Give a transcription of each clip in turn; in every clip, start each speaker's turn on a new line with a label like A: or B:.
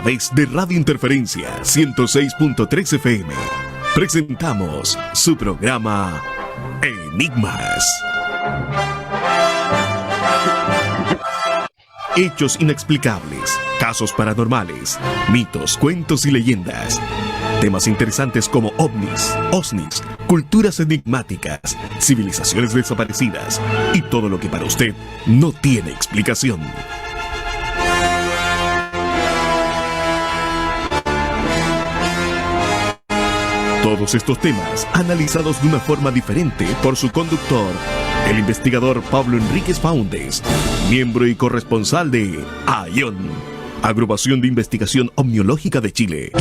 A: través de Radio Interferencia 106.3 FM. Presentamos su programa Enigmas. Hechos inexplicables, casos paranormales, mitos, cuentos y leyendas. Temas interesantes como ovnis, OSNIs, culturas enigmáticas, civilizaciones desaparecidas y todo lo que para usted no tiene explicación. Todos estos temas analizados de una forma diferente por su conductor, el investigador Pablo Enríquez Faúndez, miembro y corresponsal de AION, Agrupación de Investigación Omniológica de Chile.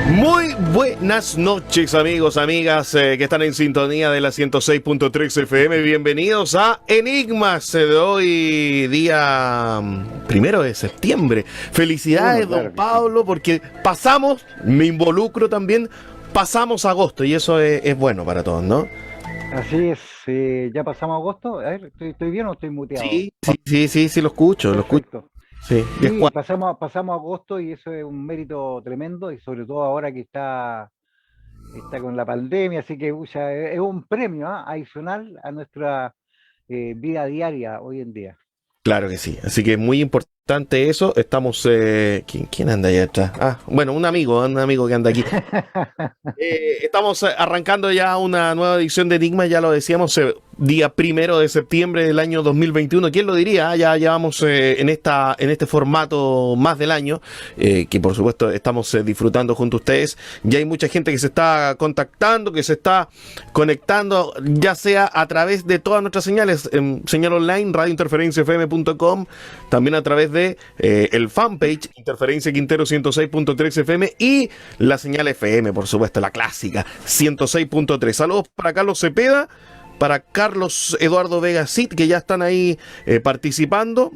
A: Muy buenas noches, amigos, amigas que están en sintonía de la 106.3 FM. Bienvenidos a Enigmas de hoy, día 1 de septiembre. Felicidades, don Pablo, porque pasamos, me involucro también, pasamos agosto y eso es bueno para todos, ¿no?
B: Así es, ya pasamos agosto. A ver, ¿estoy bien o estoy muteado?
A: Sí, lo escucho,
B: Perfecto.
A: Sí,
B: sí pasamos agosto y eso es un mérito tremendo y sobre todo ahora que está con la pandemia, así que es un premio adicional a nuestra vida diaria hoy en día.
A: Claro que sí, así que es muy importante eso. Estamos, ¿quién anda allá atrás? Bueno, un amigo que anda aquí. Estamos arrancando ya una nueva edición de Enigma, ya lo decíamos, día 1 de septiembre del año 2021. ¿Quién lo diría? Ya llevamos en este formato más del año, que por supuesto estamos disfrutando junto a ustedes. Ya hay mucha gente que se está contactando, que se está conectando, ya sea a través de todas nuestras señales, señal online, radiointerferenciafm.com, también a través de el fanpage Interferencia Quintero 106.3 FM y la señal FM, por supuesto, la clásica 106.3. Saludos para Carlos Cepeda, para Carlos Eduardo Vega Cid, que ya están ahí participando.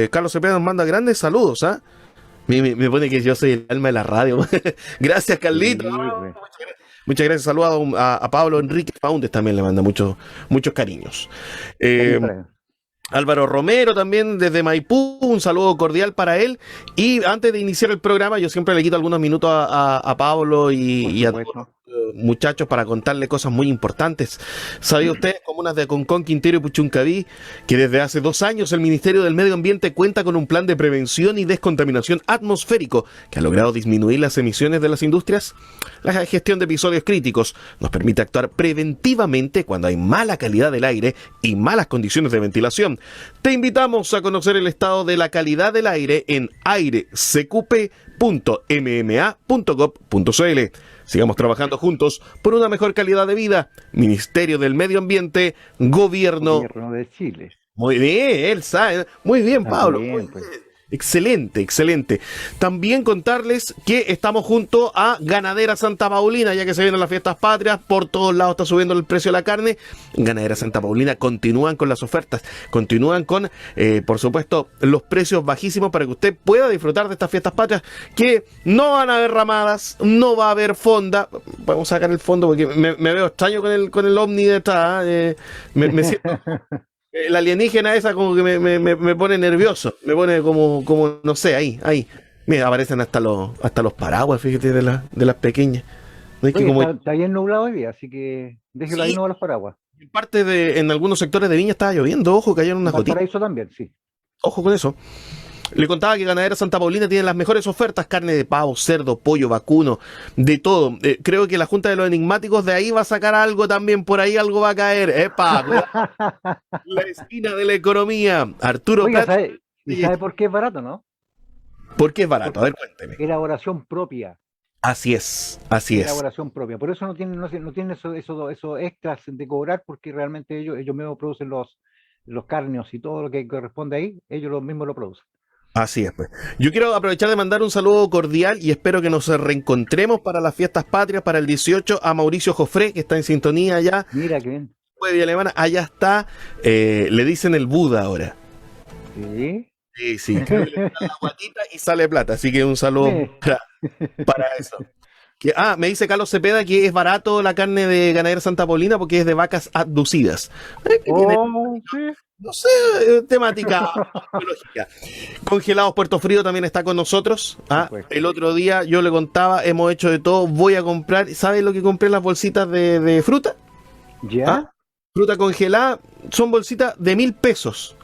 A: Carlos Cepeda nos manda grandes saludos. Me pone que yo soy el alma de la radio. Gracias, Carlito. Muchas gracias. Saludos a Pablo Enríquez Faúndez, también le manda muchos cariños. Álvaro Romero también desde Maipú, un saludo cordial para él. Y antes de iniciar el programa, yo siempre le quito algunos minutos a Pablo y a todos los muchachos para contarle cosas muy importantes. ¿Sabía usted, comunas de Concón, Quintero y Puchuncaví, que desde hace 2 años el Ministerio del Medio Ambiente cuenta con un plan de prevención y descontaminación atmosférico que ha logrado disminuir las emisiones de las industrias? La gestión de episodios críticos nos permite actuar preventivamente cuando hay mala calidad del aire y malas condiciones de ventilación. Te invitamos a conocer el estado de la calidad del aire en airecqp.mma.gov.cl. Sigamos trabajando juntos por una mejor calidad de vida. Ministerio del Medio Ambiente, Gobierno
B: de Chile.
A: Muy bien, él sabe. Muy bien, Pablo. Muy bien. Excelente. También contarles que estamos junto a Ganadera Santa Paulina, ya que se vienen las fiestas patrias, por todos lados está subiendo el precio de la carne. Ganadera Santa Paulina continúan con las ofertas, continúan con, por supuesto, los precios bajísimos para que usted pueda disfrutar de estas fiestas patrias, que no van a haber ramadas, no va a haber fonda. Vamos a sacar el fondo porque me veo extraño con el ovni detrás. Me siento... La alienígena esa como que me pone nervioso, me pone como no sé, ahí. Mira, aparecen hasta los paraguas, fíjate, de las pequeñas. No es que
B: está bien nublado hoy día, así que déjelo ahí, no los paraguas.
A: En algunos sectores de Viña estaba lloviendo, ojo, cayeron unas gotitas.
B: Para eso también, sí.
A: Ojo con eso. Le contaba que Ganadera Santa Paulina tiene las mejores ofertas: carne de pavo, cerdo, pollo, vacuno, de todo. Creo que la Junta de los Enigmáticos de ahí va a sacar algo también, por ahí algo va a caer. La esquina de la economía. Arturo.
B: Oiga, ¿sabe por qué es barato, no?
A: ¿Por qué es barato? A ver, cuénteme.
B: Elaboración propia.
A: Así es.
B: Elaboración propia. Por eso no tienen esos extras de cobrar, porque realmente ellos mismos producen los cárneos y todo lo que corresponde ahí, ellos los mismos lo producen.
A: Así es, pues. Yo quiero aprovechar de mandar un saludo cordial y espero que nos reencontremos para las fiestas patrias, para el 18, a Mauricio Jofré, que está en sintonía allá.
B: Mira, qué bien.
A: De Alemana, allá está, le dicen el Buda ahora.
B: ¿Sí?
A: Sí, le dan la guatita y sale plata, así que un saludo para eso. Me dice Carlos Cepeda que es barato la carne de Ganadera Santa Paulina porque es de vacas abducidas.
B: Sí.
A: no sé, temática biológica. Congelados Puerto Frío también está con nosotros. El otro día yo le contaba, hemos hecho de todo, voy a comprar, ¿sabes lo que compré en las bolsitas de fruta?
B: ¿Ya?
A: Fruta congelada, son bolsitas de 1.000 pesos.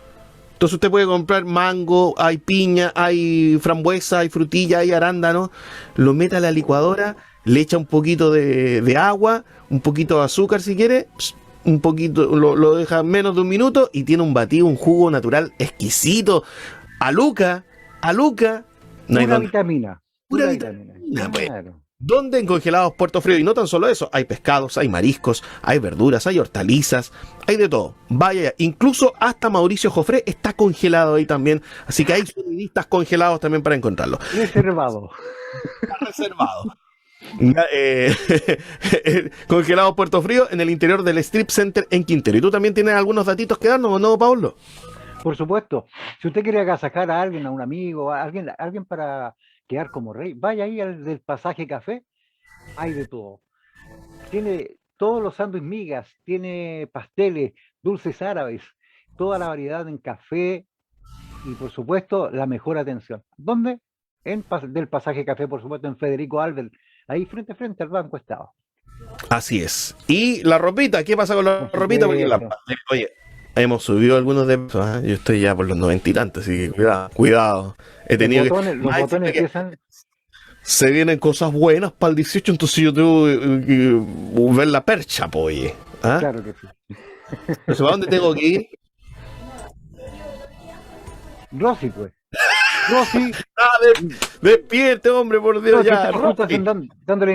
A: Entonces usted puede comprar mango, hay piña, hay frambuesa, hay frutilla, hay arándano, lo mete a la licuadora, le echa un poquito de agua, un poquito de azúcar si quiere, un poquito, lo deja menos de un minuto y tiene un batido, un jugo natural exquisito. A Luca, no hay
B: Pura vitamina.
A: Pura
B: vitamina.
A: pues.
B: Claro.
A: ¿Dónde en Congelados Puerto Frío? Y no tan solo eso, hay pescados, hay mariscos, hay verduras, hay hortalizas, hay de todo. Vaya, incluso hasta Mauricio Jofré está congelado ahí también, así que hay sonidistas congelados también para encontrarlo.
B: Reservado.
A: Está reservado. Congelados Puerto Frío en el interior del Strip Center en Quintero. ¿Y tú también tienes algunos datitos que darnos o no, Pablo?
B: Por supuesto. Si usted quiere agasajar a alguien, a un amigo, a alguien para quedar como rey, vaya ahí al del Pasaje Café, hay de todo. Tiene todos los sándwiches migas, tiene pasteles, dulces árabes, toda la variedad en café y por supuesto la mejor atención. ¿Dónde? Del Pasaje Café, por supuesto, en Federico Alves, ahí frente al Banco Estado.
A: Así es. Y la ropita, ¿qué pasa con la ropita? Porque oye, hemos subido algunos de pesos, ¿eh? Yo estoy ya por los 90 y tantos, así que cuidado. He tenido
B: los botones empiezan.
A: Se vienen cosas buenas para el 18, entonces yo tengo que ver la percha, oye. ¿Ah?
B: Claro que sí.
A: ¿Para dónde tengo que ir?
B: Rosy, pues. Rosy.
A: Despierte, hombre, por Dios, ya.
B: Dando la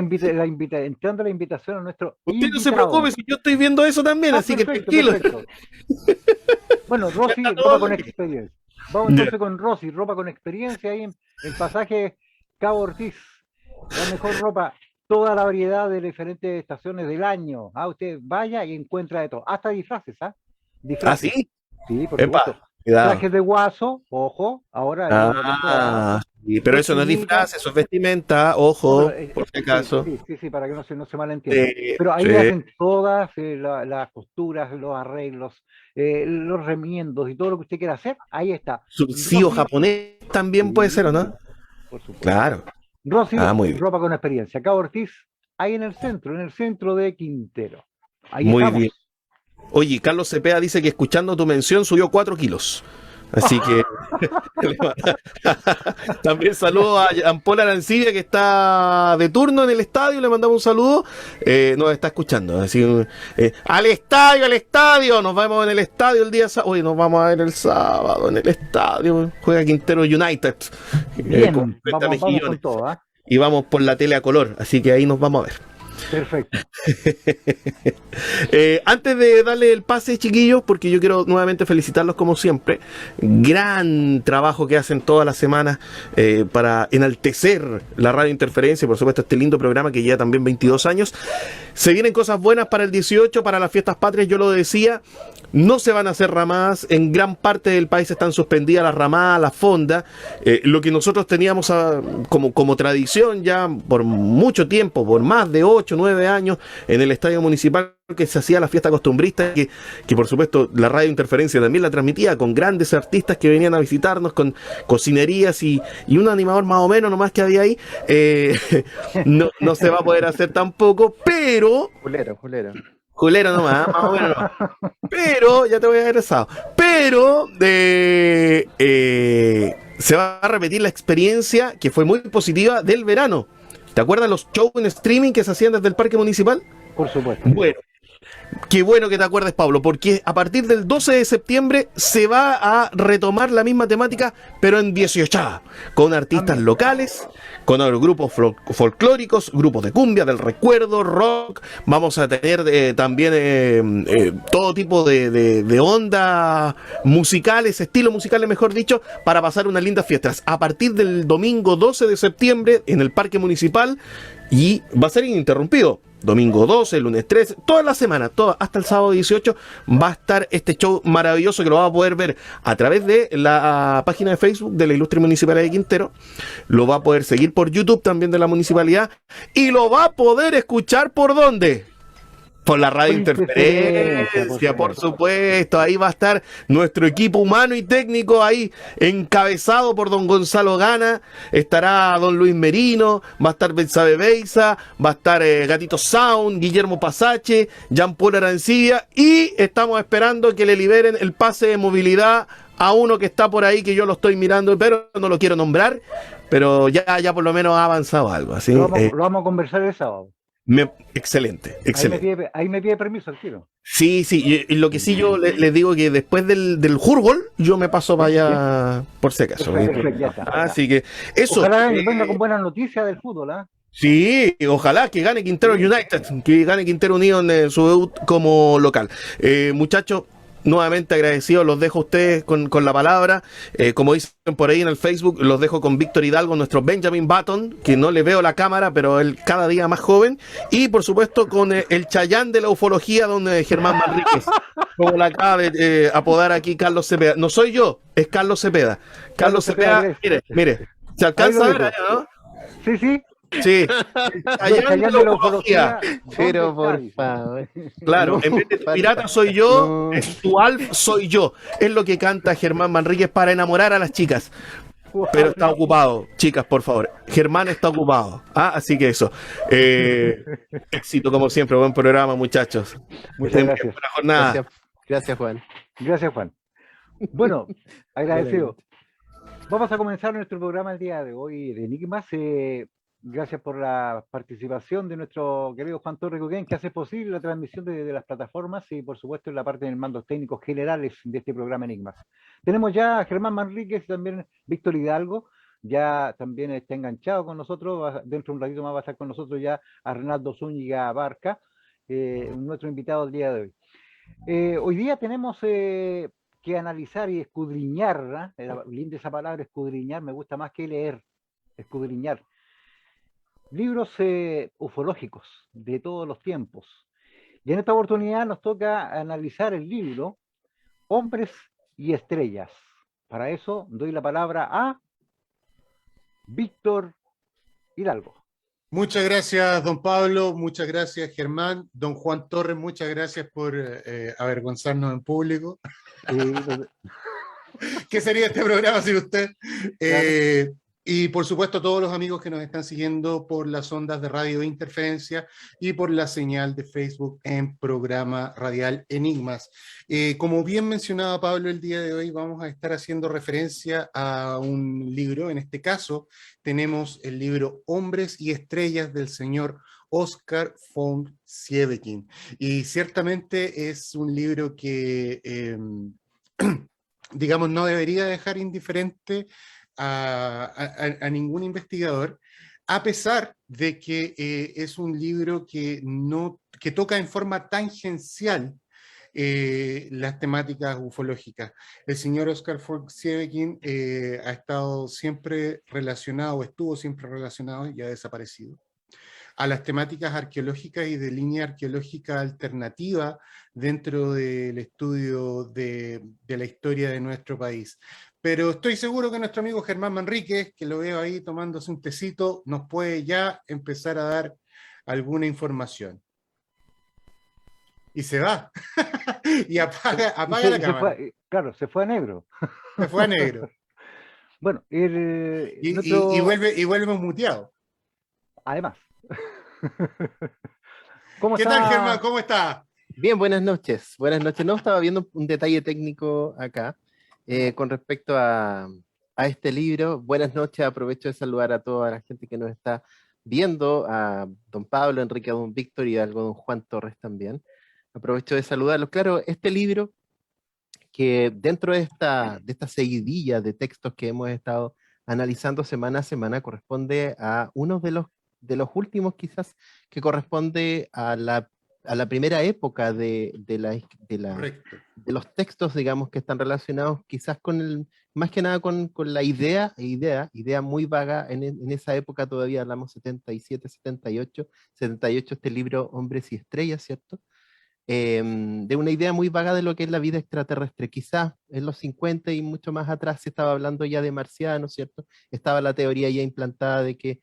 B: invitación a nuestro.
A: Usted
B: invitado.
A: no se preocupe, si yo estoy viendo eso también, así
B: perfecto,
A: que tranquilo.
B: Perfecto. Bueno, Rosy, ropa con experiencia. Vamos entonces con Rosy, ropa con experiencia ahí en el Pasaje Cabo Ortiz. La mejor ropa, toda la variedad de diferentes estaciones del año. Usted vaya y encuentra de todo. Hasta disfraces, Disfraces.
A: ¿Sí?
B: Sí, por supuesto. Trajes de guaso, ojo, ahora.
A: Sí, pero eso no es disfraz, eso es vestimenta, ojo, por si acaso.
B: Sí, para que no se malentienda. Pero ahí hacen todas las costuras, los arreglos, los remiendos y todo lo que usted quiera hacer, ahí está.
A: Surcido japonés también puede ser, ¿o no?
B: Por supuesto.
A: Claro.
B: Rosy, ropa con experiencia. Cabo Ortiz, ahí en el centro de Quintero. Ahí
A: muy
B: estamos.
A: Bien. Oye, Carlos Cepeda dice que escuchando tu mención subió 4 kilos. Así que también saludo a Jean-Paul Arancibia, que está de turno en el estadio, le mandamos un saludo, nos está escuchando, así al estadio, nos vemos en el estadio el día hoy nos vamos a ver el sábado en el estadio, juega Quintero United.
B: Bien, vamos con todo,
A: y vamos por la tele a color, así que ahí nos vamos a ver.
B: Perfecto.
A: Antes de darle el pase, chiquillos, porque yo quiero nuevamente felicitarlos como siempre. Gran trabajo que hacen todas las semanas para enaltecer la Radio Interferencia, por supuesto este lindo programa que lleva también 22 años. Se vienen cosas buenas para el 18, para las fiestas patrias, yo lo decía. No se van a hacer ramadas, en gran parte del país están suspendidas las ramadas, las fondas, lo que nosotros teníamos como tradición ya por mucho tiempo, por más de 8 o 9 años en el estadio municipal, que se hacía la fiesta costumbrista, que por supuesto la Radio Interferencia también la transmitía con grandes artistas que venían a visitarnos, con cocinerías y un animador más o menos nomás que había ahí. No se va a poder hacer tampoco, pero... Julero nomás, más o menos no. Pero, ya te voy a regresar. Pero se va a repetir la experiencia que fue muy positiva del verano. ¿Te acuerdas los shows en streaming que se hacían desde el parque municipal?
B: Por supuesto.
A: Bueno, qué bueno que te acuerdes, Pablo, porque a partir del 12 de septiembre se va a retomar la misma temática, pero en 18, con artistas locales, con grupos folclóricos, grupos de cumbia, del recuerdo, rock. Vamos a tener también todo tipo de ondas musicales, estilos musicales, mejor dicho, para pasar unas lindas fiestas. A partir del domingo 12 de septiembre en el Parque Municipal, y va a ser ininterrumpido. Domingo 12, lunes 13, toda la semana, hasta el sábado 18 va a estar este show maravilloso que lo va a poder ver a través de la página de Facebook de la Ilustre Municipalidad de Quintero, lo va a poder seguir por YouTube también de la municipalidad y lo va a poder escuchar ¿por dónde? Por la radio
B: Interferencia,
A: Interferencia, por supuesto. Ahí va a estar nuestro equipo humano y técnico ahí, encabezado por don Gonzalo Gana. Estará don Luis Merino, va a estar Betsabe Beiza, va a estar Gatito Sound, Guillermo Pasache, Jean Paul Arancibia, y estamos esperando que le liberen el pase de movilidad a uno que está por ahí, que yo lo estoy mirando, pero no lo quiero nombrar, pero ya por lo menos ha avanzado algo. Así,
B: lo vamos a conversar el sábado.
A: Excelente, excelente.
B: Ahí me pide permiso al tiro.
A: Sí, y lo que sí yo les digo que después del Jurgol, yo me paso para allá por si acaso.
B: Perfecto, ya está.
A: Así que eso.
B: Ojalá venga con buenas noticias del fútbol, ¿ah?
A: Sí, ojalá que gane Quintero United, que gane Quintero Unido en su debut como local. Muchachos, nuevamente agradecidos, los dejo a ustedes con la palabra. Como dicen por ahí en el Facebook, los dejo con Víctor Hidalgo, nuestro Benjamin Button, que no le veo la cámara, pero él cada día más joven. Y por supuesto con el Chayán de la ufología, donde Germán Manríquez, como la acaba de apodar aquí Carlos Cepeda. No soy yo, es Carlos Cepeda. Carlos Cepeda, mire, se alcanza a ver allá, ¿no?
B: Sí.
A: Sí, Chayán de la ufología.
C: Pero por favor.
A: Claro, en vez de tu pirata soy yo, tu Alf soy yo. Es lo que canta Germán Manríquez para enamorar a las chicas. Pero está ocupado, chicas, por favor. Germán está ocupado. Así que eso. Éxito como siempre, buen programa, muchachos.
B: Muchas gracias.
A: Buena jornada.
C: Gracias, Juan.
B: Gracias, Juan. Bueno, agradecido. Vamos a comenzar nuestro programa el día de hoy de Enigmas. Gracias por la participación de nuestro querido Juan Torres Coquén, que hace posible la transmisión de las plataformas y, por supuesto, en la parte de mandos técnicos generales de este programa Enigmas. Tenemos ya a Germán Manríquez y también Víctor Hidalgo, ya también está enganchado con nosotros. Dentro de un ratito más va a estar con nosotros ya a Renaldo Zúñiga Barca, nuestro invitado del día de hoy. Hoy día tenemos que analizar y escudriñar, linda esa palabra, escudriñar, me gusta más que leer, escudriñar. Libros ufológicos de todos los tiempos. Y en esta oportunidad nos toca analizar el libro Hombres y Estrellas. Para eso doy la palabra a Víctor Hidalgo.
D: Muchas gracias, don Pablo, muchas gracias, Germán. Don Juan Torres, muchas gracias por avergonzarnos en público. ¿Qué sería este programa sin usted? Y por supuesto a todos los amigos que nos están siguiendo por las ondas de Radio Interferencia y por la señal de Facebook en programa radial Enigmas. Como bien mencionaba Pablo, el día de hoy vamos a estar haciendo referencia a un libro. En este caso tenemos el libro Hombres y Estrellas del señor Oscar von Sieveking. Y ciertamente es un libro que, digamos, no debería dejar indiferente a ningún investigador, a pesar de que es un libro que toca en forma tangencial las temáticas ufológicas. El señor Oscar von Sieveking ha estado siempre relacionado, estuvo siempre relacionado, ya desaparecido, a las temáticas arqueológicas y de línea arqueológica alternativa dentro del estudio de la historia de nuestro país. Pero estoy seguro que nuestro amigo Germán Manríquez, que lo veo ahí tomándose un tecito, nos puede ya empezar a dar alguna información. Y se va. Y apaga la cámara.
B: Se fue a negro.
D: Se fue a negro.
B: Bueno,
D: y vuelve muteado.
B: Además.
D: ¿Qué tal, Germán? ¿Cómo está?
C: Bien, buenas noches. Buenas noches. No, estaba viendo un detalle técnico acá con respecto a este libro. Buenas noches. Aprovecho de saludar a toda la gente que nos está viendo, a don Pablo, Enrique, a don Víctor y a don Juan Torres también. Aprovecho de saludarlos. Claro, este libro, que dentro de esta seguidilla de textos que hemos estado analizando semana a semana, corresponde a uno de los últimos quizás, que corresponde a la primera época de los textos, digamos, que están relacionados quizás más que nada con la idea muy vaga en esa época. Todavía hablamos 77, 78 este libro Hombres y Estrellas, ¿cierto? De una idea muy vaga de lo que es la vida extraterrestre. Quizás en los 50 y mucho más atrás se estaba hablando ya de marcianos, ¿cierto? Estaba la teoría ya implantada de que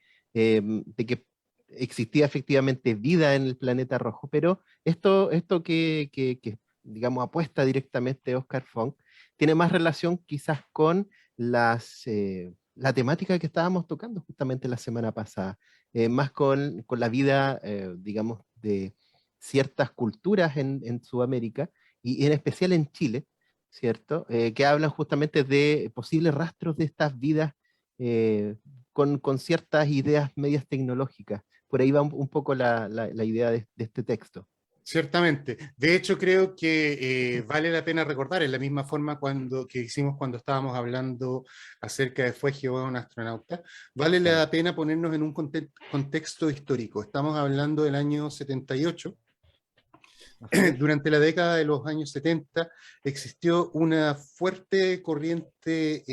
C: existía efectivamente vida en el planeta rojo, pero esto que, digamos, apuesta directamente Oscar Funk, tiene más relación quizás con la temática que estábamos tocando justamente la semana pasada, más con la vida, digamos, de ciertas culturas en Sudamérica, y en especial en Chile, ¿cierto? Que hablan justamente de posibles rastros de estas vidas con ciertas ideas medias tecnológicas. Por ahí va un poco la idea de este texto.
D: Ciertamente. De hecho, creo que vale la pena recordar, en la misma forma que hicimos cuando estábamos hablando acerca de Fue Jehová un astronauta, vale la pena ponernos en un contexto histórico. Estamos hablando del año 78. Durante la década de los años 70 existió una fuerte corriente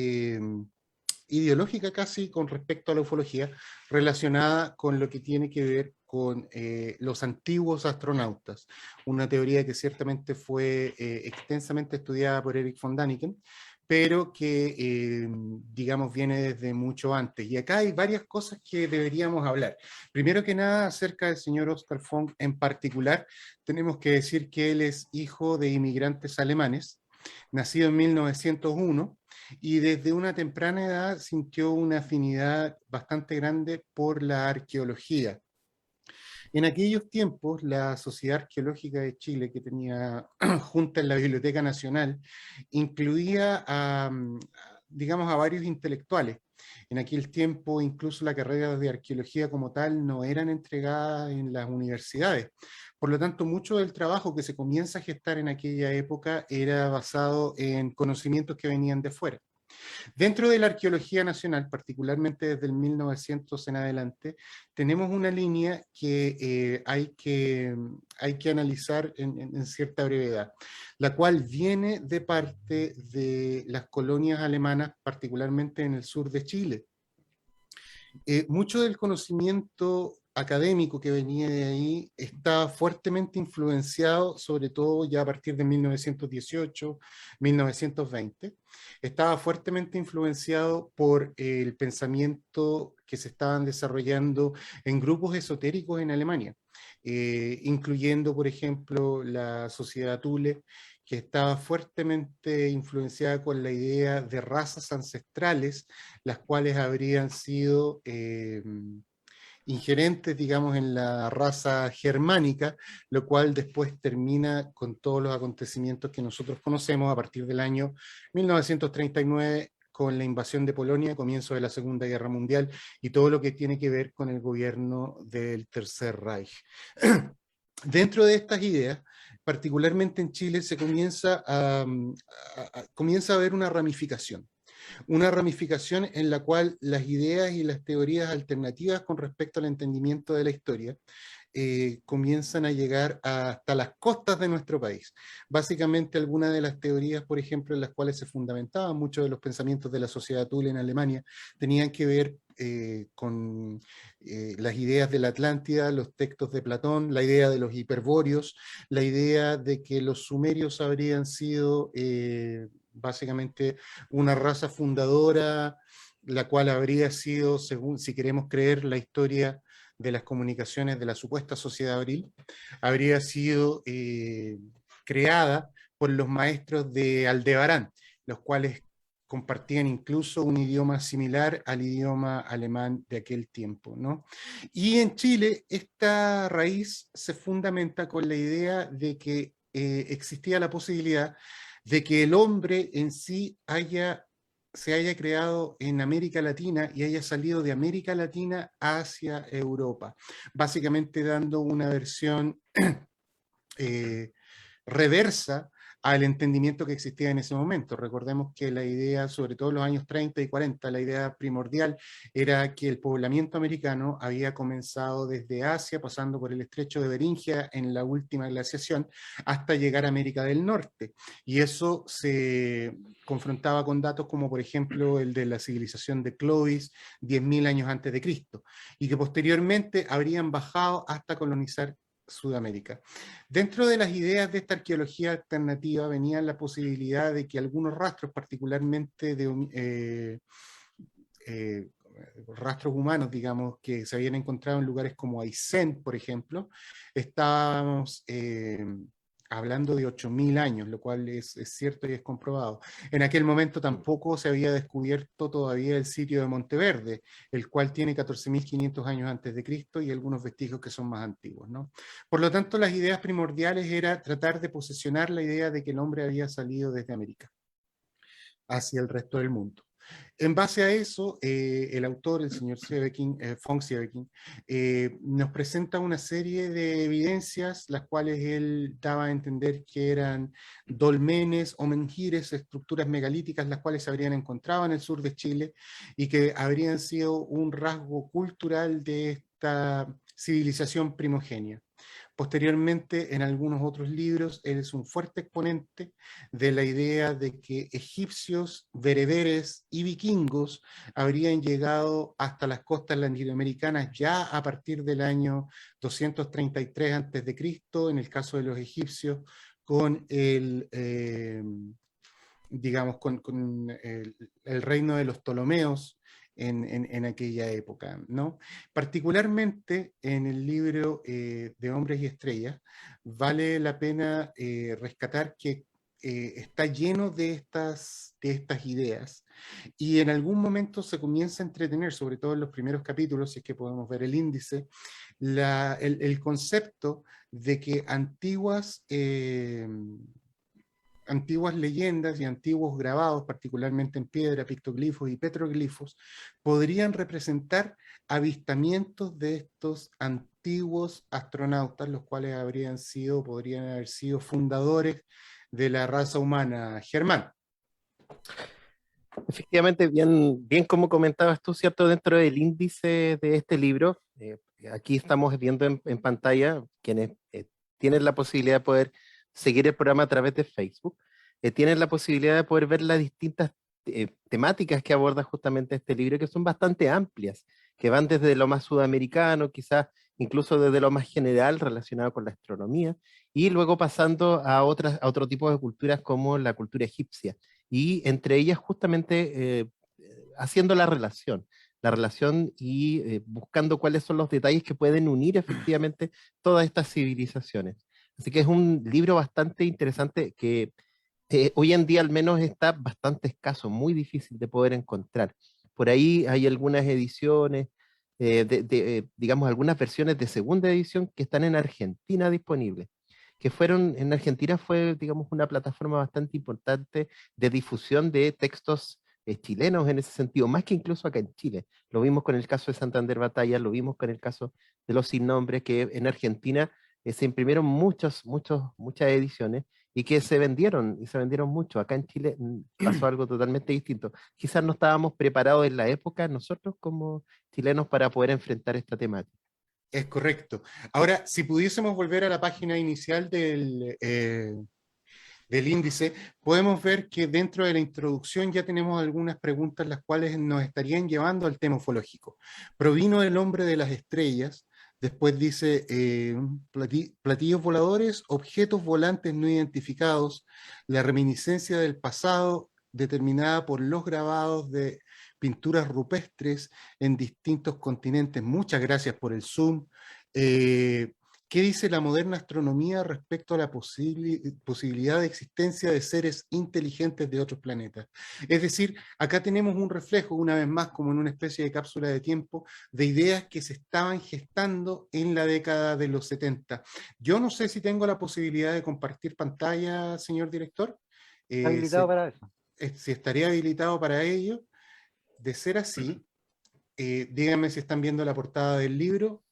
D: ideológica casi con respecto a la ufología relacionada con lo que tiene que ver con los antiguos astronautas, una teoría que ciertamente fue extensamente estudiada por Erich von Däniken, pero que, digamos, viene desde mucho antes. Y acá hay varias cosas que deberíamos hablar. Primero que nada, acerca del señor Oscar Funk en particular, tenemos que decir que él es hijo de inmigrantes alemanes, nacido en 1901, y desde una temprana edad sintió una afinidad bastante grande por la arqueología. En aquellos tiempos, la Sociedad Arqueológica de Chile, que tenía junta en la Biblioteca Nacional, incluía digamos, a varios intelectuales. En aquel tiempo, incluso las carreras de arqueología como tal no eran entregadas en las universidades. Por lo tanto, mucho del trabajo que se comienza a gestar en aquella época era basado en conocimientos que venían de fuera. Dentro de la arqueología nacional, particularmente desde el 1900 en adelante, tenemos una línea que hay que analizar en cierta brevedad, la cual viene de parte de las colonias alemanas, particularmente en el sur de Chile. Mucho del conocimiento académico que venía de ahí está fuertemente influenciado, sobre todo ya a partir de 1918, 1920, estaba fuertemente influenciado por el pensamiento que se estaban desarrollando en grupos esotéricos en Alemania, incluyendo, por ejemplo, la Sociedad Thule, que estaba fuertemente influenciada con la idea de razas ancestrales, las cuales habrían sido ingerentes, digamos, en la raza germánica, lo cual después termina con todos los acontecimientos que nosotros conocemos a partir del año 1939, con la invasión de Polonia, comienzo de la Segunda Guerra Mundial y todo lo que tiene que ver con el gobierno del Tercer Reich. Dentro de estas ideas, particularmente en Chile, se comienza a ver una ramificación en la cual las ideas y las teorías alternativas con respecto al entendimiento de la historia comienzan a llegar hasta las costas de nuestro país. Básicamente algunas de las teorías, por ejemplo, en las cuales se fundamentaban muchos de los pensamientos de la Sociedad Thule en Alemania, tenían que ver con las ideas de la Atlántida, los textos de Platón, la idea de los hiperbóreos, la idea de que los sumerios habrían sido básicamente una raza fundadora, la cual habría sido, según si queremos creer la historia de las comunicaciones de la supuesta Sociedad Abril, habría sido creada por los maestros de Aldebarán, los cuales compartían incluso un idioma similar al idioma alemán de aquel tiempo, ¿no? Y en Chile esta raíz se fundamenta con la idea de que existía la posibilidad de que el hombre en sí se haya creado en América Latina y haya salido de América Latina hacia Europa, básicamente dando una versión reversa al entendimiento que existía en ese momento. Recordemos que la idea, sobre todo en los años 30 y 40, la idea primordial era que el poblamiento americano había comenzado desde Asia, pasando por el estrecho de Beringia en la última glaciación, hasta llegar a América del Norte. Y eso se confrontaba con datos como, por ejemplo, el de la civilización de Clovis, 10.000 años antes de Cristo, y que posteriormente habrían bajado hasta colonizar Sudamérica. Dentro de las ideas de esta arqueología alternativa venía la posibilidad de que algunos rastros, particularmente de rastros humanos, digamos, que se habían encontrado en lugares como Aysén, por ejemplo, estábamos hablando de 8.000 años, lo cual es cierto y es comprobado. En aquel momento tampoco se había descubierto todavía el sitio de Monteverde, el cual tiene 14.500 años antes de Cristo y algunos vestigios que son más antiguos, ¿no? Por lo tanto, las ideas primordiales era tratar de posesionar la idea de que el hombre había salido desde América hacia el resto del mundo. En base a eso, el autor, el señor von Sieveking, nos presenta una serie de evidencias, las cuales él daba a entender que eran dolmenes o menhires, estructuras megalíticas, las cuales se habrían encontrado en el sur de Chile y que habrían sido un rasgo cultural de esta civilización primogénia. Posteriormente, en algunos otros libros, él es un fuerte exponente de la idea de que egipcios, bereberes y vikingos habrían llegado hasta las costas latinoamericanas ya a partir del año 233 a.C., en el caso de los egipcios, con el... digamos, con el reino de los Ptolomeos en aquella época, ¿no? Particularmente en el libro de Hombres y Estrellas, vale la pena rescatar que está lleno de estas ideas y en algún momento se comienza a entretener, sobre todo en los primeros capítulos, si es que podemos ver el índice, el concepto de que antiguas leyendas y antiguos grabados, particularmente en piedra, pictoglifos y petroglifos, podrían representar avistamientos de estos antiguos astronautas, los cuales podrían haber sido fundadores de la raza humana Germán.
C: Efectivamente, bien, bien como comentabas tú, ¿cierto? Dentro del índice de este libro, aquí estamos viendo en pantalla, quienes tienen la posibilidad de poder seguir el programa a través de Facebook, tienen la posibilidad de poder ver las distintas temáticas que aborda justamente este libro, que son bastante amplias, que van desde lo más sudamericano, quizás incluso desde lo más general relacionado con la astronomía, y luego pasando a otro tipo de culturas como la cultura egipcia, y entre ellas justamente haciendo la relación y buscando cuáles son los detalles que pueden unir efectivamente todas estas civilizaciones. Así que es un libro bastante interesante que hoy en día al menos está bastante escaso, muy difícil de poder encontrar. Por ahí hay algunas ediciones, digamos, algunas versiones de segunda edición que están en Argentina disponibles, que en Argentina fue, digamos, una plataforma bastante importante de difusión de textos chilenos en ese sentido, más que incluso acá en Chile. Lo vimos con el caso de Santander Batalla, lo vimos con el caso de Los Sin Nombres, que en Argentina se imprimieron muchas ediciones y que se vendieron, y se vendieron mucho. Acá en Chile pasó algo totalmente distinto. Quizás no estábamos preparados en la época nosotros como chilenos para poder enfrentar esta temática.
D: Es correcto. Ahora, si pudiésemos volver a la página inicial del índice, podemos ver que dentro de la introducción ya tenemos algunas preguntas las cuales nos estarían llevando al tema ufológico. Provino del hombre de las estrellas, después dice platillos voladores, objetos volantes no identificados, la reminiscencia del pasado determinada por los grabados de pinturas rupestres en distintos continentes. Muchas gracias por el zoom. ¿Qué dice la moderna astronomía respecto a la posibilidad de existencia de seres inteligentes de otros planetas? Es decir, acá tenemos un reflejo, una vez más, como en una especie de cápsula de tiempo, de ideas que se estaban gestando en la década de los 70. Yo no sé si tengo la posibilidad de compartir pantalla, señor director.
B: Está habilitado para eso.
D: Si estaría habilitado para ello. De ser así, díganme si están viendo la portada del libro.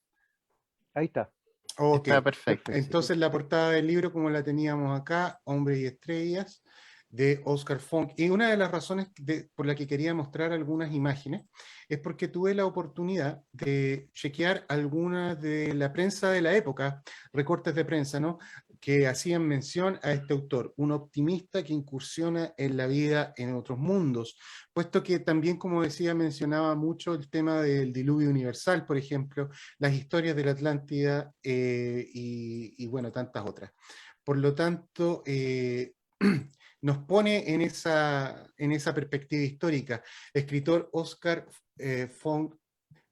B: Ahí está.
D: Ok,
C: Está perfecto.
D: entonces la portada del libro como la teníamos acá, Hombres y Estrellas, de Oscar Funk. Y una de las razones por la que quería mostrar algunas imágenes es porque tuve la oportunidad de chequear algunas de la prensa de la época, recortes de prensa, ¿no?, que hacían mención a este autor, un optimista que incursiona en la vida en otros mundos, puesto que también, como decía, mencionaba mucho el tema del diluvio universal, por ejemplo, las historias de la Atlántida y bueno, tantas otras. Por lo tanto, nos pone en esa perspectiva histórica. Escritor Oscar Fong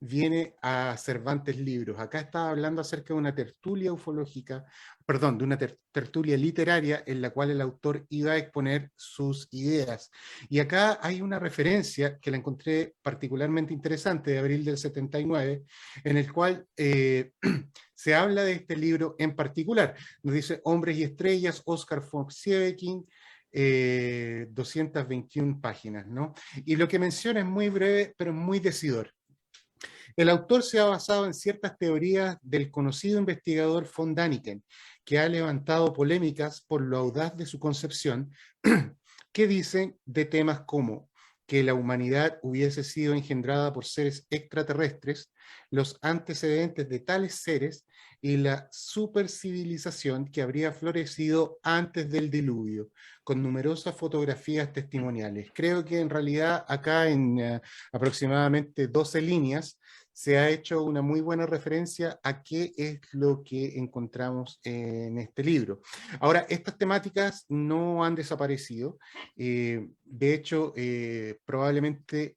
D: viene a Cervantes Libros. Acá estaba hablando acerca de una tertulia ufológica, perdón, de una tertulia literaria en la cual el autor iba a exponer sus ideas. Y acá hay una referencia que la encontré particularmente interesante de abril del 79, en el cual se habla de este libro en particular. Nos dice Hombres y Estrellas, Oscar von Sieveking, 221 páginas, ¿no? Y lo que menciona es muy breve, pero muy decidor. El autor se ha basado en ciertas teorías del conocido investigador von Däniken, que ha levantado polémicas por lo audaz de su concepción, que dicen de temas como que la humanidad hubiese sido engendrada por seres extraterrestres, los antecedentes de tales seres y la supercivilización que habría florecido antes del diluvio, con numerosas fotografías testimoniales. Creo que en realidad acá en aproximadamente 12 líneas se ha hecho una muy buena referencia a qué es lo que encontramos en este libro. Ahora, estas temáticas no han desaparecido. De hecho, probablemente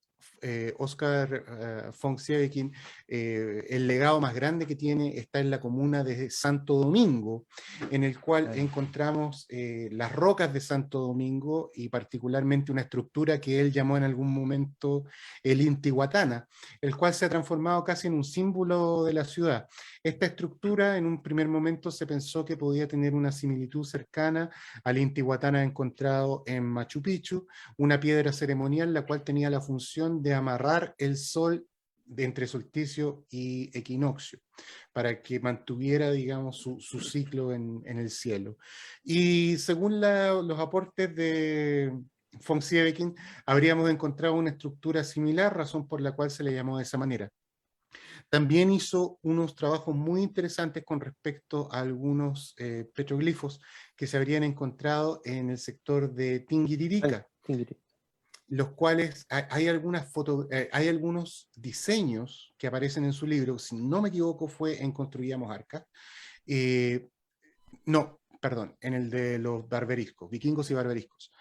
D: Oscar von Sieveking, el legado más grande que tiene está en la comuna de Santo Domingo, en el cual encontramos las rocas de Santo Domingo y particularmente una estructura que él llamó en algún momento el Intihuatana, el cual se ha transformado casi en un símbolo de la ciudad. Esta estructura en un primer momento se pensó que podía tener una similitud cercana al Intihuatana encontrado en Machu Picchu, una piedra ceremonial la cual tenía la función de amarrar el sol de entre solsticio y equinoccio, para que mantuviera, digamos, su ciclo en el cielo. Y según los aportes de von Sieveking, habríamos encontrado una estructura similar, razón por la cual se le llamó de esa manera. También hizo unos trabajos muy interesantes con respecto a algunos petroglifos que se habrían encontrado en el sector de Tinguiririca, los cuales hay algunos diseños que aparecen en su libro, si no me equivoco fue en Construyamos Arca, no, perdón, en el de los barberiscos, vikingos y barberiscos,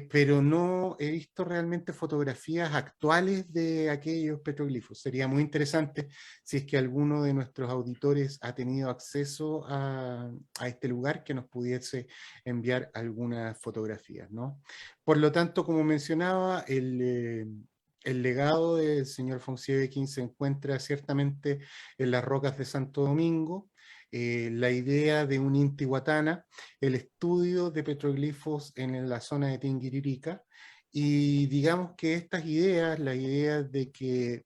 D: pero no he visto realmente fotografías actuales de aquellos petroglifos. Sería muy interesante si es que alguno de nuestros auditores ha tenido acceso a este lugar que nos pudiese enviar algunas fotografías, ¿no? Por lo tanto, como mencionaba, el legado del señor von Sieveking se encuentra ciertamente en las rocas de Santo Domingo, la idea de un Intihuatana, el estudio de petroglifos en la zona de Tinguiririca, y digamos que estas ideas, la idea de que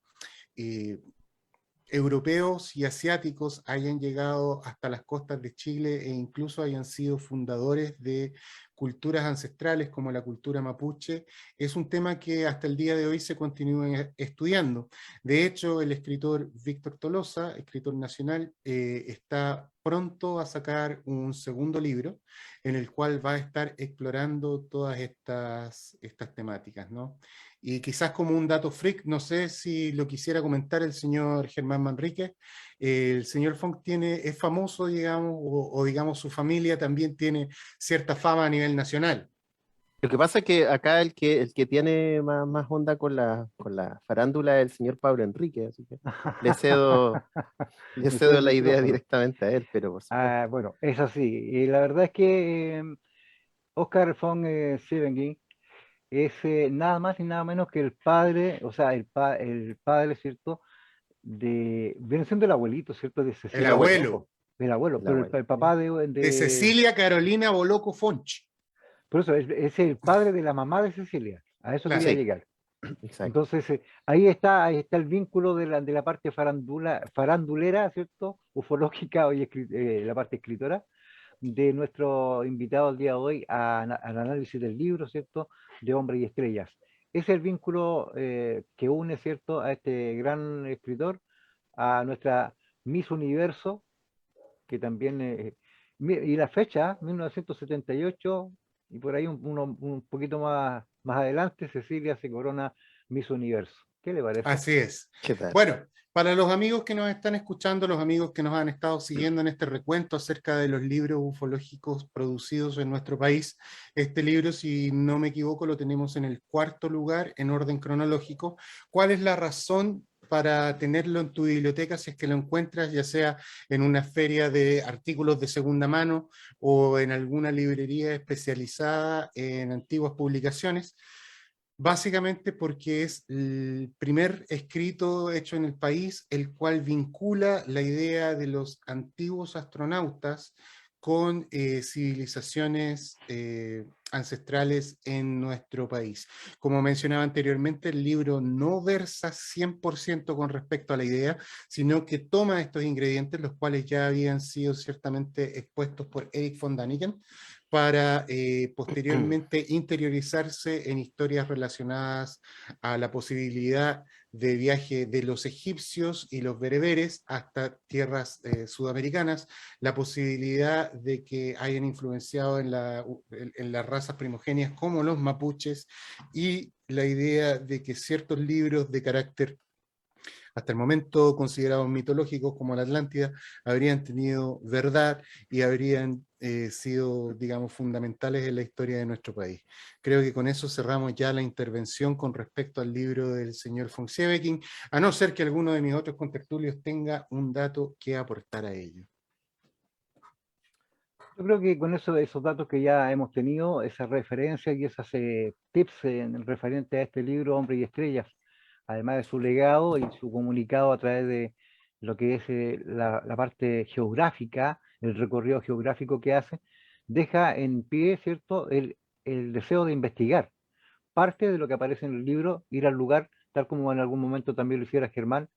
D: europeos y asiáticos hayan llegado hasta las costas de Chile e incluso hayan sido fundadores de culturas ancestrales como la cultura mapuche, es un tema que hasta el día de hoy se continúa estudiando. De hecho, el escritor Víctor Tolosa, escritor nacional, está pronto a sacar un segundo libro en el cual va a estar explorando todas estas temáticas, ¿no? Y quizás como un dato freak, no sé si lo quisiera comentar el señor Germán Manríquez, el señor Funk es famoso, digamos, o digamos su familia también tiene cierta fama a nivel nacional.
C: Lo que pasa es que acá el que tiene más onda con la farándula es el señor Pablo Enrique, así que le cedo, le
B: Me cedo
C: cedo
B: el
C: la idea
B: micrófono.
C: directamente a él, pero por supuesto.
B: Bueno, es así. Y la verdad es que Oscar von Sieveking es nada más y nada menos que el padre, o sea, el padre, ¿cierto? Viene siendo el abuelito, ¿cierto? De
D: El
C: El
B: Cecilia
C: abuelo,
D: abuelo
B: Boloco. El abuelo,
C: el
B: pero el
C: abuelo, ¿sí?
B: papá
D: de Cecilia Carolina Boloco Fonch.
B: por eso es el padre de la mamá de Cecilia. A eso quería
D: Claro.
C: Sí,
B: llegar.
C: exacto.
B: Entonces, ahí está el vínculo de la parte farandulera, ¿cierto? Ufológica y la parte escritora de nuestro invitado al día de hoy al análisis del libro, ¿cierto? De Hombres y Estrellas. Es el vínculo que une, ¿cierto? A este gran escritor, a nuestra Miss Universo, que también, y la fecha, 1978, y por ahí un poquito más adelante, Cecilia se corona Miss Universo. ¿Qué le parece?
D: Así es.
C: ¿Qué tal?
D: Bueno, para los amigos que nos están escuchando, los amigos que nos han estado siguiendo en este recuento acerca de los libros ufológicos producidos en nuestro país, este libro, si no me equivoco, lo tenemos en el 4º lugar en orden cronológico. ¿Cuál es la razón para tenerlo en tu biblioteca si es que lo encuentras, ya sea en una feria de artículos de segunda mano o en alguna librería especializada en antiguas publicaciones? Básicamente porque es el primer escrito hecho en el país, el cual vincula la idea de los antiguos astronautas con civilizaciones ancestrales en nuestro país. Como mencionaba anteriormente, el libro no versa 100% con respecto a la idea, sino que toma estos ingredientes, los cuales ya habían sido ciertamente expuestos por Eric von Daniken, para posteriormente interiorizarse en historias relacionadas a la posibilidad de viaje de los egipcios y los bereberes hasta tierras sudamericanas, la posibilidad de que hayan influenciado en las razas primogenias como los mapuches, y la idea de que ciertos libros de carácter hasta el momento considerados mitológicos como la Atlántida, habrían tenido verdad y habrían sido, digamos, fundamentales en la historia de nuestro país. Creo que con eso cerramos ya la intervención con respecto al libro del señor von Sieveking, a no ser que alguno de mis otros contertulios tenga un dato que aportar a ello.
B: Yo creo que con eso, esos datos que ya hemos tenido, esas referencias y esas tips en referente a este libro, Hombre y Estrellas, además de su legado y su comunicado a través de lo que es la parte geográfica, el recorrido geográfico que hace, deja en pie, ¿cierto?, el deseo de investigar. Parte de lo que aparece en el libro, ir al lugar, tal como en algún momento también lo hiciera Germán,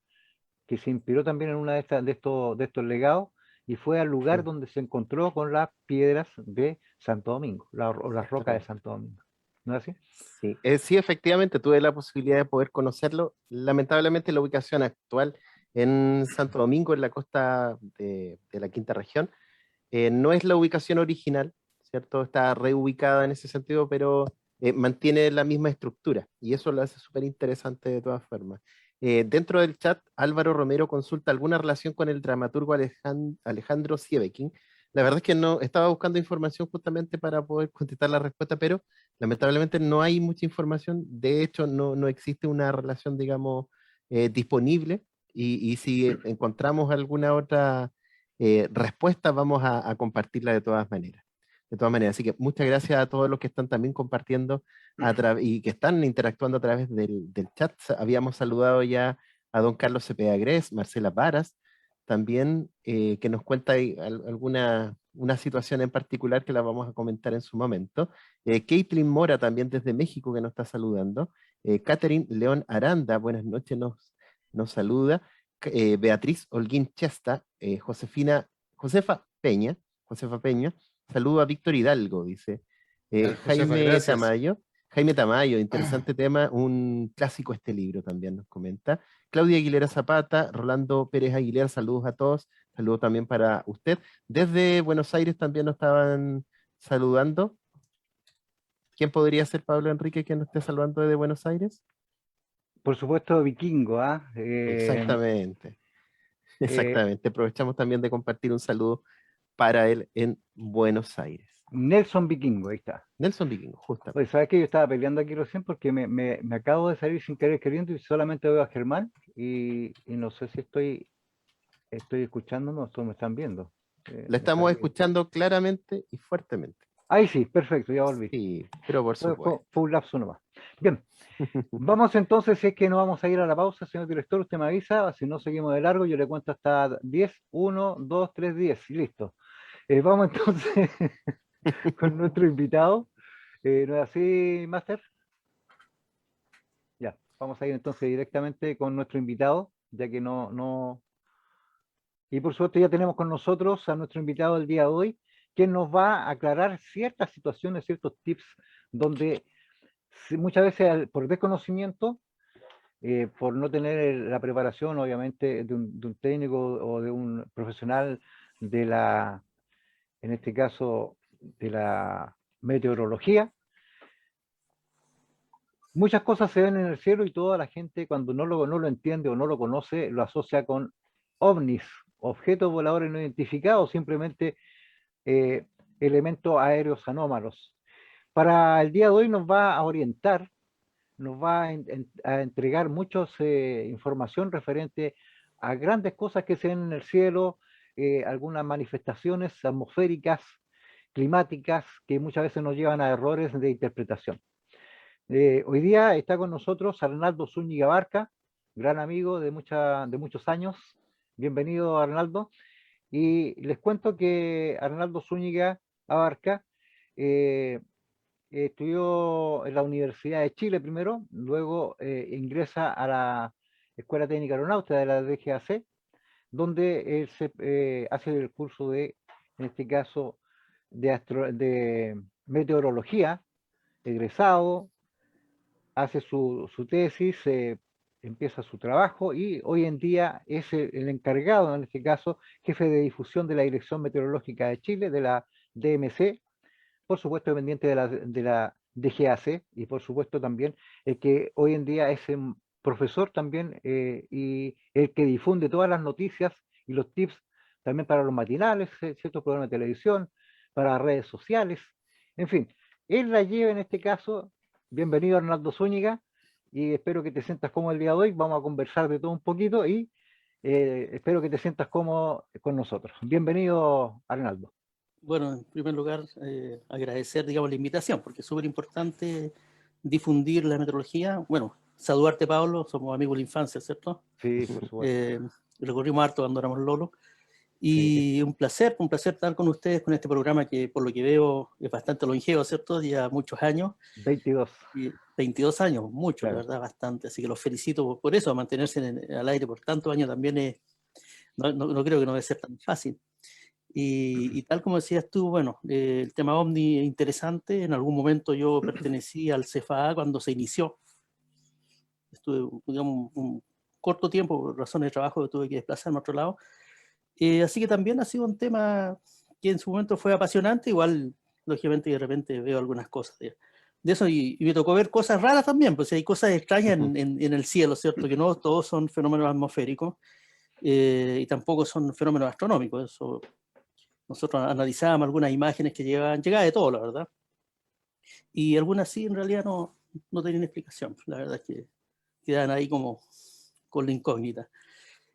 B: que se inspiró también en una de estos legados, y fue al lugar donde se encontró con las piedras de Santo Domingo, o las rocas de Santo Domingo. ¿No es así?
C: Sí, sí, efectivamente, tuve la posibilidad de poder conocerlo. Lamentablemente la ubicación actual en Santo Domingo, en la costa de la quinta región, no es la ubicación original, ¿cierto? Está reubicada en ese sentido, pero mantiene la misma estructura, y eso lo hace súper interesante de todas formas. Dentro del chat, Álvaro Romero consulta alguna relación con el dramaturgo Alejandro Sieveking. La verdad es que no estaba buscando información justamente para poder contestar la respuesta, pero lamentablemente no hay mucha información. De hecho, no existe una relación, digamos, disponible, y si encontramos alguna otra respuesta, vamos a compartirla de todas maneras. De todas maneras, así que muchas gracias a todos los que están también compartiendo y que están interactuando a través del chat. Habíamos saludado ya a don Carlos Cepeda Gres, Marcela Varas, también que nos cuenta una situación en particular que la vamos a comentar en su momento. Caitlin Mora también desde México que nos está saludando. Catherine León Aranda, buenas noches, nos saluda. Beatriz Holguín Chesta, Josefa Peña, saludo a Víctor Hidalgo, dice.
D: Josefa, gracias.
C: Jaime Tamayo, interesante tema, un clásico este libro también nos comenta. Claudia Aguilera Zapata, Rolando Pérez Aguilera, saludos a todos, saludos también para usted. Desde Buenos Aires también nos estaban saludando. ¿Quién podría ser, Pablo Enrique, que nos esté saludando desde Buenos Aires?
B: Por supuesto, Vikingo, ¿ah?
C: Exactamente. Exactamente. Aprovechamos también de compartir un saludo para él en Buenos Aires.
B: Nelson Vikingo, ahí está.
C: Nelson Vikingo, justamente.
B: Oye, ¿sabes que yo estaba peleando aquí recién porque me acabo de salir sin querer queriendo y solamente veo a Germán y no sé si estoy escuchándonos o me están viendo?
C: La estamos escuchando claramente y fuertemente.
B: Ahí sí, perfecto, ya volví.
C: Sí, pero por supuesto.
B: Fue un lapso nomás. Bien, vamos entonces, si es que no vamos a ir a la pausa, señor director, usted me avisa, si no seguimos de largo, yo le cuento hasta 10, 1, 2, 3, 10 y listo. Vamos entonces con nuestro invitado. ¿No es así, Master? Ya, vamos a ir entonces directamente con nuestro invitado, ya que no... Y por suerte ya tenemos con nosotros a nuestro invitado del día de hoy, quien nos va a aclarar ciertas situaciones, ciertos tips, donde muchas veces por desconocimiento, por no tener la preparación, obviamente, de un técnico o de un profesional en este caso, de la meteorología, Muchas cosas se ven en el cielo y toda la gente cuando no lo entiende o no lo conoce, lo asocia con ovnis, objetos voladores no identificados, simplemente eh, elementos aéreos anómalos. Para el día de hoy nos va a orientar, nos va a entregar mucha información referente a grandes cosas que se ven en el cielo, algunas manifestaciones atmosféricas, climáticas, que muchas veces nos llevan a errores de interpretación. Hoy día está con nosotros Arnaldo Zúñiga Barca, gran amigo de muchos años. Bienvenido, Arnaldo. Y les cuento que Arnaldo Zúñiga Abarca estudió en la Universidad de Chile primero, luego ingresa a la Escuela Técnica Aeronáutica de la DGAC, donde él hace el curso de, en este caso, de meteorología, egresado, hace su tesis, empieza su trabajo y hoy en día es el encargado, en este caso, jefe de difusión de la Dirección Meteorológica de Chile, de la DMC, por supuesto dependiente de la DGAC y por supuesto también el que hoy en día es profesor también y el que difunde todas las noticias y los tips también para los matinales, ciertos programas de televisión, para redes sociales, en fin, él la lleva en este caso. Bienvenido, Arnaldo Zúñiga, y espero que te sientas cómodo el día de hoy. Vamos a conversar de todo un poquito y espero que te sientas cómodo con nosotros. Bienvenido, Arnaldo.
E: Bueno, en primer lugar, agradecer, digamos, la invitación, porque es súper importante difundir la meteorología. Bueno, saludarte, Pablo, somos amigos de la infancia, ¿cierto?
B: Sí, por supuesto.
E: Recorrimos harto cuando éramos lolos. Y
B: Sí.
E: un placer estar con ustedes con este programa que, por lo que veo, es bastante longevo, ¿cierto? Ya muchos años.
B: 22.
E: Y 22 años, mucho,
B: Claro.
E: la verdad, bastante. Así que los felicito por eso, mantenerse al aire por tantos años también es, no creo que no debe ser tan fácil. Y tal como decías tú, bueno, el tema OVNI es interesante. En algún momento yo pertenecí al CFA cuando se inició. Estuve, digamos, un corto tiempo, por razones de trabajo, tuve que desplazarme a otro lado. Así que también ha sido un tema que en su momento fue apasionante. Igual, lógicamente, de repente veo algunas cosas de eso y me tocó ver cosas raras también, pues hay cosas extrañas en el cielo, ¿cierto? Que no todos son fenómenos atmosféricos y tampoco son fenómenos astronómicos. Eso, nosotros analizábamos algunas imágenes que llegaba de todo, la verdad. Y algunas sí, en realidad no tenían explicación. La verdad es que quedan ahí como con la incógnita.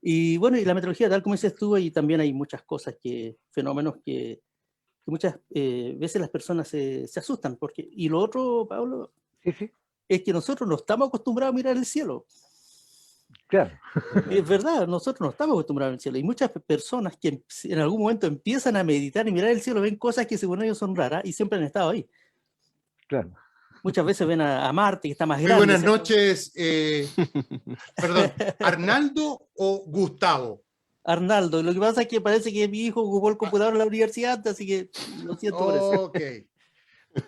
E: Y bueno, y la meteorología, tal como dices tú, y también hay muchas cosas, fenómenos que muchas veces las personas se asustan. Y lo otro, Pablo,
B: Sí,
E: es que nosotros no estamos acostumbrados a mirar el cielo.
B: claro.
E: Es verdad, nosotros no estamos acostumbrados al cielo. Y muchas personas que en algún momento empiezan a meditar y mirar el cielo ven cosas que según ellos son raras y siempre han estado ahí.
B: Claro.
E: Muchas veces ven a Marte, que está más
D: Muy
E: grande.
D: buenas
E: ¿cierto?
D: noches. Perdón, ¿Arnaldo o Gustavo?
E: Arnaldo, lo que pasa es que parece que mi hijo ocupó el computador en la universidad, así que lo siento por eso.
D: Ok.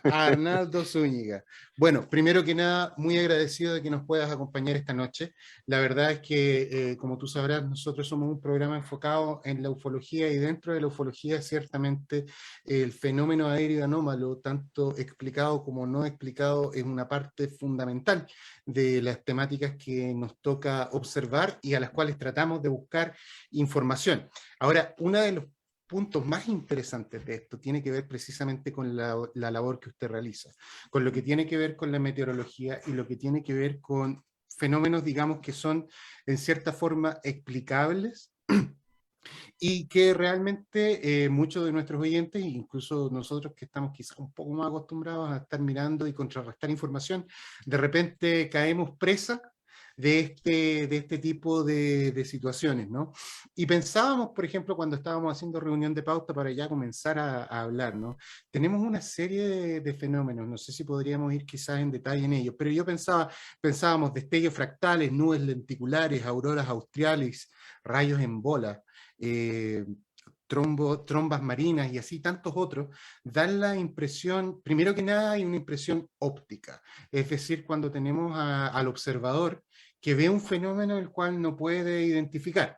D: Arnaldo Zúñiga. Bueno, primero que nada, muy agradecido de que nos puedas acompañar esta noche. La verdad es que, como tú sabrás, nosotros somos un programa enfocado en la ufología y dentro de la ufología ciertamente el fenómeno aéreo anómalo, tanto explicado como no explicado, es una parte fundamental de las temáticas que nos toca observar y a las cuales tratamos de buscar información. Ahora, una de los puntos más interesantes de esto tiene que ver precisamente con la labor que usted realiza, con lo que tiene que ver con la meteorología y lo que tiene que ver con fenómenos, digamos, que son en cierta forma explicables y que realmente muchos de nuestros oyentes, incluso nosotros que estamos quizás un poco más acostumbrados a estar mirando y contrarrestar información, de repente caemos presa de este tipo de situaciones, ¿no? Y pensábamos, por ejemplo, cuando estábamos haciendo reunión de pauta para ya comenzar a hablar, ¿no? Tenemos una serie de fenómenos, no sé si podríamos ir quizás en detalle en ellos, pero yo pensábamos destellos fractales, nubes lenticulares, auroras australes, rayos en bola, trombas marinas y así tantos otros, dan la impresión, primero que nada hay una impresión óptica, es decir, cuando tenemos al observador que ve un fenómeno el cual no puede identificar.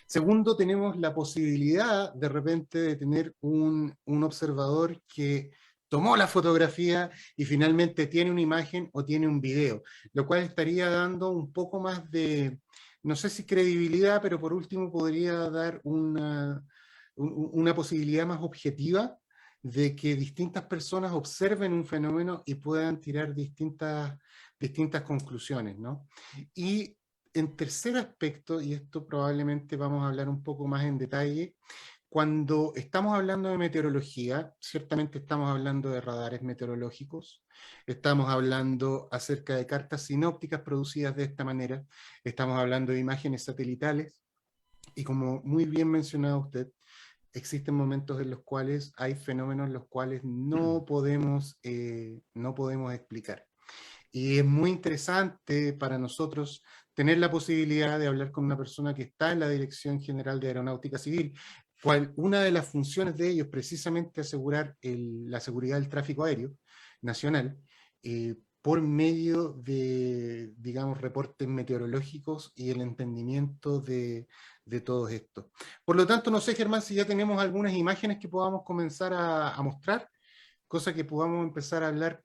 D: Segundo, tenemos la posibilidad de repente de tener un observador que tomó la fotografía y finalmente tiene una imagen o tiene un video, lo cual estaría dando un poco más de, no sé si credibilidad, pero por último podría dar una posibilidad más objetiva de que distintas personas observen un fenómeno y puedan tirar distintas conclusiones, ¿no? Y en tercer aspecto, y esto probablemente vamos a hablar un poco más en detalle, cuando estamos hablando de meteorología, ciertamente estamos hablando de radares meteorológicos, estamos hablando acerca de cartas sinópticas producidas de esta manera, estamos hablando de imágenes satelitales, y como muy bien mencionado usted, existen momentos en los cuales hay fenómenos los cuales no podemos explicar. Y es muy interesante para nosotros tener la posibilidad de hablar con una persona que está en la Dirección General de Aeronáutica Civil, cual una de las funciones de ellos precisamente asegurar la seguridad del tráfico aéreo nacional, por medio de, digamos, reportes meteorológicos y el entendimiento de todo esto. Por lo tanto, no sé, Germán, si ya tenemos algunas imágenes que podamos comenzar a mostrar, cosa que podamos empezar a hablar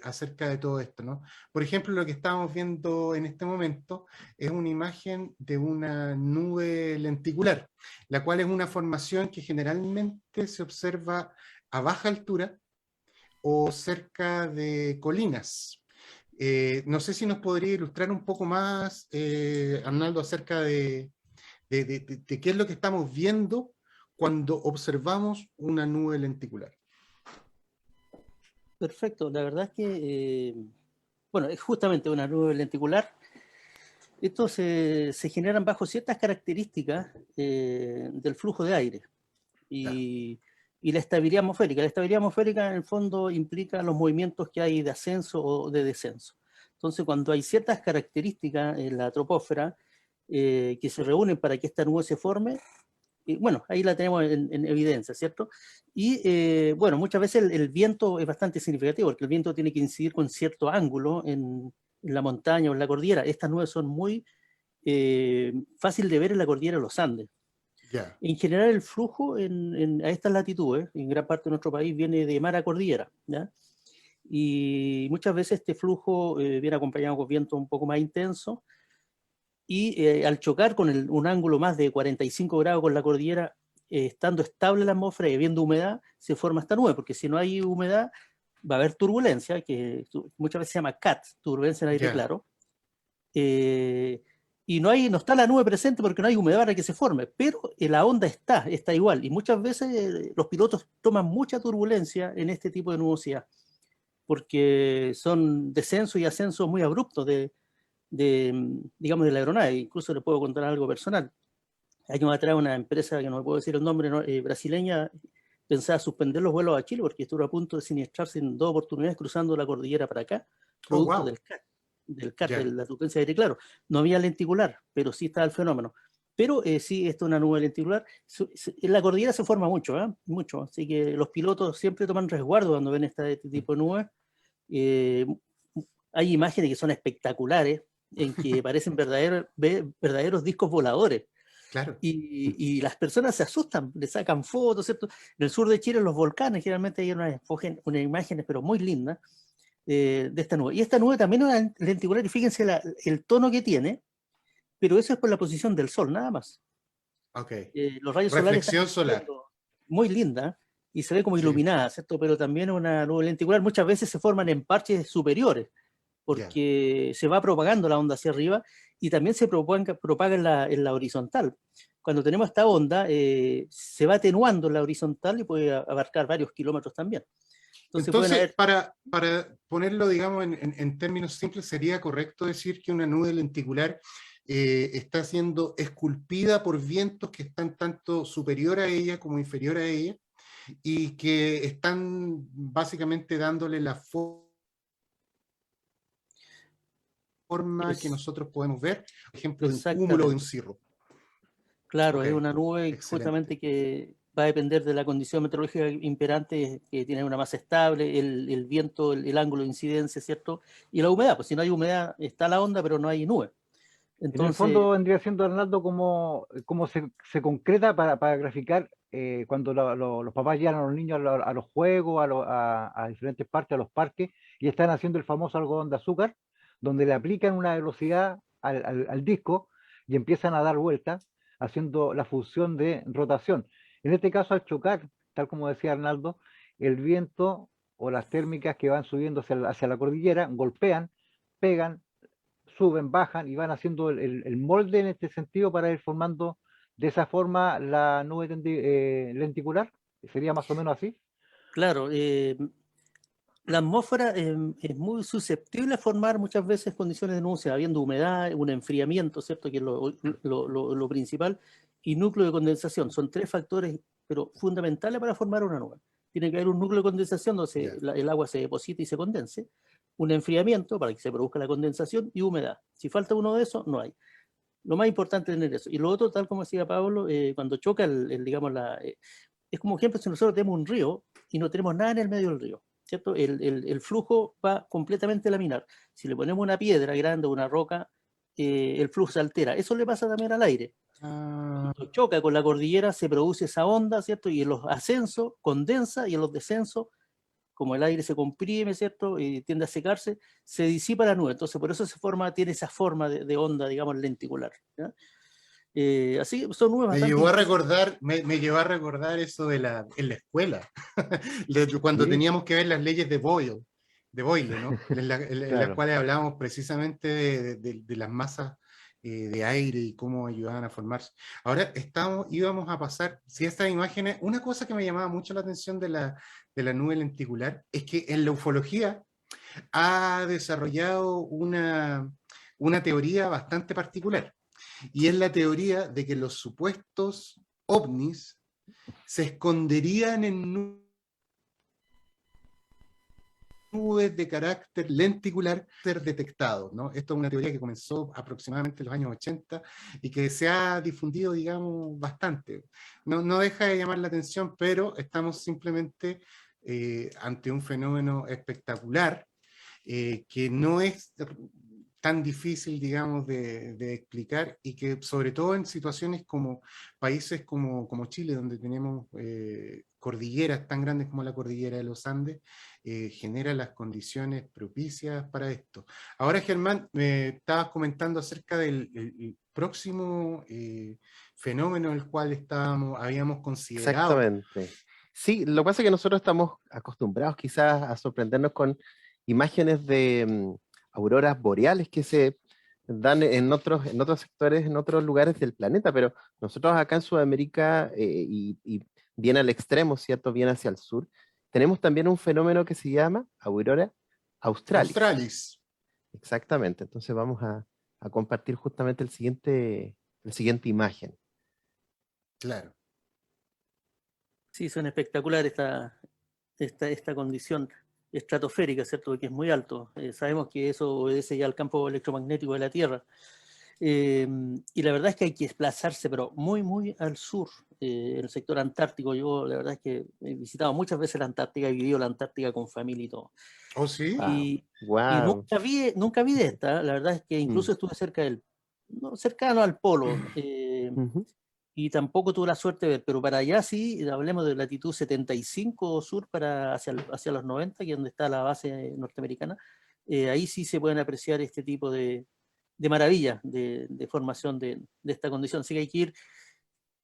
D: acerca de todo esto, ¿no? Por ejemplo, lo que estamos viendo en este momento es una imagen de una nube lenticular, la cual es una formación que generalmente se observa a baja altura o cerca de colinas. No sé si nos podría ilustrar un poco más, Arnaldo, acerca de qué es lo que estamos viendo cuando observamos una nube lenticular.
E: Perfecto, la verdad es que, bueno, es justamente una nube lenticular. Estos se generan bajo ciertas características del flujo de aire y la estabilidad atmosférica. La estabilidad atmosférica en el fondo implica los movimientos que hay de ascenso o de descenso. Entonces, cuando hay ciertas características en la troposfera que se reúnen para que esta nube se forme, bueno, ahí la tenemos en evidencia, ¿cierto? Y bueno, muchas veces el viento es bastante significativo, porque el viento tiene que incidir con cierto ángulo en la montaña o en la cordillera. Estas nubes son muy fácil de ver en la cordillera de los Andes.
D: Yeah.
E: En general el flujo a estas latitudes, en gran parte de nuestro país, viene de mar a cordillera, ¿ya? Y muchas veces este flujo viene acompañado con viento un poco más intenso, y al chocar con un ángulo más de 45 grados con la cordillera, estando estable la atmósfera y habiendo humedad, se forma esta nube, porque si no hay humedad va a haber turbulencia, que muchas veces se llama CAT, turbulencia en aire claro, y no está la nube presente porque no hay humedad para que se forme, pero la onda está igual, y muchas veces los pilotos toman mucha turbulencia en este tipo de nubosidad, porque son descensos y ascensos muy abruptos digamos, de la aeronave. Incluso le puedo contar algo personal. Años atrás una empresa, que no me puedo decir el nombre, brasileña, pensaba suspender los vuelos a Chile porque estuvo a punto de siniestrarse en 2 oportunidades cruzando la cordillera para acá, producto del CAT, de la turbulencia de aire claro. No había lenticular, pero sí estaba el fenómeno. Pero sí, esto es una nube lenticular. En la cordillera se forma mucho, mucho. Así que los pilotos siempre toman resguardo cuando ven este tipo de nubes. Hay imágenes que son espectaculares, en que parecen verdaderos discos voladores.
D: Claro.
E: Y las personas se asustan, le sacan fotos, ¿cierto? En el sur de Chile, en los volcanes, generalmente hay unas imágenes, pero muy lindas, de esta nube. Y esta nube también es lenticular, y fíjense el tono que tiene, pero eso es por la posición del sol, nada más.
D: Okay.
E: Los rayos
D: Reflexión
E: solares
D: solar.
E: Muy linda, y se ve como iluminada, ¿cierto? Pero también una nube lenticular, muchas veces se forman en parches superiores, porque se va propagando la onda hacia arriba, y también se propaga en la horizontal. Cuando tenemos esta onda, se va atenuando en la horizontal y puede abarcar varios kilómetros también.
D: Entonces para ponerlo, digamos, en términos simples, ¿sería correcto decir que una nube lenticular está siendo esculpida por vientos que están tanto superior a ella como inferior a ella, y que están básicamente dándole la forma que nosotros podemos ver, por ejemplo, de un cúmulo de un cirro?
E: Claro, es una nube justamente que va a depender de la condición meteorológica imperante, que tiene una masa estable, el viento, el ángulo de incidencia, ¿cierto? Y la humedad, pues si no hay humedad está la onda, pero no hay nube.
B: Entonces, en el fondo vendría siendo, Arnaldo, como se concreta para graficar cuando los papás llevan a los niños a los juegos, a diferentes partes, a los parques, y están haciendo el famoso algodón de azúcar, donde le aplican una velocidad al disco y empiezan a dar vueltas, haciendo la función de rotación. En este caso, al chocar, tal como decía Arnaldo, el viento o las térmicas que van subiendo hacia la cordillera golpean, pegan, suben, bajan y van haciendo el molde en este sentido para ir formando de esa forma la nube lenticular. ¿Sería más o menos así?
E: Claro, la atmósfera es muy susceptible a formar muchas veces condiciones de nube, habiendo humedad, un enfriamiento, ¿cierto? Que es lo principal, y núcleo de condensación. Son tres factores, pero fundamentales para formar una nube. Tiene que haber un núcleo de condensación donde el agua se deposita y se condense, un enfriamiento para que se produzca la condensación y humedad. Si falta uno de esos, no hay. Lo más importante es tener eso. Y lo otro, tal como decía Pablo, cuando choca, digamos, es como ejemplo si nosotros tenemos un río y no tenemos nada en el medio del río, ¿cierto? El flujo va completamente laminar. Si le ponemos una piedra grande o una roca, el flujo se altera. Eso le pasa también al aire. Cuando choca con la cordillera se produce esa onda, ¿cierto? Y en los ascensos condensa y en los descensos, como el aire se comprime, ¿cierto? Y tiende a secarse, se disipa la nube. Entonces, por eso tiene esa forma de onda, digamos, lenticular, ¿ya? Así son nubes bastante...
D: Me llevó a recordar eso en la escuela, cuando teníamos que ver las leyes de Boyle, ¿no? En las cuales hablábamos precisamente de las masas de aire y cómo ayudaban a formarse. Ahora íbamos a pasar, si estas imágenes, una cosa que me llamaba mucho la atención de la nube lenticular es que en la ufología ha desarrollado una teoría bastante particular, y es la teoría de que los supuestos ovnis se esconderían en nubes de carácter lenticular ser detectados, ¿no? Esto es una teoría que comenzó aproximadamente en los años 80 y que se ha difundido, digamos, bastante. No deja de llamar la atención, pero estamos simplemente ante un fenómeno espectacular que no es tan difícil, digamos, de explicar, y que sobre todo en situaciones como países como Chile, donde tenemos cordilleras tan grandes como la cordillera de los Andes, genera las condiciones propicias para esto. Ahora, Germán, me estabas comentando acerca del el próximo fenómeno el cual habíamos considerado.
C: Exactamente. Sí, lo que pasa es que nosotros estamos acostumbrados quizás a sorprendernos con imágenes de auroras boreales que se dan en otros sectores, en otros lugares del planeta, pero nosotros acá en Sudamérica y bien al extremo, ¿cierto? Bien hacia el sur, tenemos también un fenómeno que se llama aurora australis. Exactamente, entonces vamos a compartir justamente la siguiente imagen.
D: Claro.
E: Sí, son espectaculares esta condición estratosférica, ¿cierto? Que es muy alto. Sabemos que eso obedece ya al campo electromagnético de la Tierra. Y la verdad es que hay que desplazarse, pero muy, muy al sur, en el sector antártico. Yo la verdad es que he visitado muchas veces la Antártica, he vivido la Antártica con familia y todo.
D: ¿Oh, sí?
E: Y
C: Wow.
E: nunca vi de esta. La verdad es que incluso estuve cercano al polo. Y tampoco tuve la suerte de ver, pero para allá sí, hablemos de latitud 75 sur hacia los 90, que es donde está la base norteamericana, ahí sí se pueden apreciar este tipo de maravillas de formación de esta condición. Así que hay que ir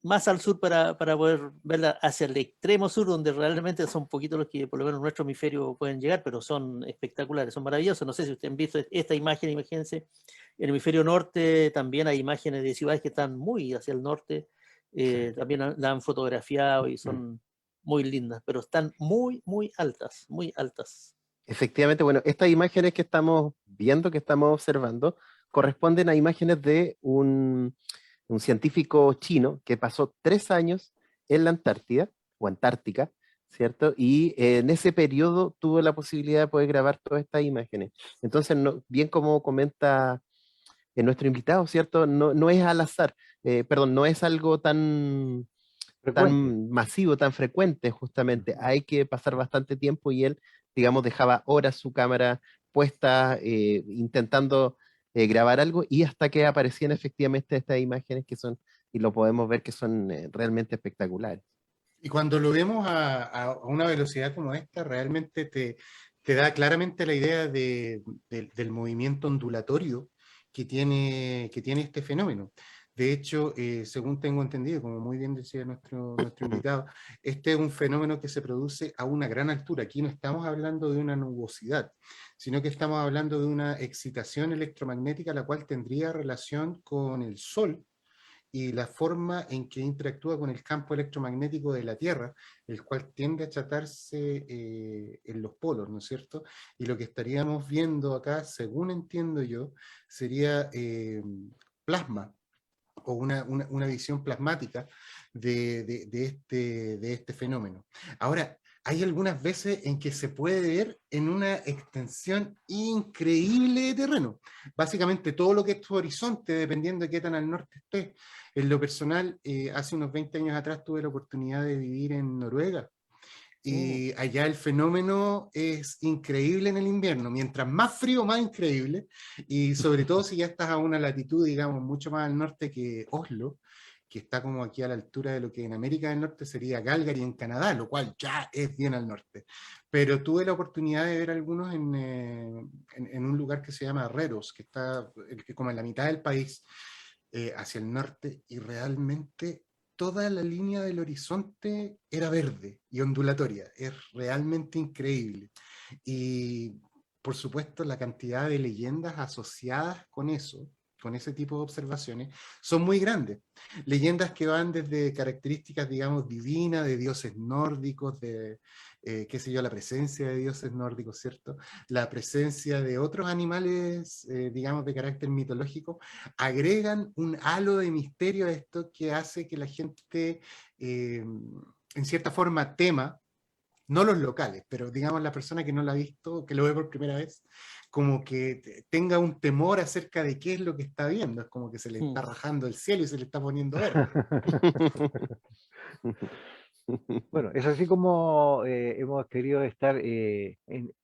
E: más al sur para poder verla hacia el extremo sur, donde realmente son poquitos los que por lo menos en nuestro hemisferio pueden llegar, pero son espectaculares, son maravillosos. No sé si ustedes han visto esta imagen, imagínense, en el hemisferio norte también hay imágenes de ciudades que están muy hacia el norte, también la han fotografiado y son muy lindas, pero están muy, muy altas, muy altas.
C: Efectivamente, bueno, estas imágenes que estamos viendo, que estamos observando, corresponden a imágenes de un científico chino que pasó 3 años en la Antártida, o Antártica, ¿cierto? Y en ese periodo tuvo la posibilidad de poder grabar todas estas imágenes. Entonces, bien como comenta nuestro invitado, ¿cierto? No es al azar, perdón, no es algo tan masivo, tan frecuente, justamente. Hay que pasar bastante tiempo y él, digamos, dejaba horas su cámara puesta intentando grabar algo, y hasta que aparecían efectivamente estas imágenes que son, y lo podemos ver que son realmente espectaculares.
D: Y cuando lo vemos a una velocidad como esta, realmente te da claramente la idea del movimiento ondulatorio que tiene este fenómeno. De hecho, según tengo entendido, como muy bien decía nuestro invitado, este es un fenómeno que se produce a una gran altura. Aquí no estamos hablando de una nubosidad, sino que estamos hablando de una excitación electromagnética, la cual tendría relación con el Sol y la forma en que interactúa con el campo electromagnético de la Tierra, el cual tiende a achatarse en los polos, ¿no es cierto? Y lo que estaríamos viendo acá, según entiendo yo, sería plasma, o una visión plasmática de este fenómeno. Ahora, hay algunas veces en que se puede ver en una extensión increíble de terreno. Básicamente todo lo que es tu horizonte, dependiendo de qué tan al norte estés. En lo personal, hace unos 20 años atrás tuve la oportunidad de vivir en Noruega. Y allá el fenómeno es increíble en el invierno. Mientras más frío, más increíble. Y sobre todo si ya estás a una latitud, digamos, mucho más al norte que Oslo, que está como aquí a la altura de lo que en América del Norte sería Calgary en Canadá, lo cual ya es bien al norte. Pero tuve la oportunidad de ver algunos en un lugar que se llama Reros, que está como en la mitad del país, hacia el norte, y realmente toda la línea del horizonte era verde y ondulatoria. Es realmente increíble. Y por supuesto la cantidad de leyendas asociadas con eso, con ese tipo de observaciones, son muy grandes. Leyendas que van desde características, digamos, divinas, de dioses nórdicos, de, qué sé yo, la presencia de dioses nórdicos, ¿cierto? La presencia de otros animales, digamos, de carácter mitológico, agregan un halo de misterio a esto que hace que la gente, en cierta forma, tema, no los locales, pero digamos la persona que no lo ha visto, que lo ve por primera vez, como que tenga un temor acerca de qué es lo que está viendo. Es como que se le está rajando el cielo y se le está poniendo verde.
B: Bueno, es así como hemos querido estar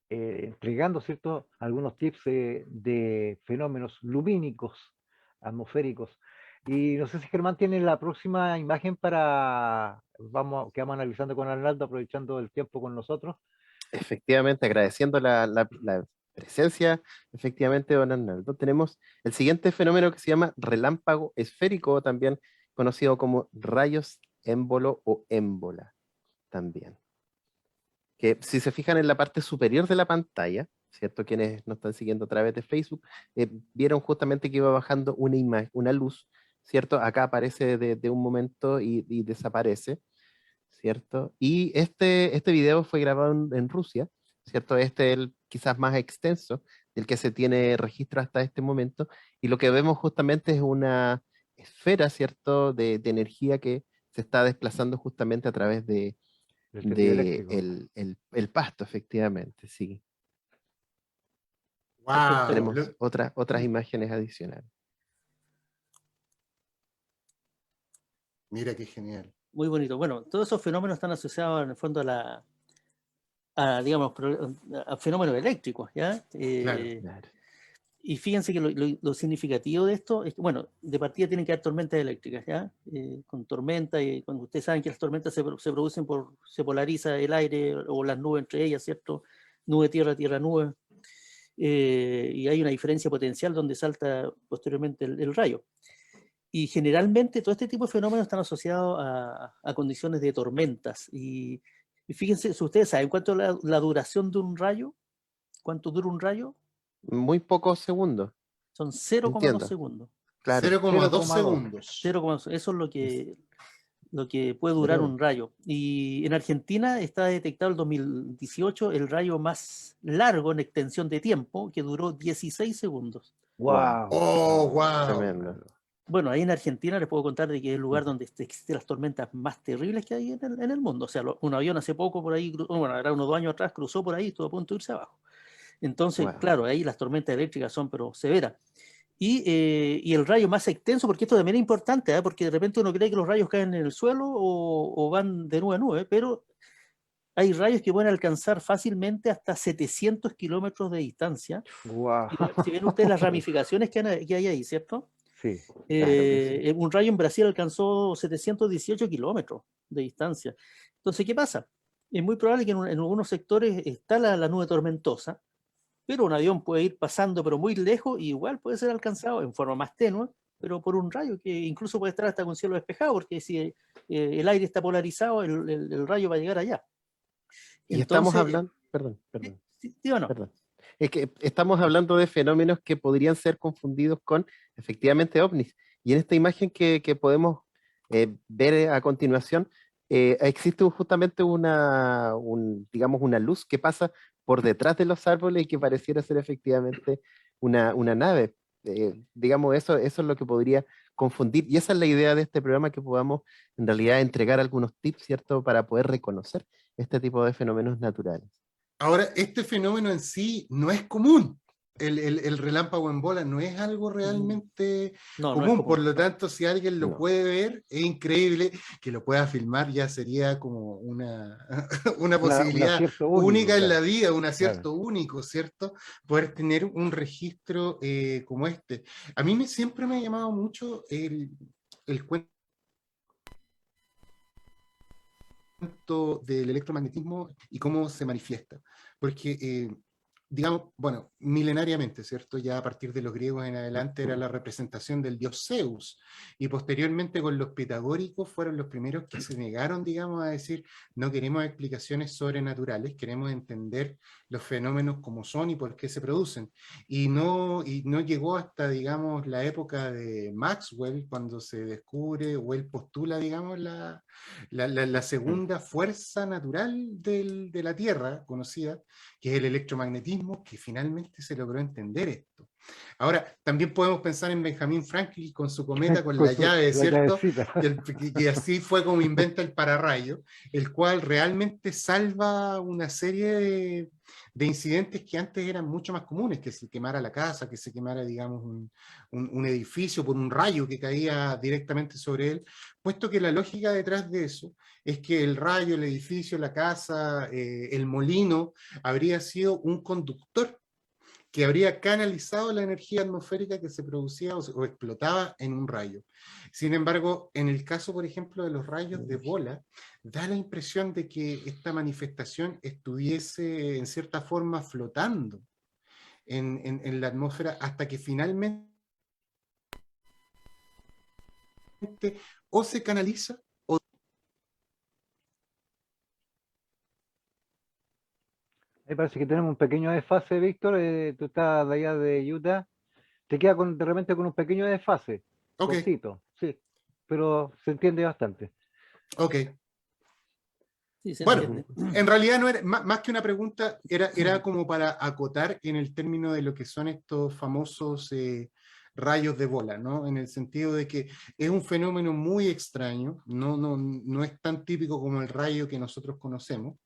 B: entregando, ¿cierto?, algunos tips de fenómenos lumínicos, atmosféricos. Y no sé si Germán tiene la próxima imagen que vamos analizando con Arnaldo, aprovechando el tiempo con nosotros.
C: Efectivamente, agradeciendo la presencia, efectivamente, don Arnaldo. Tenemos el siguiente fenómeno que se llama relámpago esférico, también conocido como rayos émbolo o émbola, también. Que si se fijan en la parte superior de la pantalla, ¿cierto? Quienes nos están siguiendo a través de Facebook, vieron justamente que iba bajando una luz, ¿cierto? Acá aparece de un momento y desaparece, ¿cierto? Y este video fue grabado en Rusia, ¿cierto? Este es el quizás más extenso del que se tiene registro hasta este momento, y lo que vemos justamente es una esfera, ¿cierto? De energía que se está desplazando justamente a través de el pasto, efectivamente, sí.
D: Wow.
C: Tenemos otras imágenes adicionales.
D: Mira qué genial.
E: Muy bonito. Bueno, todos esos fenómenos están asociados en el fondo digamos, a fenómenos eléctricos, ¿ya?
C: Claro.
E: Y fíjense que lo significativo de esto es que, bueno, de partida tienen que haber tormentas eléctricas, ¿ya? Con tormenta, y cuando ustedes saben que las tormentas se producen se polariza el aire o las nubes entre ellas, ¿cierto? Nube, tierra, tierra, nube. Y hay una diferencia potencial donde salta posteriormente el rayo. Y generalmente todo este tipo de fenómenos están asociados a condiciones de tormentas. Y fíjense, si ustedes saben cuánto es la duración de un rayo, cuánto dura un rayo,
C: Muy pocos segundos.
E: son 0,2 segundos.
C: Claro.
D: 0,2 segundos.
E: 0,2, eso es lo que puede durar un rayo. Y en Argentina está detectado el 2018 el rayo más largo en extensión de tiempo, que duró 16 segundos.
B: ¡Wow!
D: ¡Oh, wow!
C: Tremendo.
E: Bueno, ahí en Argentina les puedo contar de que es el lugar donde existen las tormentas más terribles que hay en el mundo. O sea, un avión hace poco por ahí, bueno, era unos 2 años atrás, cruzó por ahí, estuvo a punto de irse abajo. Entonces, claro, ahí las tormentas eléctricas son pero severas. Y el rayo más extenso, porque esto también es importante, porque de repente uno cree que los rayos caen en el suelo o van de nube a nube, pero hay rayos que pueden alcanzar fácilmente hasta 700 kilómetros de distancia.
B: ¡Wow!
E: Si ven ustedes las ramificaciones que hay ahí, ¿cierto?
B: Sí, claro que sí.
E: Un rayo en Brasil alcanzó 718 kilómetros de distancia. Entonces, ¿qué pasa? Es muy probable que en algunos sectores está la nube tormentosa, pero un avión puede ir pasando pero muy lejos y igual puede ser alcanzado en forma más tenue, pero por un rayo que incluso puede estar hasta con cielo despejado, porque si el aire está polarizado, el rayo va a llegar allá.
C: Y estamos
E: Entonces,
C: hablando, perdón, perdón,
E: ¿sí o no?
C: perdón. Es que estamos hablando de fenómenos que podrían ser confundidos con efectivamente ovnis. Y en esta imagen que podemos ver a continuación, existe justamente digamos, una luz que pasa por detrás de los árboles y que pareciera ser efectivamente una nave. Digamos, eso es lo que podría confundir. Y esa es la idea de este programa, que podamos en realidad entregar algunos tips, ¿cierto?, para poder reconocer este tipo de fenómenos naturales.
D: Ahora, este fenómeno en sí no es común. El relámpago en bola no es algo realmente
E: No, no es
D: común, por
E: común.
D: lo tanto, si alguien lo
C: No.
D: puede ver, es increíble. Que lo pueda filmar, ya sería como una
B: Un
D: posibilidad
B: acierto
D: única
B: único,
D: en la
B: claro.
D: vida, un
B: Claro.
D: acierto único, ¿cierto? Poder tener un registro como este. A mí siempre me ha llamado mucho el cuento del electromagnetismo y cómo se manifiesta. Porque, digamos, bueno, milenariamente, ¿cierto? Ya a partir de los griegos en adelante era la representación del dios Zeus, y posteriormente con los pitagóricos fueron los primeros que se negaron, digamos, a decir, no queremos explicaciones sobrenaturales, queremos entender los fenómenos como son y por qué se producen. Y no llegó hasta, digamos, la época de Maxwell, cuando se descubre o él postula, digamos, la segunda fuerza natural de la Tierra conocida, que es el electromagnetismo, que finalmente se logró entender esto. Ahora, también podemos pensar en Benjamin Franklin con su cometa, con la llave,
B: La
D: ¿cierto?
B: llavecita.
D: Y así fue como inventa el pararrayo, el cual realmente salva una serie de incidentes que antes eran mucho más comunes, que se quemara la casa, que se quemara, digamos, un edificio por un rayo que caía directamente sobre él, puesto que la lógica detrás de eso es que el rayo, el edificio, la casa, el molino, habría sido un conductor que habría canalizado la energía atmosférica que se producía o explotaba en un rayo. Sin embargo, en el caso, por ejemplo, de los rayos de bola, da la impresión de que esta manifestación estuviese en cierta forma flotando en la atmósfera hasta que finalmente o se canaliza.
B: Me parece que tenemos un pequeño desfase, Víctor. Tú estás de allá de Utah. Te queda de repente con un pequeño desfase.
D: Ok,
B: Cortito, sí. Pero se entiende bastante.
D: ok.
E: Sí, se
D: Bueno,
E: entiende.
D: en realidad no era más que una pregunta, era como para acotar en el término de lo que son estos famosos rayos de bola, ¿no? En el sentido de que es un fenómeno muy extraño, no es tan típico como el rayo que nosotros conocemos.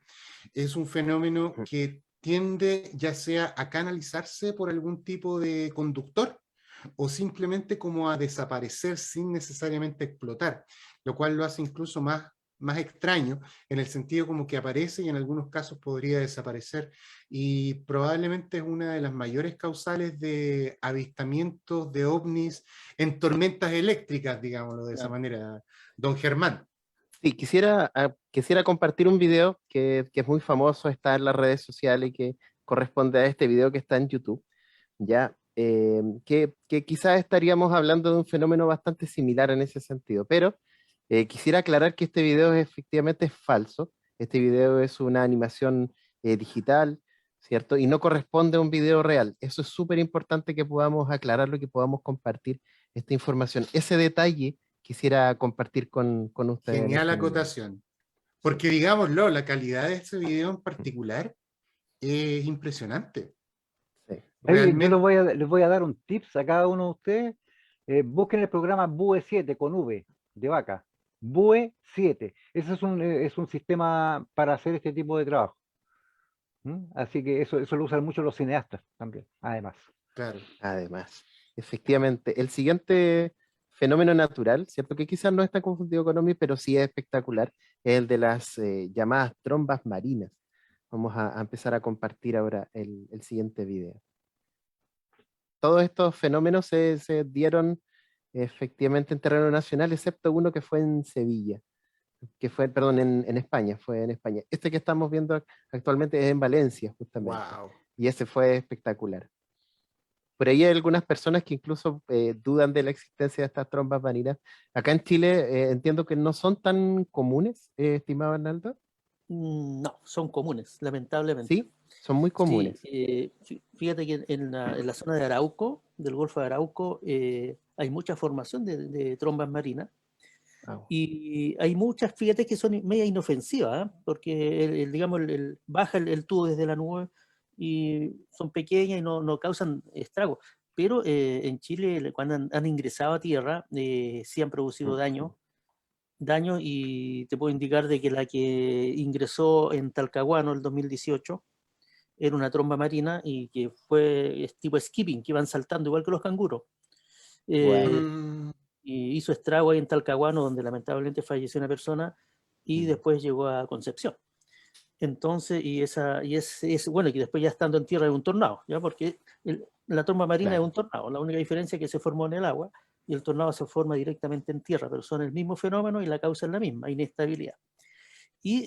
D: Es un fenómeno que tiende ya sea a canalizarse por algún tipo de conductor o simplemente como a desaparecer sin necesariamente explotar, lo cual lo hace incluso más extraño, en el sentido como que aparece y en algunos casos podría desaparecer, y probablemente es una de las mayores causales de avistamientos de ovnis en tormentas eléctricas, digámoslo de esa manera, don Germán.
C: Sí, quisiera compartir un video que es muy famoso, está en las redes sociales y que corresponde a este video que está en YouTube, ya, que quizás estaríamos hablando de un fenómeno bastante similar en ese sentido, pero quisiera aclarar que este video efectivamente es falso. Este video es una animación digital, ¿cierto? Y no corresponde a un video real. Eso es súper importante que podamos aclararlo y que podamos compartir esta información. Ese detalle quisiera compartir con ustedes en
D: Genial
C: este momento.
D: acotación.
C: Sí.
D: Porque digámoslo, la calidad de este video en particular es impresionante.
C: Sí.
B: Oye, yo
D: Realmente,
B: les voy a dar un tips a cada uno de ustedes. Busquen el programa BUE 7 con V de vaca. BUE 7. Ese es un sistema para hacer este tipo de trabajo. Así que eso lo usan mucho los cineastas también, además.
D: claro.
C: Además, efectivamente, el siguiente fenómeno natural, ¿cierto? Que quizás no está confundido con ovnis, pero sí es espectacular, es el de las llamadas trombas marinas. Vamos a empezar a compartir ahora el siguiente video. Todos estos fenómenos se dieron efectivamente en terreno nacional, excepto uno que fue en Sevilla, que fue, perdón, en España, fue en España. Este que estamos viendo actualmente es en Valencia, justamente,
D: Wow.
C: y ese fue espectacular. Por ahí hay algunas personas que incluso dudan de la existencia de estas trombas marinas. Acá en Chile entiendo que no son tan comunes, estimado Arnaldo.
E: No, son comunes, lamentablemente.
C: Sí, son muy
E: Sí,
C: comunes.
E: fíjate que en la zona de Arauco, del Golfo de Arauco, hay mucha formación de trombas marinas
C: Wow.
E: y hay muchas, fíjate que son media inofensivas, ¿eh? Porque digamos, baja el tubo desde la nube y son pequeñas y no causan estragos. Pero en Chile, cuando han ingresado a tierra, sí han producido daño y te puedo indicar de que la que ingresó en Talcahuano el 2018 era una tromba marina y que es tipo skipping, que iban saltando igual que los canguros.
C: Wow.
E: Y hizo estrago ahí en Talcahuano, donde lamentablemente falleció una persona y después llegó a Concepción. Entonces, bueno, que después ya estando en tierra es un tornado, ¿ya? Porque la tromba marina
C: Claro.
E: es un tornado, la única diferencia es que se formó en el agua y el tornado se forma directamente en tierra, pero son el mismo fenómeno y la causa es la misma, inestabilidad. Y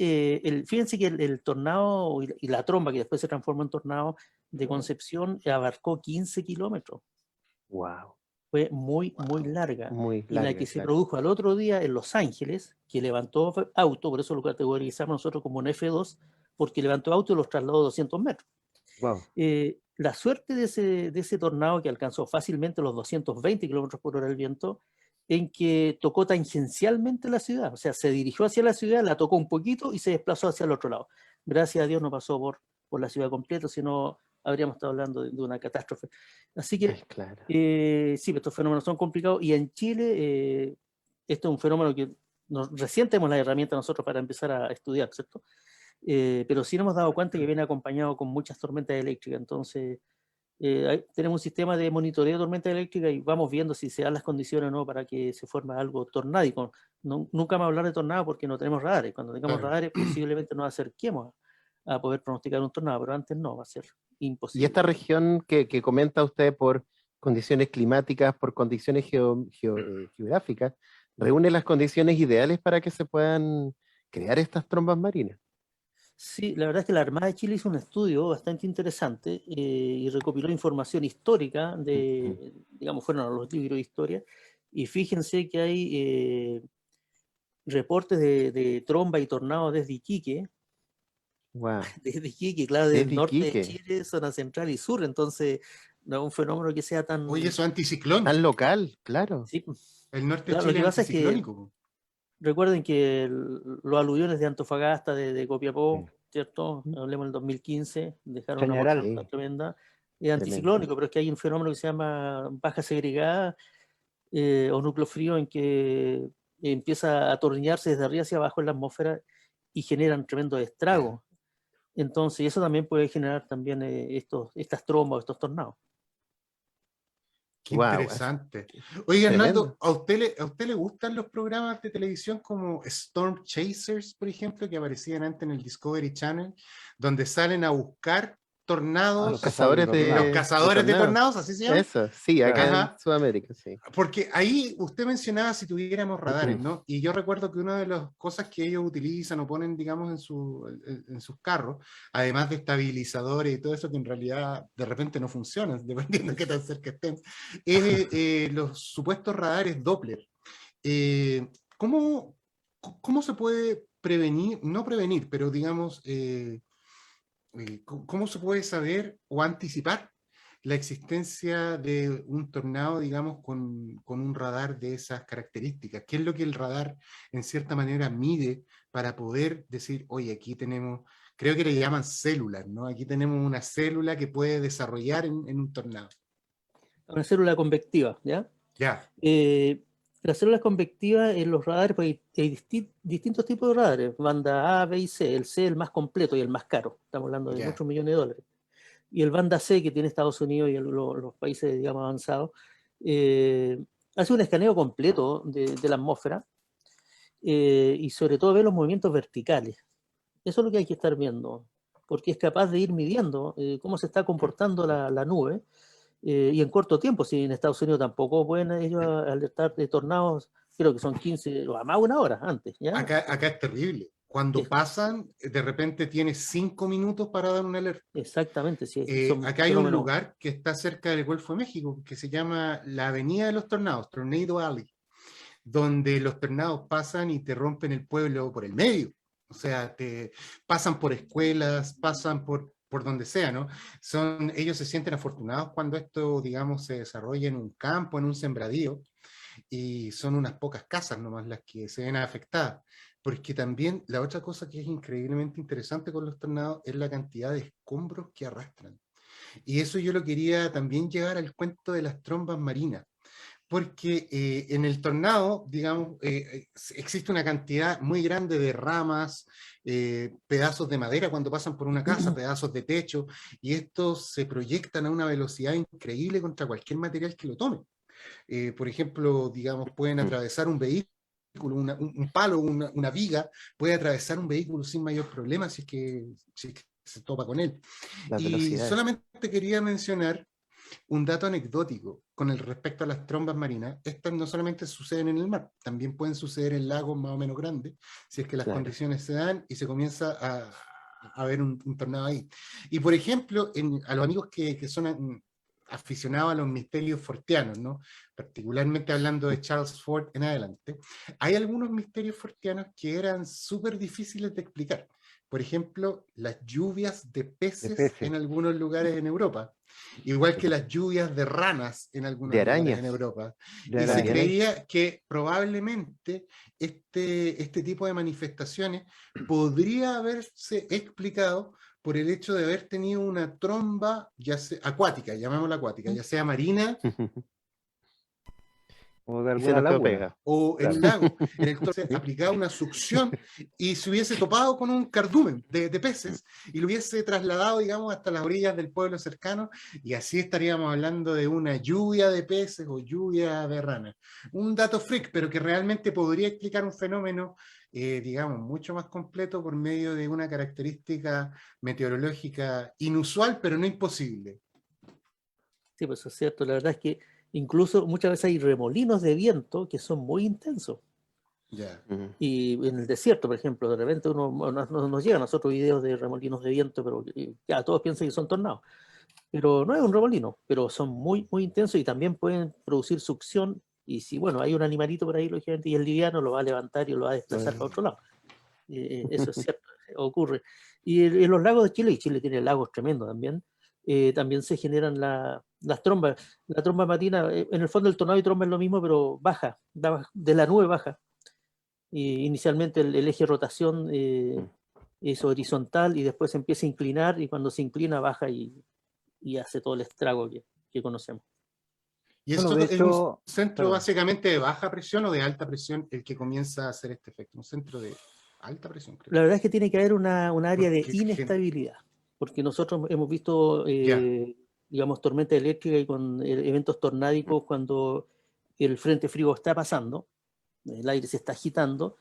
E: fíjense que el tornado y la tromba que después se transformó en tornado de Concepción abarcó 15 kilómetros.
C: Wow.
E: Fue muy larga.
C: Muy
E: Y la
C: larga,
E: que se
C: claro.
E: produjo al otro día en Los Ángeles, que levantó auto, por eso lo categorizamos nosotros como un F2, porque levantó auto y los trasladó 200 metros.
C: Wow.
E: La suerte de ese tornado que alcanzó fácilmente los 220 kilómetros por hora el viento, en que tocó tangencialmente la ciudad, o sea, se dirigió hacia la ciudad, la tocó un poquito y se desplazó hacia el otro lado. Gracias a Dios no pasó por la ciudad completa, sino habríamos estado hablando de una catástrofe. Así que,
C: Ay, claro.
E: sí, estos fenómenos son complicados y en Chile esto es un fenómeno que recién tenemos la herramienta nosotros para empezar a estudiar, ¿cierto? Pero sí nos hemos dado cuenta que viene acompañado con muchas tormentas eléctricas, entonces tenemos un sistema de monitoreo de tormenta eléctrica y vamos viendo si se dan las condiciones o no para que se forme algo tornádico. Nunca vamos a hablar de tornado porque no tenemos radares. Cuando tengamos
D: Claro.
E: radares posiblemente nos acerquemos a poder pronosticar un tornado, pero antes no, va a ser
C: Y
E: imposible.
C: esta región que comenta usted por condiciones climáticas, por condiciones geográficas, reúne las condiciones ideales para que se puedan crear estas trombas marinas.
E: Sí, la verdad es que la Armada de Chile hizo un estudio bastante interesante y recopiló información histórica digamos, fueron a los libros de historia, y fíjense que hay reportes de tromba y tornado desde Iquique,
C: Wow.
E: claro, del
C: Desde
E: norte de
C: Iquique.
E: Chile, zona central y sur, entonces no es un fenómeno que sea tan...
D: Oye, eso es anticiclón.
C: Tan local, claro.
E: Sí,
D: El norte de
E: claro, lo
D: Chile
E: que
D: es
E: pasa es que
D: anticiclónico.
E: recuerden que los aluviones de Antofagasta, de Copiapó, ¿cierto? Hablemos del 2015, dejaron una
B: Chañaral.
E: mortandad
C: Sí,
E: tremenda. Es
C: tremendo.
E: anticiclónico, pero es que hay un fenómeno que se llama baja segregada o núcleo frío en que empieza a atornillarse desde arriba hacia abajo en la atmósfera y generan tremendos estragos. Entonces, eso también puede generar también estas trombas, estos tornados.
D: Qué
C: Wow,
D: interesante. Oye,
C: tremendo.
D: Arnaldo, a usted le gustan los programas de televisión como Storm Chasers, por ejemplo, que aparecían antes en el Discovery Channel, donde salen a buscar tornados?
C: Los cazadores
D: Los cazadores de tornados, así se llama.
C: Eso, sí, acá
D: Ajá.
C: en Sudamérica, sí.
D: Porque ahí usted mencionaba si tuviéramos radares, ¿no? Y yo recuerdo que una de las cosas que ellos utilizan o ponen, digamos, en sus carros, además de estabilizadores y todo eso que en realidad de repente no funcionan, dependiendo de qué tan cerca estén, es los supuestos radares Doppler. ¿Cómo se puede prevenir, no prevenir, pero digamos, cómo se puede saber o anticipar la existencia de un tornado, digamos, con un radar de esas características? ¿Qué es lo que el radar, en cierta manera, mide para poder decir, oye, aquí tenemos, creo que le llaman células, ¿no? Aquí tenemos una célula que puede desarrollar en un tornado.
E: Una célula convectiva, ¿ya?
D: Ya.
E: Las células convectivas en los radares, pues hay distintos tipos de radares, banda A, B y C. El C es el más completo y el más caro, estamos hablando de muchos millones de dólares. Y el banda C que tiene Estados Unidos y los países, digamos, avanzados, hace un escaneo completo de la atmósfera y sobre todo ve los movimientos verticales. Eso es lo que hay que estar viendo, porque es capaz de ir midiendo cómo se está comportando la nube y en corto tiempo. Si en Estados Unidos tampoco pueden ellos alertar de tornados, creo que son 15 o a más una hora antes. ¿ya?
D: Acá es terrible. Cuando pasan, de repente tienes 5 minutos para dar una alerta.
E: Exactamente, sí.
D: Acá hay un lugar que está cerca del Golfo de México que se llama la Avenida de los Tornados, Tornado Alley, donde los tornados pasan y te rompen el pueblo por el medio. O sea, te pasan por escuelas, pasan por donde sea, ¿no? Ellos se sienten afortunados cuando esto, digamos, se desarrolla en un campo, en un sembradío, y son unas pocas casas nomás las que se ven afectadas. Porque también la otra cosa que es increíblemente interesante con los tornados es la cantidad de escombros que arrastran. Y eso yo lo quería también llevar al cuento de las trombas marinas. Porque en el tornado, digamos, existe una cantidad muy grande de ramas, pedazos de madera cuando pasan por una casa, pedazos de techo, y estos se proyectan a una velocidad increíble contra cualquier material que lo tome. Por ejemplo, digamos, pueden atravesar un vehículo, un palo, una viga, puede atravesar un vehículo sin mayor problema si es que se topa con él. Y solamente quería mencionar un dato anecdótico con el respecto a las trombas marinas. Estas no solamente suceden en el mar, también pueden suceder en lagos más o menos grandes, si es que las condiciones se dan y se comienza a ver un tornado ahí. Y por ejemplo, a los amigos que son aficionados a los misterios forteanos, ¿no? Particularmente hablando de Charles Fort en adelante, hay algunos misterios forteanos que eran súper difíciles de explicar. Por ejemplo, las lluvias de peces en algunos lugares en Europa, igual que las lluvias de ranas en algunos lugares en Europa. Y se creía que probablemente este tipo de manifestaciones podría haberse explicado por el hecho de haber tenido una tromba ya sea acuática, llamémosla acuática, ya sea marina
B: o de alguna laguna,
D: o en un lago, en el que se aplicaba una succión y se hubiese topado con un cardumen de peces y lo hubiese trasladado, digamos, hasta las orillas del pueblo cercano, y así estaríamos hablando de una lluvia de peces o lluvia de ranas. Un dato freak, pero que realmente podría explicar un fenómeno, digamos, mucho más completo por medio de una característica meteorológica inusual, pero no imposible.
E: Sí, pues es cierto. La verdad es que incluso muchas veces hay remolinos de viento que son muy intensos.
D: Yeah.
E: Y en el desierto, por ejemplo, de repente nos llegan a nosotros videos de remolinos de viento, pero ya todos piensan que son tornados. Pero no es un remolino, pero son muy, muy intensos y también pueden producir succión. Y si, bueno, hay un animalito por ahí, lógicamente, y el liviano lo va a levantar y lo va a desplazar para otro lado. Eso es cierto, ocurre. Y en los lagos de Chile, y Chile tiene lagos tremendos también, también se generan las trombas. La tromba matina, en el fondo el tornado y tromba es lo mismo, pero baja, de la nube baja. Inicialmente el eje de rotación es horizontal y después se empieza a inclinar, y cuando se inclina baja y hace todo el estrago que conocemos.
D: ¿Y eso es un centro básicamente de baja presión o de alta presión el que comienza a hacer este efecto? Un centro de alta presión, creo.
E: La verdad es que tiene que haber un área de inestabilidad, porque nosotros hemos visto, digamos, tormenta eléctrica y con eventos tornádicos cuando el frente frío está pasando, el aire se está agitando,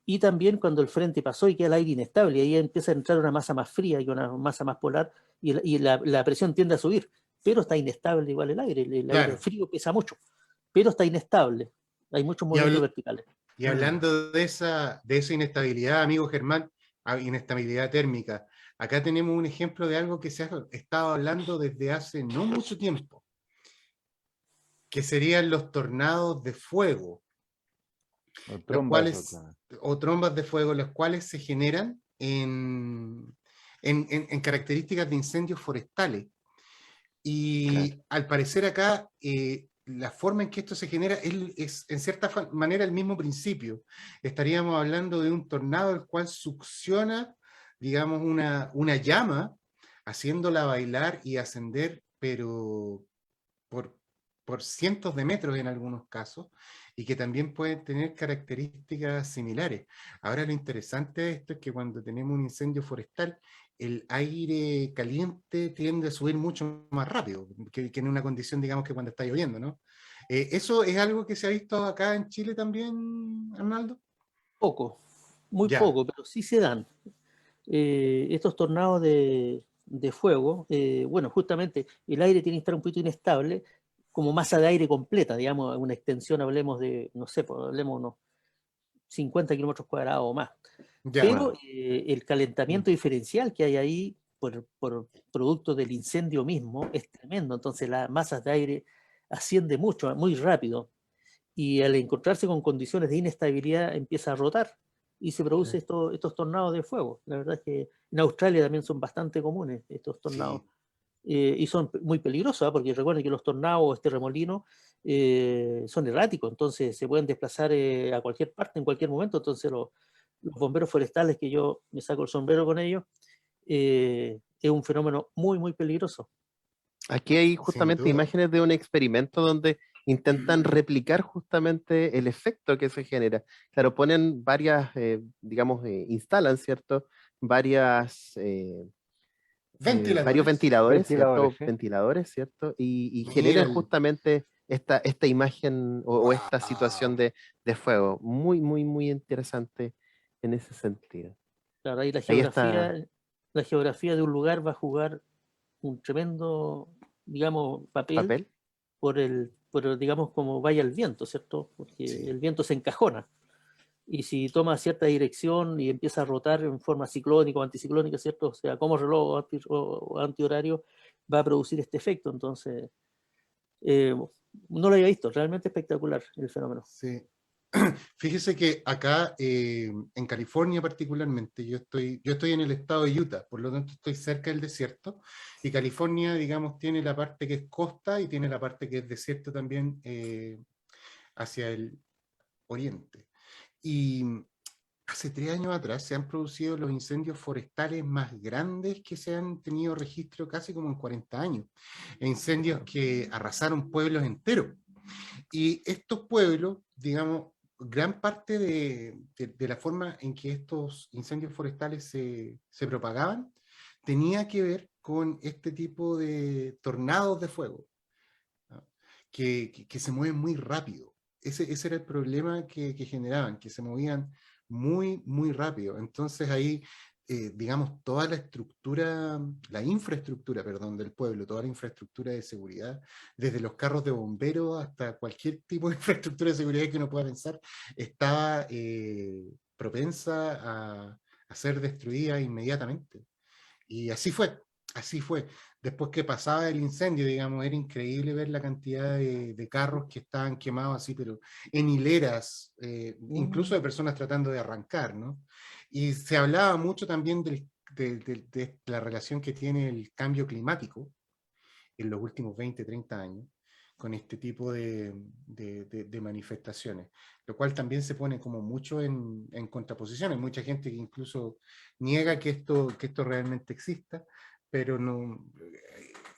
E: y también cuando el frente pasó y queda el aire inestable, y ahí empieza a entrar una masa más fría y una masa más polar, y la presión tiende a subir, pero está inestable igual el aire. El aire frío pesa mucho, pero está inestable. Hay muchos movimientos verticales.
D: Y hablando de esa inestabilidad, amigo Germán, inestabilidad térmica, acá tenemos un ejemplo de algo que se ha estado hablando desde hace no mucho tiempo, que serían los tornados de fuego. O trombas de fuego, las cuales se generan en características de incendios forestales. Y al parecer acá, la forma en que esto se genera es en cierta manera el mismo principio. Estaríamos hablando de un tornado el cual succiona, digamos, una llama, haciéndola bailar y ascender, pero por cientos de metros en algunos casos, y que también pueden tener características similares. Ahora lo interesante de esto es que cuando tenemos un incendio forestal, el aire caliente tiende a subir mucho más rápido que en una condición, digamos, que cuando está lloviendo, ¿no? ¿Eso es algo que se ha visto acá en Chile también, Arnaldo?
E: Poco, muy poco, pero sí se dan. Estos tornados de fuego, bueno, justamente el aire tiene que estar un poquito inestable, como masa de aire completa, digamos, una extensión, hablemos de, no sé, pues, hablemos unos 50 kilómetros cuadrados o más.
D: Ya.
E: Pero el calentamiento diferencial que hay ahí por producto del incendio mismo es tremendo. Entonces las masas de aire asciende mucho, muy rápido. Y al encontrarse con condiciones de inestabilidad empieza a rotar y se producen estos tornados de fuego. La verdad es que en Australia también son bastante comunes estos tornados.
D: Sí.
E: Y son muy peligrosos, ¿eh? Porque recuerden que los tornados o este remolino son erráticos, entonces se pueden desplazar a cualquier parte en cualquier momento. Entonces los bomberos forestales, que yo me saco el sombrero con ellos, es un fenómeno muy, muy peligroso.
C: Aquí hay
D: Sin
C: justamente
D: duda.
C: imágenes de un experimento donde intentan replicar justamente el efecto que se genera. Claro, ponen varias, digamos, instalan, ¿cierto? Varios
D: Ventiladores.
C: ventiladores,
B: Ventiladores,
C: ¿cierto?
B: ¿sí?
C: Ventiladores, ¿cierto? Y
D: Mira
C: generan justamente esta imagen o esta situación
D: Wow.
C: de fuego. Muy, muy, muy interesante en ese sentido.
E: Claro, ahí
C: Ahí está
E: la geografía de un lugar va a jugar un tremendo, digamos, papel
C: papel.
E: digamos, como vaya el viento, ¿cierto? Porque
D: Sí.
E: el viento se encajona. Y si toma cierta dirección y empieza a rotar en forma ciclónica o anticiclónica, ¿cierto? O sea, como reloj o antihorario, va a producir este efecto. Entonces, no lo había visto, realmente espectacular el fenómeno.
D: Sí. Fíjese que acá en California particularmente, yo estoy en el estado de Utah, por lo tanto estoy cerca del desierto, y California, digamos, tiene la parte que es costa y tiene la parte que es desierto también hacia el oriente. Y hace 3 años atrás se han producido los incendios forestales más grandes que se han tenido registro casi como en 40 años. Incendios que arrasaron pueblos enteros. Y estos pueblos, digamos, gran parte de la forma en que estos incendios forestales se propagaban tenía que ver con este tipo de tornados de fuego, ¿no? Que se mueven muy rápido. Ese era el problema que generaban, que se movían muy, muy rápido. Entonces ahí, digamos, toda la infraestructura, perdón, del pueblo, toda la infraestructura de seguridad, desde los carros de bomberos hasta cualquier tipo de infraestructura de seguridad que uno pueda pensar, estaba propensa a ser destruida inmediatamente. Y así fue, así fue. Después que pasaba el incendio, digamos, era increíble ver la cantidad de carros que estaban quemados así, pero en hileras, incluso de personas tratando de arrancar, ¿no? Y se hablaba mucho también de la relación que tiene el cambio climático en los últimos 20, 30 años con este tipo de manifestaciones, lo cual también se pone como mucho en contraposición. Hay mucha gente que incluso niega que esto realmente exista, pero no,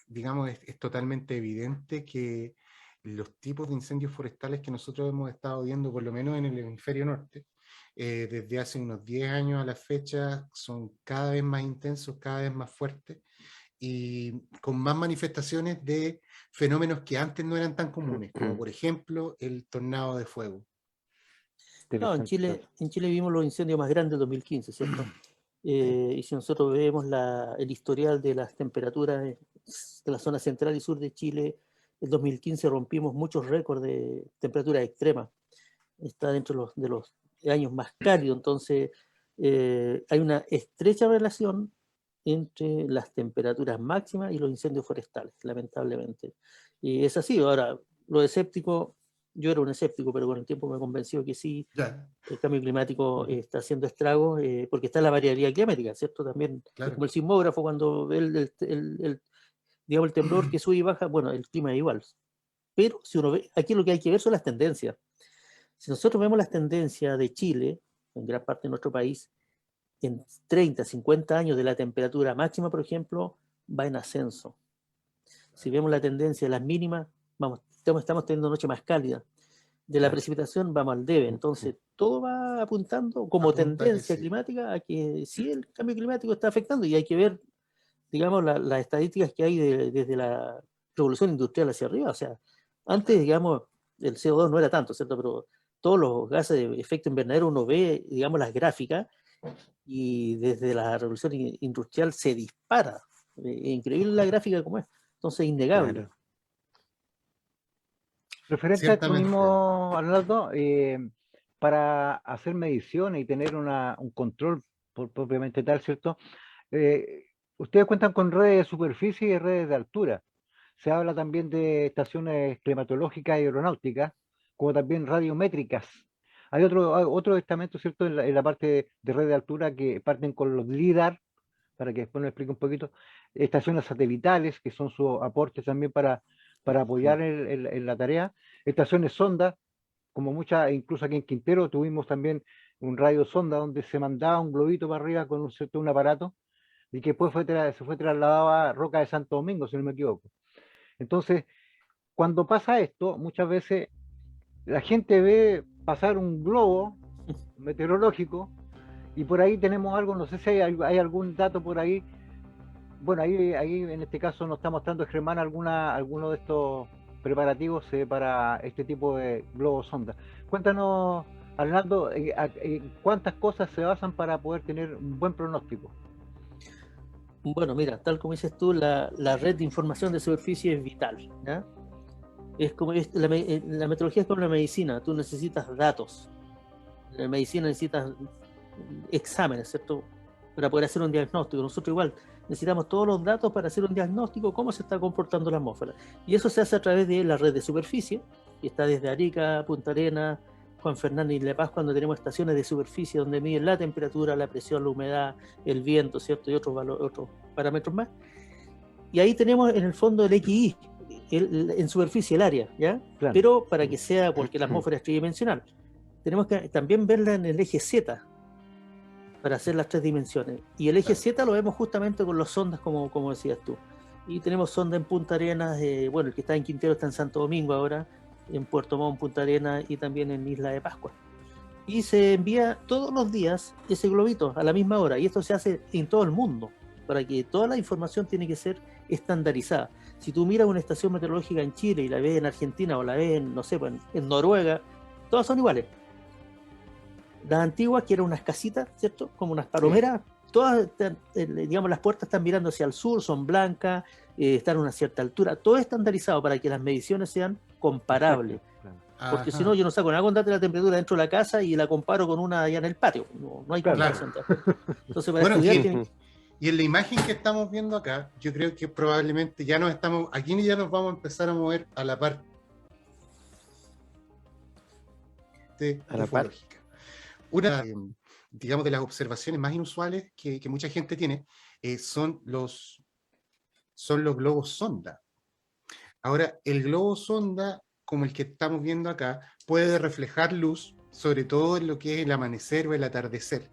D: digamos, es totalmente evidente que los tipos de incendios forestales que nosotros hemos estado viendo, por lo menos en el hemisferio norte, desde hace unos 10 años a la fecha, son cada vez más intensos, cada vez más fuertes, y con más manifestaciones de fenómenos que antes no eran tan comunes, como por ejemplo el tornado de fuego.
E: No,
B: Interesante.
E: en Chile vimos los incendios más grandes de 2015, ¿cierto? Y si nosotros vemos el historial de las temperaturas de la zona central y sur de Chile, en 2015 rompimos muchos récords de temperaturas extremas. Está dentro de los años más cálidos, entonces hay una estrecha relación entre las temperaturas máximas y los incendios forestales, lamentablemente. Y es así. Ahora, lo escéptico, yo era un escéptico, pero con el tiempo me convenció que sí,
D: Ya,
E: el cambio climático está haciendo estragos, porque está la variabilidad climática, ¿cierto? También es
D: claro.
E: como el sismógrafo cuando ve digamos, el temblor que sube y baja, bueno, el clima es igual. Pero si uno ve, aquí lo que hay que ver son las tendencias. Si nosotros vemos las tendencias de Chile, en gran parte de nuestro país, en 30, 50 años de la temperatura máxima, por ejemplo, va en ascenso. Si vemos la tendencia de las mínimas, estamos teniendo noche más cálida. De la
D: Claro.
E: precipitación vamos al debe. Entonces, todo va apuntando como
D: Apunta que
E: tendencia
D: sí.
E: climática a que sí el cambio climático está afectando, y hay que ver, digamos, las estadísticas que hay desde la revolución industrial hacia arriba. O sea, antes, digamos, el CO2 no era tanto, ¿cierto? Pero todos los gases de efecto invernadero uno ve, digamos, las gráficas, y desde la revolución industrial se dispara increíble la gráfica como es. Entonces, innegable.
C: Claro.
B: Referente a esto
D: Ciertamente.
B: mismo, Arnaldo, para hacer mediciones y tener un control propiamente tal, ¿cierto? Ustedes cuentan con redes de superficie y redes de altura. Se habla también de estaciones climatológicas y aeronáuticas, como también radiométricas. Hay otro estamento, ¿cierto?, en la parte de red de altura que parten con los LIDAR, para que después nos explique un poquito, estaciones satelitales, que son sus aportes también para apoyar en la tarea, estaciones sonda, como muchas, incluso aquí en Quintero tuvimos también un radio sonda donde se mandaba un globito para arriba con un aparato, y que después se fue trasladado a Roca de Santo Domingo, si no me equivoco. Entonces, cuando pasa esto, muchas veces la gente ve pasar un globo meteorológico y por ahí tenemos algo, no sé si hay algún dato por ahí. Bueno, ahí en este caso nos está mostrando Germán alguno de estos preparativos para este tipo de globos sonda. Cuéntanos, Arnaldo, cuántas cosas se basan para poder tener un buen pronóstico.
E: Bueno, mira, tal como dices tú, la red de información de superficie es vital, ¿ya? Es como la meteorología es como la medicina, tú necesitas datos. En la medicina necesitas exámenes, ¿cierto? Para poder hacer un diagnóstico. Nosotros igual necesitamos todos los datos para hacer un diagnóstico, cómo se está comportando la atmósfera. Y eso se hace a través de la red de superficie, que está desde Arica, Punta Arenas, Juan Fernández y La Paz, cuando tenemos estaciones de superficie donde miden la temperatura, la presión, la humedad, el viento, ¿cierto? Y otros parámetros más. Y ahí tenemos en el fondo el XI, en superficie el área, ¿ya?
B: Claro.
E: Pero para que sea, porque la atmósfera es tridimensional, tenemos que también verla en el eje Z para hacer las 3 dimensiones. Y el eje Z lo vemos justamente con los sondas, como decías tú. Y tenemos sonda en Punta Arenas, bueno, el que está en Quintero está en Santo Domingo ahora, en Puerto Montt, Punta Arenas y también en Isla de Pascua. Y se envía todos los días ese globito a la misma hora. Y esto se hace en todo el mundo, para que toda la información tiene que ser estandarizada. Si tú miras una estación meteorológica en Chile y la ves en Argentina o la ves en, no sé, en Noruega, todas son iguales. Las antiguas, que eran unas casitas, ¿cierto? Como unas palomeras, todas, digamos, las puertas están mirando hacia el sur, son blancas, están a una cierta altura, todo estandarizado para que las mediciones sean comparables.
B: Exacto,
E: Porque si no, yo no saco nada con data de la temperatura dentro de la casa y la comparo con una allá en el patio. No hay comparación. Entonces, para estudiar
D: y en la imagen que estamos viendo acá, yo creo que probablemente ya nos vamos a empezar a mover a la parte ufológica. Una, digamos, de las observaciones más inusuales que mucha gente tiene son los globos sonda. Ahora, el globo sonda, como el que estamos viendo acá, puede reflejar luz, sobre todo en lo que es el amanecer o el atardecer,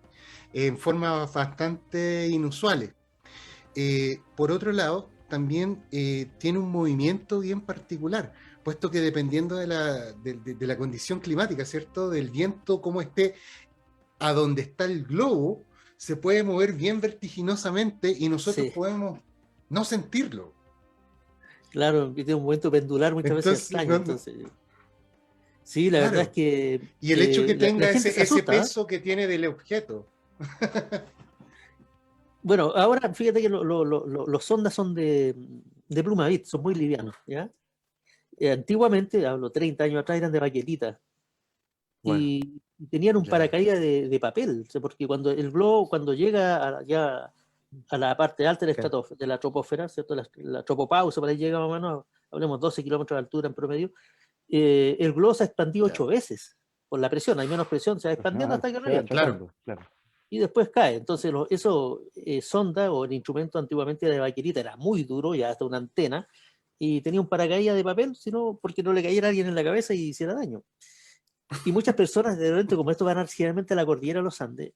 D: en formas bastante inusuales. Por otro lado, también tiene un movimiento bien particular, puesto que dependiendo de la condición climática, ¿cierto? Del viento, cómo esté, a donde está el globo, se puede mover bien vertiginosamente y nosotros podemos no sentirlo.
E: Claro, tiene un movimiento pendular muchas veces extraño. Entonces, sí, la verdad es que...
D: Y el hecho que tenga ese peso que tiene del objeto.
E: Bueno, ahora fíjate que los sondas son de Plumavit, son muy livianos, ¿ya? Antiguamente, hablo 30 años atrás, eran de baquelita. Bueno, y tenían un paracaídas de papel, porque cuando el globo, cuando llega a la parte alta de la troposfera, ¿cierto? La tropopausa, por ahí llega más o menos, hablemos 12 kilómetros de altura en promedio, el globo se ha expandido 8 veces por la presión, hay menos presión, se va expandiendo hasta que revienta.
B: Claro.
E: Y después cae. Entonces, sonda o el instrumento antiguamente era de baquelita, era muy duro, ya hasta una antena, y tenía un paracaídas de papel, sino porque no le cayera a alguien en la cabeza y hiciera daño. Y muchas personas, de repente, como esto van generalmente a la cordillera de los Andes,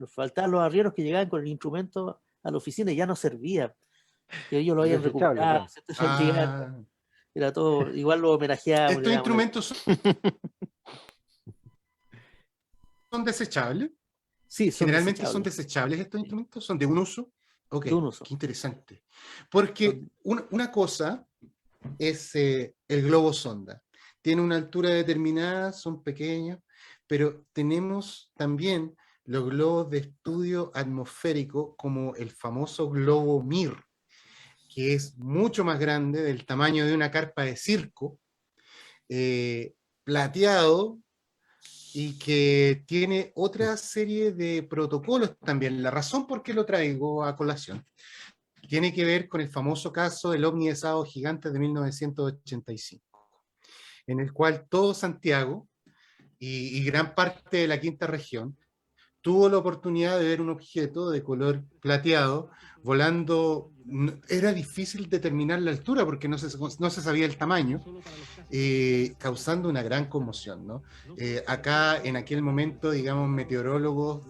E: faltaban los arrieros que llegaban con el instrumento a la oficina y ya no servía. Que ellos lo habían recuperado. Era todo, igual lo homenajeaban.
D: ¿Estos instrumentos son desechables?
E: Sí,
D: generalmente son desechables estos instrumentos, son de un uso. Ok,
E: de un uso.
D: Qué interesante. Porque una cosa es el globo sonda. Tiene una altura determinada, son pequeños, pero tenemos también los globos de estudio atmosférico, como el famoso globo Mir, que es mucho más grande, del tamaño de una carpa de circo, plateado, y que tiene otra serie de protocolos también. La razón por qué lo traigo a colación tiene que ver con el famoso caso del ovni de Sábado Gigante de 1985, en el cual todo Santiago y gran parte de la quinta región tuvo la oportunidad de ver un objeto de color plateado volando. Era difícil determinar la altura porque no se sabía el tamaño, causando una gran conmoción, ¿no? Acá, en aquel momento, digamos, meteorólogos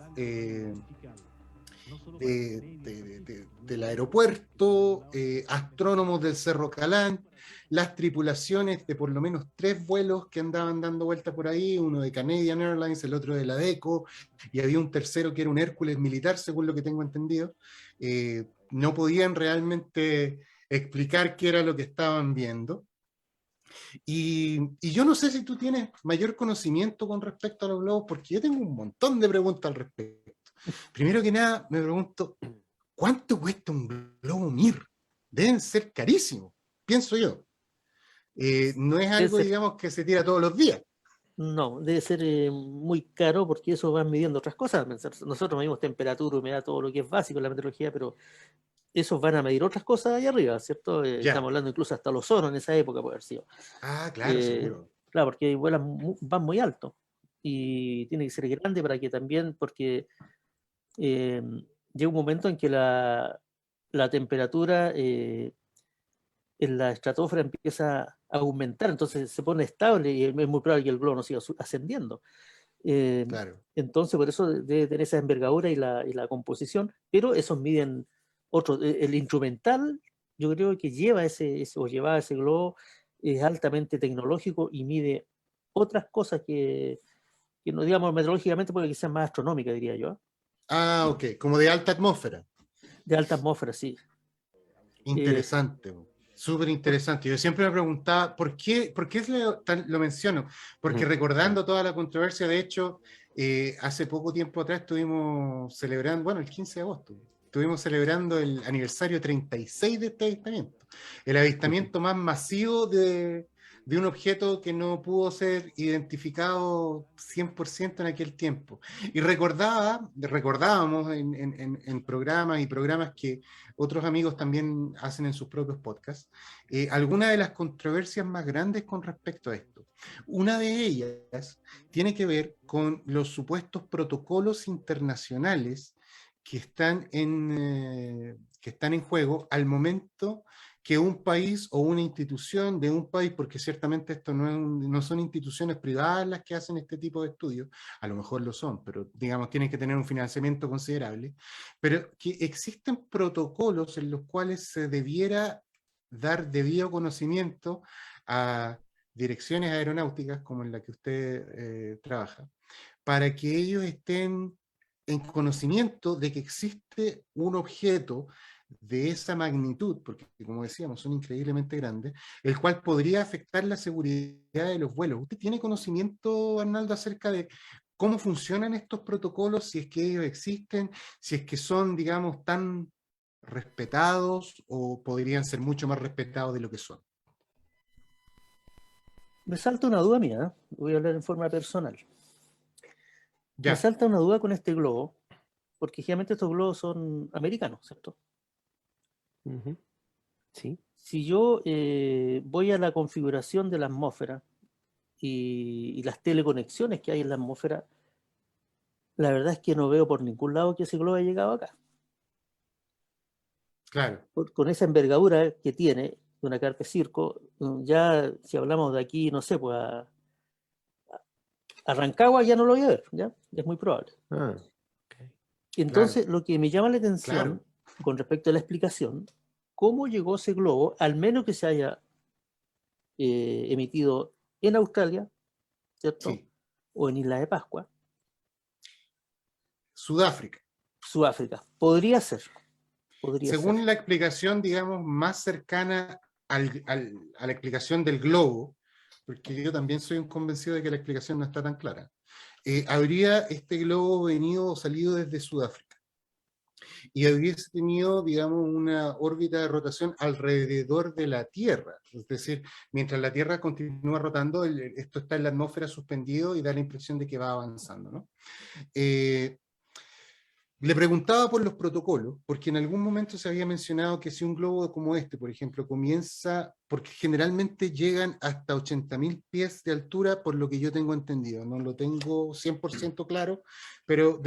D: del aeropuerto, astrónomos del Cerro Calán, las tripulaciones de por lo menos 3 vuelos que andaban dando vuelta por ahí, uno de Canadian Airlines, el otro de la DECO, y había un tercero que era un Hércules militar, según lo que tengo entendido, no podían realmente explicar qué era lo que estaban viendo. Y yo no sé si tú tienes mayor conocimiento con respecto a los globos, porque yo tengo un montón de preguntas al respecto. Primero que nada, me pregunto, ¿cuánto cuesta un globo Mir? Deben ser carísimos, pienso yo. No es algo, digamos, que se tira todos los días.
E: No, debe ser muy caro porque eso va midiendo otras cosas. Nosotros medimos temperatura, humedad, todo lo que es básico en la meteorología, pero esos van a medir otras cosas ahí arriba, ¿cierto? Estamos hablando incluso hasta los ozono en esa época puede haber sido.
D: Ah, claro, seguro.
E: Claro, porque van muy alto y tiene que ser grande para que también, porque llega un momento en que la temperatura en la estratosfera empieza a aumentar, entonces se pone estable y es muy probable que el globo no siga ascendiendo.
D: Claro.
E: Entonces, por eso debe tener esa envergadura y la composición, pero esos miden otros. El instrumental, yo creo que llevaba ese globo, es altamente tecnológico y mide otras cosas que no digamos meteorológicamente, porque quizás más astronómica, diría yo.
D: Ah, ok, como de alta atmósfera.
E: De alta atmósfera, sí.
D: Interesante, súper interesante. Yo siempre me preguntaba, ¿por qué lo menciono? Porque recordando toda la controversia, de hecho, hace poco tiempo atrás estuvimos celebrando, bueno, el 15 de agosto, estuvimos celebrando el aniversario 36 de este avistamiento. El avistamiento más masivo de un objeto que no pudo ser identificado 100% en aquel tiempo. Y recordábamos en programas que otros amigos también hacen en sus propios podcasts, algunas de las controversias más grandes con respecto a esto. Una de ellas tiene que ver con los supuestos protocolos internacionales que están en juego al momento que un país o una institución de un país, porque ciertamente esto no son instituciones privadas las que hacen este tipo de estudios, a lo mejor lo son, pero digamos tienen que tener un financiamiento considerable, pero que existen protocolos en los cuales se debiera dar debido conocimiento a direcciones aeronáuticas como en la que usted trabaja, para que ellos estén en conocimiento de que existe un objeto de esa magnitud, porque como decíamos, son increíblemente grandes, el cual podría afectar la seguridad de los vuelos. ¿Usted tiene conocimiento, Arnaldo, acerca de cómo funcionan estos protocolos, si es que ellos existen, si es que son, digamos, tan respetados o podrían ser mucho más respetados de lo que son?
E: Me salta una duda mía, voy a hablar en forma personal.
D: Ya.
E: Me salta una duda con este globo, porque generalmente estos globos son americanos, ¿cierto?
A: Sí.
E: Si yo voy a la configuración de la atmósfera y las teleconexiones que hay en la atmósfera, la verdad es que no veo por ningún lado que ese globo haya llegado acá.
D: Claro.
E: Con esa envergadura que tiene de una carpa de circo, ya si hablamos de aquí, no sé, pues a Rancagua ya no lo voy a ver, ¿ya? Es muy probable.
A: Okay.
E: Entonces, lo que me llama la atención con respecto a la explicación, cómo llegó ese globo, al menos que se haya emitido en Australia, ¿cierto?
D: Sí.
E: O en Isla de Pascua.
D: Sudáfrica.
E: Sudáfrica. Podría ser.
D: Según la explicación, digamos, más cercana a la explicación del globo, porque yo también soy un convencido de que la explicación no está tan clara, habría este globo salido desde Sudáfrica. y hubiese tenido, digamos, una órbita de rotación alrededor de la Tierra. Es decir, mientras la Tierra continúa rotando, esto está en la atmósfera suspendido y da la impresión de que va avanzando, ¿no? Le preguntaba por los protocolos, porque en algún momento se había mencionado que si un globo como este, por ejemplo, comienza, porque generalmente llegan hasta 80.000 pies de altura, por lo que yo tengo entendido, no lo tengo 100% claro, pero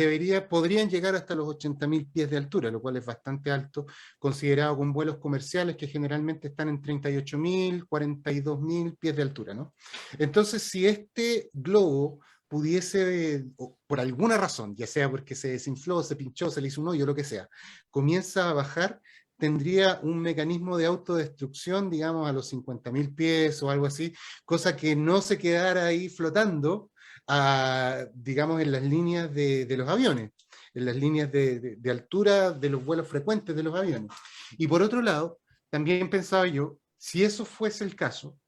D: podrían llegar hasta los 80.000 pies de altura, lo cual es bastante alto, considerado con vuelos comerciales que generalmente están en 38.000, 42.000 pies de altura, ¿no? Entonces, si este globo pudiese, por alguna razón, ya sea porque se desinfló, se pinchó, se le hizo un hoyo, lo que sea, comienza a bajar, tendría un mecanismo de autodestrucción, digamos, a los 50.000 pies o algo así, cosa que no se quedara ahí flotando, digamos, en las líneas de los aviones, en las líneas de altura de los vuelos frecuentes de los aviones. Y por otro lado, también pensaba yo, si eso fuese el caso,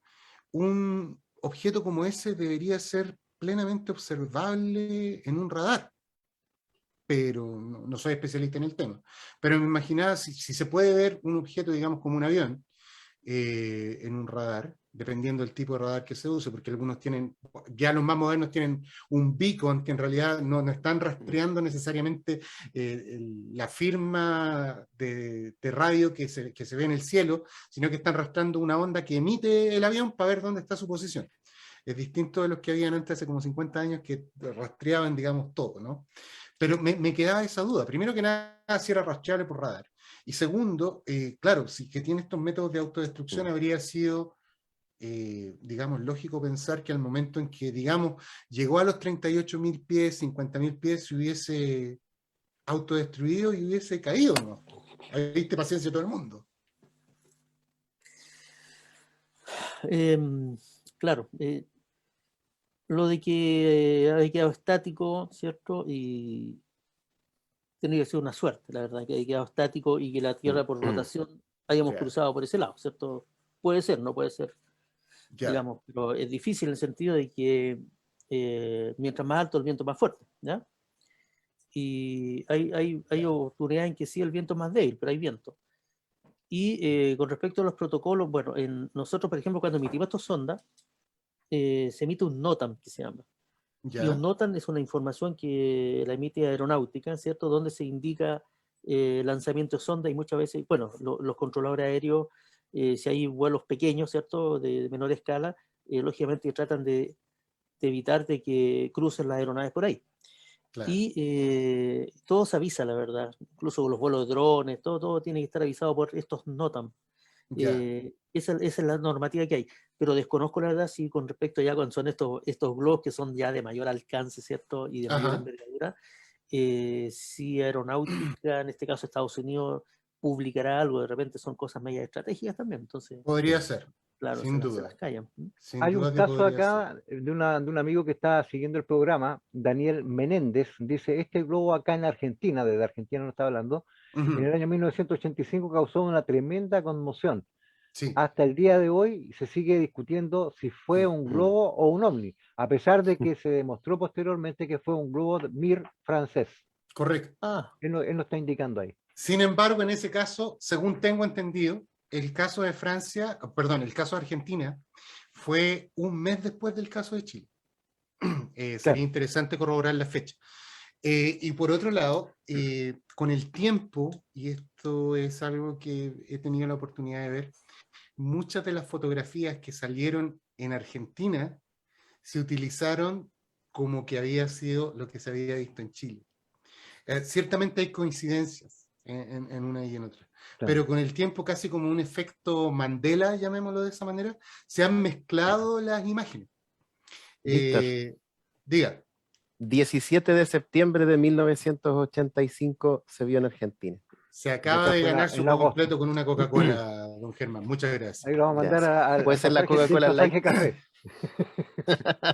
D: un objeto como ese debería ser plenamente observable en un radar, pero no soy especialista en el tema. Pero me imaginaba si se puede ver un objeto, digamos, como un avión, en un radar, dependiendo del tipo de radar que se use, porque algunos tienen, ya los más modernos tienen un beacon, que en realidad no están rastreando necesariamente la firma de radio que se ve en el cielo, sino que están rastreando una onda que emite el avión para ver dónde está su posición. Es distinto de los que habían antes, hace como 50 años, que rastreaban, digamos, todo, ¿no? Pero me quedaba esa duda. Primero que nada, si era rastreable por radar. Y segundo, claro, si que tiene estos métodos de autodestrucción, habría sido, digamos, lógico pensar que al momento en que, digamos, llegó a los 38.000 pies, 50.000 pies, se hubiese autodestruido y hubiese caído, ¿no? Ahí viste paciencia todo el mundo.
E: Claro, lo de que haya quedado estático, ¿cierto? Y tiene que ser una suerte, la verdad, que haya quedado estático y que la Tierra por rotación hayamos cruzado por ese lado, ¿cierto? Puede ser, no puede ser, digamos, pero es difícil en el sentido de que mientras más alto el viento más fuerte, ¿ya? Y hay oportunidades en que sí el viento es más débil, pero hay viento. Y con respecto a los protocolos, bueno, nosotros, por ejemplo, cuando emitimos estos sondas, se emite un NOTAM, que se llama. Y un NOTAM es una información que la emite Aeronáutica, ¿cierto? Donde se indica lanzamiento de sonda y muchas veces, bueno, los controladores aéreos, si hay vuelos pequeños, ¿cierto? De menor escala, lógicamente tratan de evitar de que crucen las aeronaves por ahí. Claro. Y todo se avisa, la verdad, incluso los vuelos de drones, todo tiene que estar avisado por estos NOTAM. Esa es la normativa que hay, pero desconozco la verdad si con respecto ya cuando son estos globos que son ya de mayor alcance, ¿cierto? Y de mayor envergadura, si Aeronáutica, en este caso Estados Unidos, publicará algo, de repente son cosas medias estratégicas también, entonces...
D: Podría ser.
E: Claro,
D: sin duda.
E: se las callan.
B: Hay un caso acá de un amigo que está siguiendo el programa, Daniel Menéndez, dice, este globo acá en Argentina, desde Argentina no está hablando, en el año 1985 causó una tremenda conmoción. Sí. Hasta el día de hoy se sigue discutiendo si fue un globo o un ovni, a pesar de que se demostró posteriormente que fue un globo Mir francés.
D: Correcto.
B: Él lo está indicando ahí.
D: Sin embargo, en ese caso, según tengo entendido, el caso de Francia, perdón, el caso de Argentina, fue un mes después del caso de Chile. Sería interesante corroborar la fecha. Y por otro lado, con el tiempo, y esto es algo que he tenido la oportunidad de ver, muchas de las fotografías que salieron en Argentina se utilizaron como que había sido lo que se había visto en Chile. Ciertamente hay coincidencias en una y en otra. Claro. Pero con el tiempo, casi como un efecto Mandela, llamémoslo de esa manera, se han mezclado las imágenes. Diga.
C: 17 de septiembre de 1985 se vio en Argentina.
D: Se acaba de ganar su completo con una Coca-Cola, don Germán. Muchas gracias.
B: Ahí lo vamos a mandar al
C: puede ser la Coca-Cola Light.
B: Café.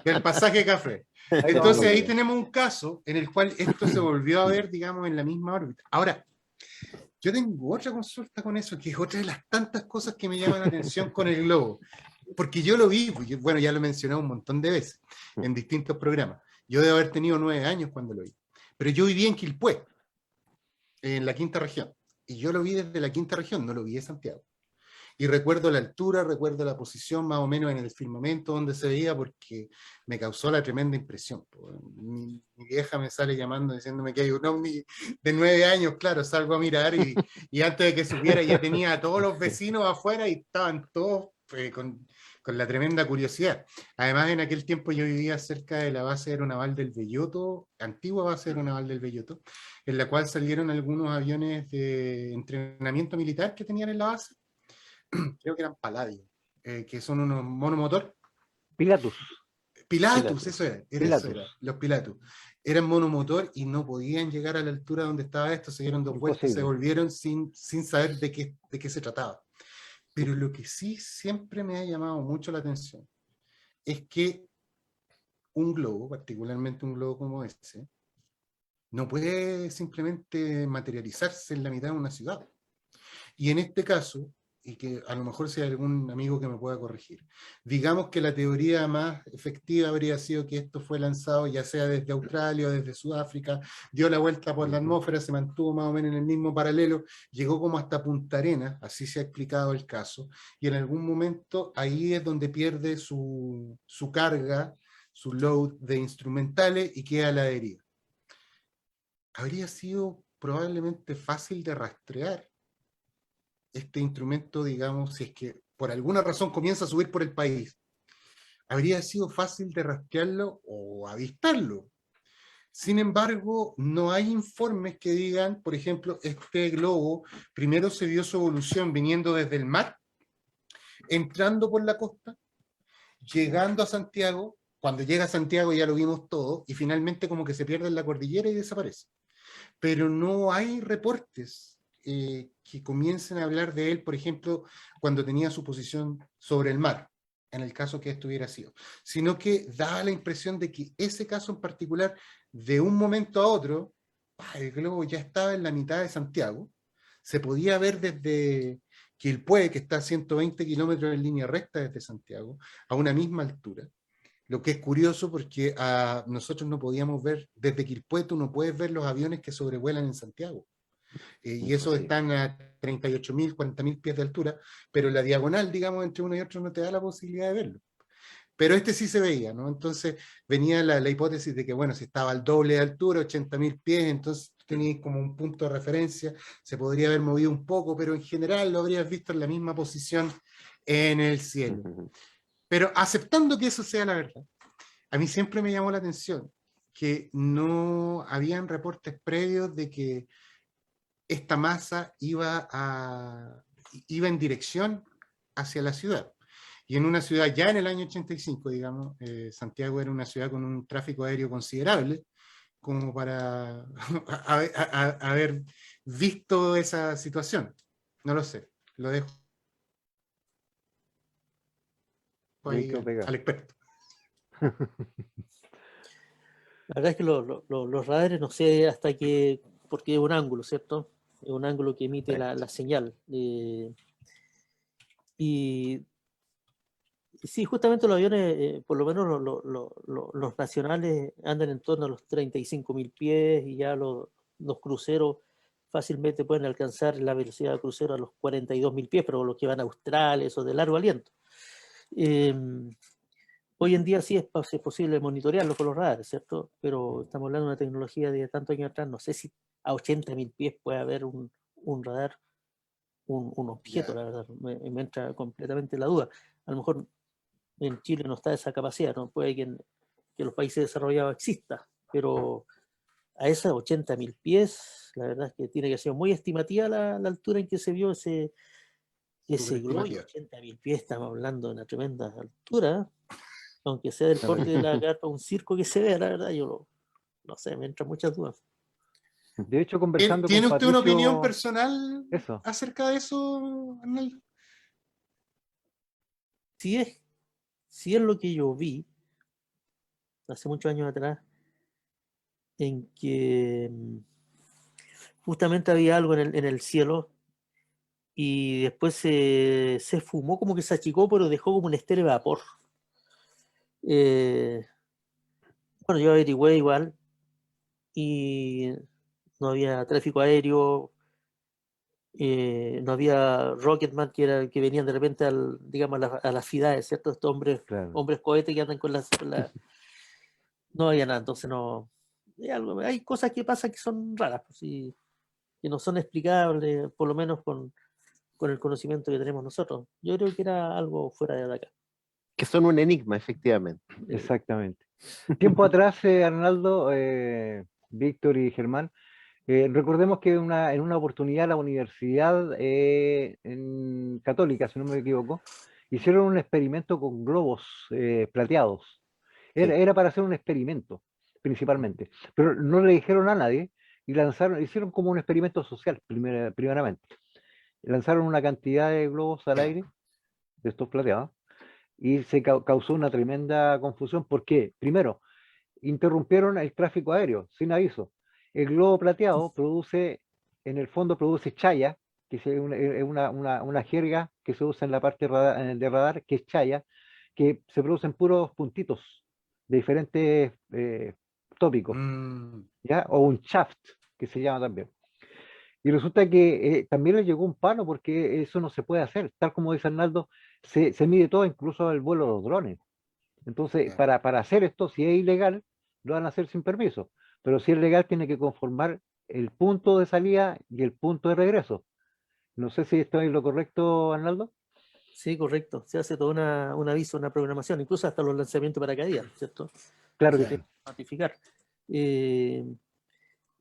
D: Del pasaje café. Entonces ahí tenemos un caso en el cual esto se volvió a ver, digamos, en la misma órbita. Ahora, yo tengo otra consulta con eso, que es otra de las tantas cosas que me llaman la atención con el globo. Porque yo lo vi, bueno, ya lo he mencionado un montón de veces en distintos programas. Yo debo haber tenido 9 años cuando lo vi. Pero yo vivía en Quilpué. en la quinta región. Y yo lo vi desde la quinta región, no lo vi de Santiago. Y recuerdo la altura, recuerdo la posición más o menos en el firmamento donde se veía, porque me causó la tremenda impresión. Mi vieja me sale llamando diciéndome que hay un ovni de 9 años, claro, salgo a mirar y antes de que supiera ya tenía a todos los vecinos afuera y estaban todos con la tremenda curiosidad. Además, en aquel tiempo yo vivía cerca de la base aeronaval del Belloto, antigua base aeronaval del Belloto, en la cual salieron algunos aviones de entrenamiento militar que tenían en la base. Creo que eran Palladium, que son unos monomotor.
B: Pilatus.
D: Pilatus, eso era,
B: Pilatus.
D: eso era, los Pilatus. Eran monomotor y no podían llegar a la altura donde estaba esto, se dieron 2 vueltas y se volvieron sin saber de qué se trataba. Pero lo que sí siempre me ha llamado mucho la atención es que un globo, particularmente un globo como ese, no puede simplemente materializarse en la mitad de una ciudad. Y en este caso, y que a lo mejor si hay algún amigo que me pueda corregir, digamos que la teoría más efectiva habría sido que esto fue lanzado ya sea desde Australia o desde Sudáfrica, dio la vuelta por la atmósfera, se mantuvo más o menos en el mismo paralelo, llegó como hasta Punta Arenas, así se ha explicado el caso, y en algún momento ahí es donde pierde su carga, su load de instrumentales y queda a la deriva. Habría sido probablemente fácil de rastrear este instrumento, digamos, si es que por alguna razón comienza a subir por el país, habría sido fácil de rastrearlo o avistarlo. Sin embargo, no hay informes que digan, por ejemplo, este globo primero se vio su evolución viniendo desde el mar, entrando por la costa, llegando a Santiago, cuando llega a Santiago ya lo vimos todo, y finalmente como que se pierde en la cordillera y desaparece. Pero no hay reportes que comiencen a hablar de él, por ejemplo, cuando tenía su posición sobre el mar, en el caso que esto hubiera sido, sino que da la impresión de que ese caso en particular, de un momento a otro, el globo ya estaba en la mitad de Santiago, se podía ver desde Quilpué, que está a 120 kilómetros en línea recta desde Santiago, a una misma altura. Lo que es curioso porque nosotros no podíamos ver, desde Quilpué tú no puedes ver los aviones que sobrevuelan en Santiago. Y esos están a 38.000, 40.000 pies de altura, pero la diagonal, digamos, entre uno y otro no te da la posibilidad de verlo. Pero este sí se veía, ¿no? Entonces venía la hipótesis de que, bueno, si estaba al doble de altura, 80.000 pies, entonces tenías como un punto de referencia, se podría haber movido un poco, pero en general lo habrías visto en la misma posición en el cielo. Pero aceptando que eso sea la verdad, a mí siempre me llamó la atención que no habían reportes previos de que esta masa iba en dirección hacia la ciudad. Y en una ciudad ya en el año 85, digamos, Santiago era una ciudad con un tráfico aéreo considerable, como para haber visto esa situación. No lo sé, lo dejo ahí al experto.
E: La verdad es que los radares no sé hasta qué, porque es un ángulo, ¿cierto? Es un ángulo que emite la señal. Y sí, justamente los aviones, por lo menos los nacionales andan en torno a los 35.000 pies y ya los cruceros fácilmente pueden alcanzar la velocidad de crucero a los 42.000 pies, pero los que van a Australia, esos de largo aliento. Hoy en día sí es posible monitorearlo con los radares, ¿cierto? Pero estamos hablando de una tecnología de tantos años atrás, no sé si a 80.000 pies puede haber un radar, un objeto, la verdad, me entra completamente la duda. A lo mejor en Chile no está esa capacidad, no puede que en los países desarrollados exista, pero a esas 80.000 pies, la verdad es que tiene que ser muy estimativa la altura en que se vio ese globo. 80.000 pies, estamos hablando de una tremenda altura, aunque sea del porte de la carpa, un circo que se vea, la verdad, yo no sé, me entran muchas dudas.
B: De hecho, conversando
D: ¿Tiene
B: con
D: usted
B: Patricio,
D: una opinión personal
B: eso,
D: acerca de eso, Arnaldo?
E: Si es lo que yo vi hace muchos años atrás, en que justamente había algo en el cielo y después se fumó, como que se achicó, pero dejó como un estéreo de vapor. Bueno, yo averigüé igual y no había tráfico aéreo, no había Rocketman que venían de repente digamos, a las ciudades, ¿cierto? Estos
B: Claro.
E: hombres cohetes que andan no había nada, entonces no... hay cosas que pasan que son raras, pues, que no son explicables, por lo menos con el conocimiento que tenemos nosotros. Yo creo que era algo fuera de acá.
C: Que son un enigma, efectivamente.
B: Exactamente. Tiempo atrás, Arnaldo, Víctor y Germán, recordemos que en una oportunidad la universidad católica, si no me equivoco, hicieron un experimento con globos plateados.
C: Sí.
B: Era para hacer un experimento, principalmente. Pero no le dijeron a nadie y hicieron como un experimento social, primeramente. Lanzaron una cantidad de globos al aire, de estos plateados, y se causó una tremenda confusión. ¿Por qué? Primero, interrumpieron el tráfico aéreo sin aviso. El globo plateado produce, en el fondo produce chaya, que es una jerga que se usa en la parte de radar, que es chaya, que se producen puros puntitos de diferentes tópicos,
D: Mm,
B: ¿ya? O un shaft, que se llama también. Y resulta que también le llegó un palo porque eso no se puede hacer. Tal como dice Arnaldo, se mide todo, incluso el vuelo de los drones. Entonces,
D: claro.
B: para hacer esto, si es ilegal, lo van a hacer sin permiso. Pero si es legal, tiene que conformar el punto de salida y el punto de regreso. No sé si estoy en lo correcto, Arnaldo.
E: Sí, correcto. Se hace todo un aviso, una programación, incluso hasta los lanzamientos de paracaídas, ¿cierto?
B: Claro que
E: Se
B: sí.
E: tiene que notificar. Eh,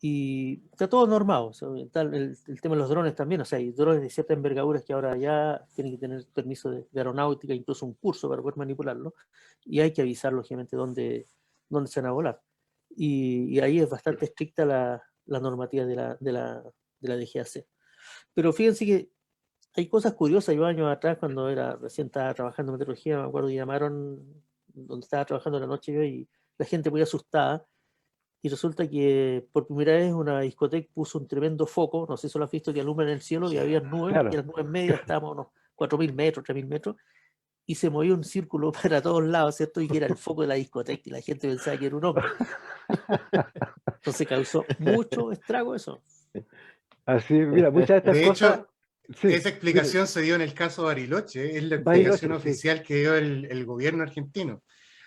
E: y está todo normado. O sea, el tema de los drones también. O sea, hay drones de ciertas envergaduras que ahora ya tienen que tener permiso de aeronáutica, incluso un curso para poder manipularlo. Y hay que avisar, lógicamente, dónde se van a volar. Y ahí es bastante estricta la normativa de la DGAC. Pero fíjense que hay cosas curiosas. Yo años atrás, cuando recién estaba trabajando en meteorología, me acuerdo que llamaron donde estaba trabajando la noche yo y la gente muy asustada. Y resulta que por primera vez una discoteca puso un tremendo foco, no sé si lo has visto, que alumbra en el cielo y había nubes, y
B: Claro.
E: las nubes medias estábamos a unos 4.000 metros, 3.000 metros, y se movía un círculo para todos lados, ¿cierto? Y que era el foco de la discoteca y la gente pensaba que era un ovni. Entonces causó mucho estrago eso.
B: Así, mira, muchas de estas
D: De
B: cosas,
D: hecho,
B: sí,
D: esa
B: mire,
D: explicación se dio en el caso Bariloche, es la explicación
B: Bariloche, sí,
D: oficial que dio el gobierno argentino.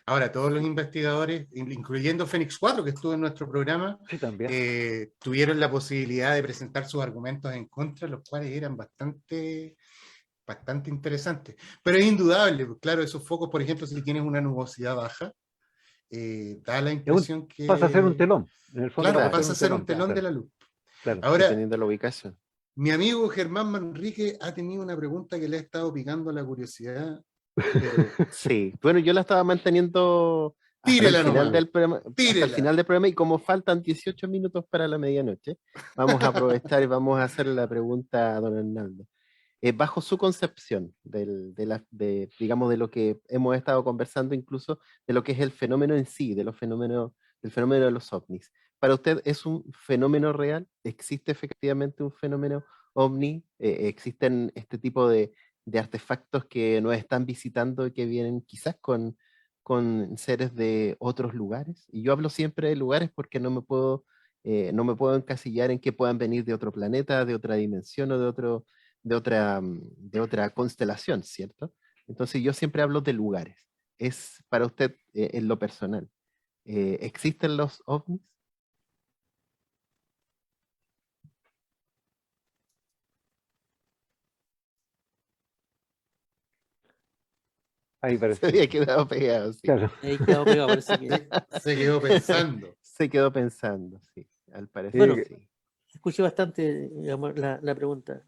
D: Ahora, todos los investigadores, incluyendo Fénix 4, que estuvo en nuestro programa,
B: sí también.
D: tuvieron la posibilidad de presentar sus argumentos en contra, los cuales eran bastante interesantes. Pero es indudable, pues, claro, esos focos, por ejemplo, si tienes una nubosidad baja, da la
B: Es un-
D: impresión
B: Pasa a ser un
D: que,
B: telón, en el fondo
D: claro,
B: pasa a ser
D: pasa a
B: un
D: ser un
B: telón,
D: telón de
B: claro,
D: la luz.
B: claro.
D: Ahora,
C: Dependiendo de la ubicación.
D: mi amigo Germán Manrique ha tenido una pregunta que le ha estado picando la curiosidad, pero
C: Sí, bueno, yo la estaba manteniendo hasta el
D: tírela
C: final
D: nomás,
C: del programa,
D: tírela.
C: y como faltan 18 minutos para la medianoche, vamos a aprovechar y vamos a hacer la pregunta a don Hernando. Bajo su concepción digamos, de lo que hemos estado conversando, incluso de lo que es el fenómeno en sí, del fenómeno de los ovnis. ¿Para usted es un fenómeno real? ¿Existe efectivamente un fenómeno ovni? ¿Existen este tipo de artefactos que nos están visitando y que vienen quizás con seres de otros lugares? Y yo hablo siempre de lugares porque no me puedo encasillar en que puedan venir de otro planeta, de otra dimensión o de otra constelación, ¿cierto? Entonces yo siempre hablo de lugares. Es para usted, en lo personal, ¿existen los ovnis?
B: Ahí
C: Se
B: parece.
C: había quedado pegado, sí.
B: Claro.
E: Ahí quedado pegado, parece que...
D: Se quedó pensando.
C: Se quedó pensando, sí. Al
B: Sí,
C: parecer,
E: Bueno,
C: sí.
E: escuché bastante, digamos, la pregunta.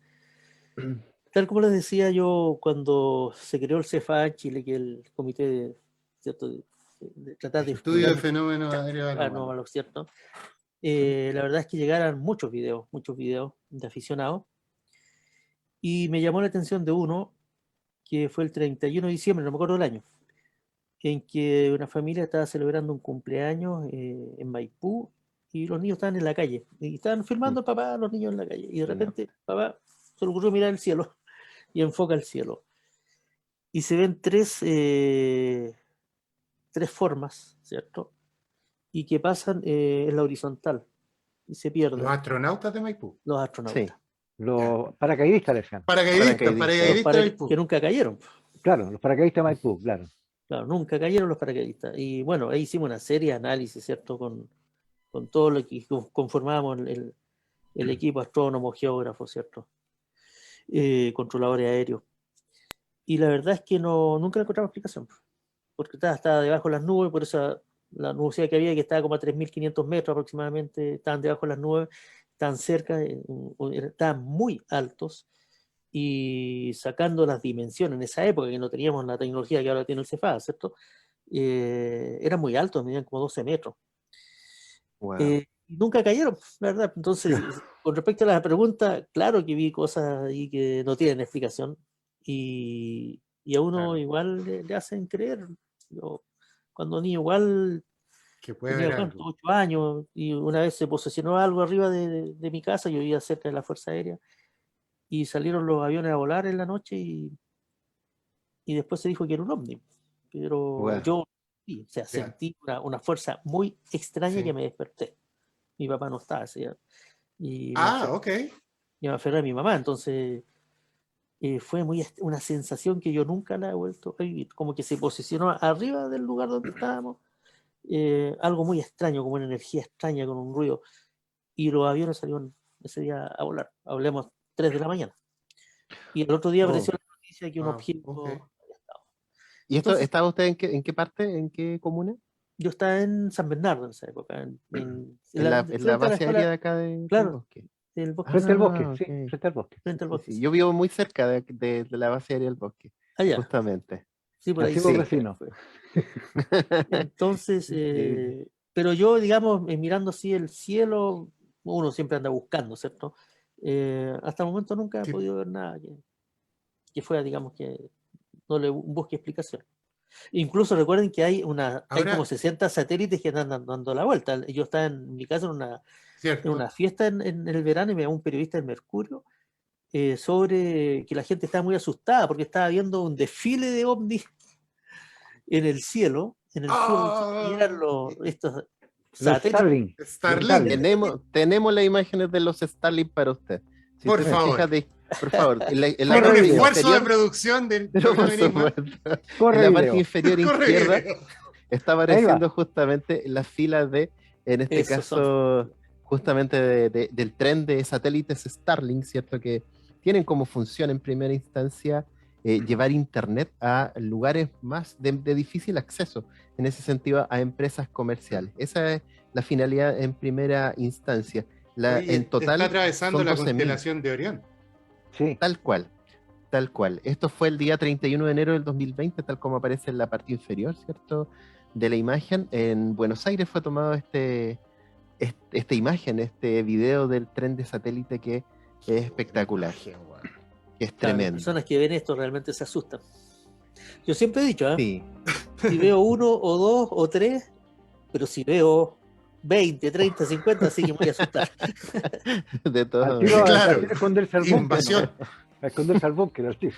E: Tal como les decía yo, cuando se creó el CFA en Chile, que es el comité ¿cierto? de tratar de
D: Estudio
E: estudiar
D: de
E: los
D: fenómenos aéreos anormales.
E: anómalos, ¿cierto? La verdad es que llegaron muchos videos de aficionados, y me llamó la atención de uno que fue el 31 de diciembre, no me acuerdo el año, en que una familia estaba celebrando un cumpleaños en Maipú y los niños estaban en la calle y estaban filmando al papá, a los niños en la calle, y de
C: Ya.
E: repente papá se le ocurrió mirar el cielo y enfoca el cielo y se ven tres formas, ¿cierto? Y que pasan en la horizontal. y se pierde.
D: Los astronautas de Maipú.
E: Los astronautas.
C: Sí.
B: Los paracaidistas le decían.
D: Paracaidistas de Maipú.
E: Que nunca cayeron.
B: Claro, los paracaidistas de Maipú, claro.
E: Claro, nunca cayeron los paracaidistas. Y bueno, ahí hicimos una serie de análisis, ¿cierto? Con todo lo que conformábamos el equipo, astrónomos, geógrafos, ¿cierto? Controladores aéreos. Y la verdad es que nunca encontramos explicación, porque estaba debajo de las nubes, por eso la nubosidad que había, que estaba como a 3.500 metros aproximadamente, estaban debajo de las nubes, estaban cerca, estaban muy altos, y sacando las dimensiones en esa época, que no teníamos la tecnología que ahora tiene el Cefaz, ¿cierto? Eran muy altos, medían como 12 metros.
C: Wow.
E: Y nunca cayeron, la verdad. Entonces, con respecto a la pregunta, claro que vi cosas ahí que no tienen explicación, y a uno igual le hacen creer. Yo, cuando niño igual
D: Que puede
E: tenía
D: haber
E: 8
D: algo.
E: años, y una vez se posesionó algo arriba de mi casa, yo vivía cerca de la Fuerza Aérea, y salieron los aviones a volar en la noche, y después se dijo que era un ovni. Pero
C: Wow.
E: yo sí, o sea, sentí una fuerza muy extraña que me desperté. Mi papá no estaba ese día. Y
D: Ok.
E: me aferré a mi mamá, entonces fue una sensación que yo nunca la he vuelto a vivir, como que se posicionó arriba del lugar donde estábamos, algo muy extraño, como una energía extraña con un ruido, y los aviones salieron ese día a volar, hablemos 3 de la mañana, y el otro día apareció la noticia que un objeto
D: Ok.
E: había estado.
C: ¿Y esto
E: Entonces,
C: estaba usted en qué parte? ¿En qué comuna?
E: yo estaba en San Bernardo en esa época,
C: En la
E: frente a la
C: base
E: escuela,
C: aérea de acá del
E: claro,
C: bosque.
E: del bosque.
B: Frente al bosque,
C: Ah,
B: sí,
C: ok.
B: frente al bosque.
E: Frente al
C: Sí,
E: bosque.
C: sí. Yo vivo muy cerca de la base aérea del bosque,
E: Allá,
C: justamente.
E: sí, por ahí
B: Antiguo
E: cerca
B: vecino.
E: fue. Entonces,
C: Increíble.
E: pero yo, digamos, mirando así el cielo, uno siempre anda buscando, ¿cierto? Hasta el momento nunca he
D: Sí.
E: podido ver nada que fuera, digamos, que no le busque explicación. Incluso recuerden que hay
D: Ahora-
E: como 60 satélites que andan dando la vuelta. Yo estaba en mi casa en
D: Cierto.
E: una fiesta en el verano, y me llamó un periodista del Mercurio sobre que la gente estaba muy asustada porque estaba viendo un desfile de ovnis en el cielo, y eran estos
B: Los
E: satélites.
B: Starlink.
D: Starlink.
C: Tenemos las imágenes de los Starlink para usted. Si
D: Por
C: usted se
D: favor.
C: fija, por favor, en la
D: Con un
C: parte
D: esfuerzo de
C: inferior,
D: producción del
C: pero por
D: programa Enigma.
C: supuesto, en
B: Corre
C: la parte
B: video.
C: inferior
D: Corre
C: izquierda
D: video.
C: está apareciendo justamente las filas en este
E: Esos
C: caso, justamente del tren de satélites Starlink, ¿cierto? Que tienen como función en primera instancia llevar internet a lugares más de difícil acceso, en ese sentido a empresas comerciales. Esa es la finalidad en primera instancia.
D: Oye,
C: En total
D: está atravesando
C: son
D: la
C: 12.000.
D: constelación de Orión.
B: Sí.
C: Tal cual, tal cual. Esto fue el día 31 de enero del 2020, tal como aparece en la parte inferior, ¿cierto? De la imagen. En Buenos Aires fue tomado esta imagen, este video del tren de satélite que es espectacular, que es
E: Claro, las
C: tremendo.
E: personas que ven esto realmente se asustan. Yo siempre he dicho,
C: Sí,
E: si veo 1 o 2 o 3, pero si veo 20, 30, 50, así que me voy a asustar.
C: de
B: Al
C: todas
B: tiro,
C: maneras.
D: Claro.
B: al tiro esconderse al búnker.
D: Invasión.
B: ¿No? A esconderse al búnker, al tiro.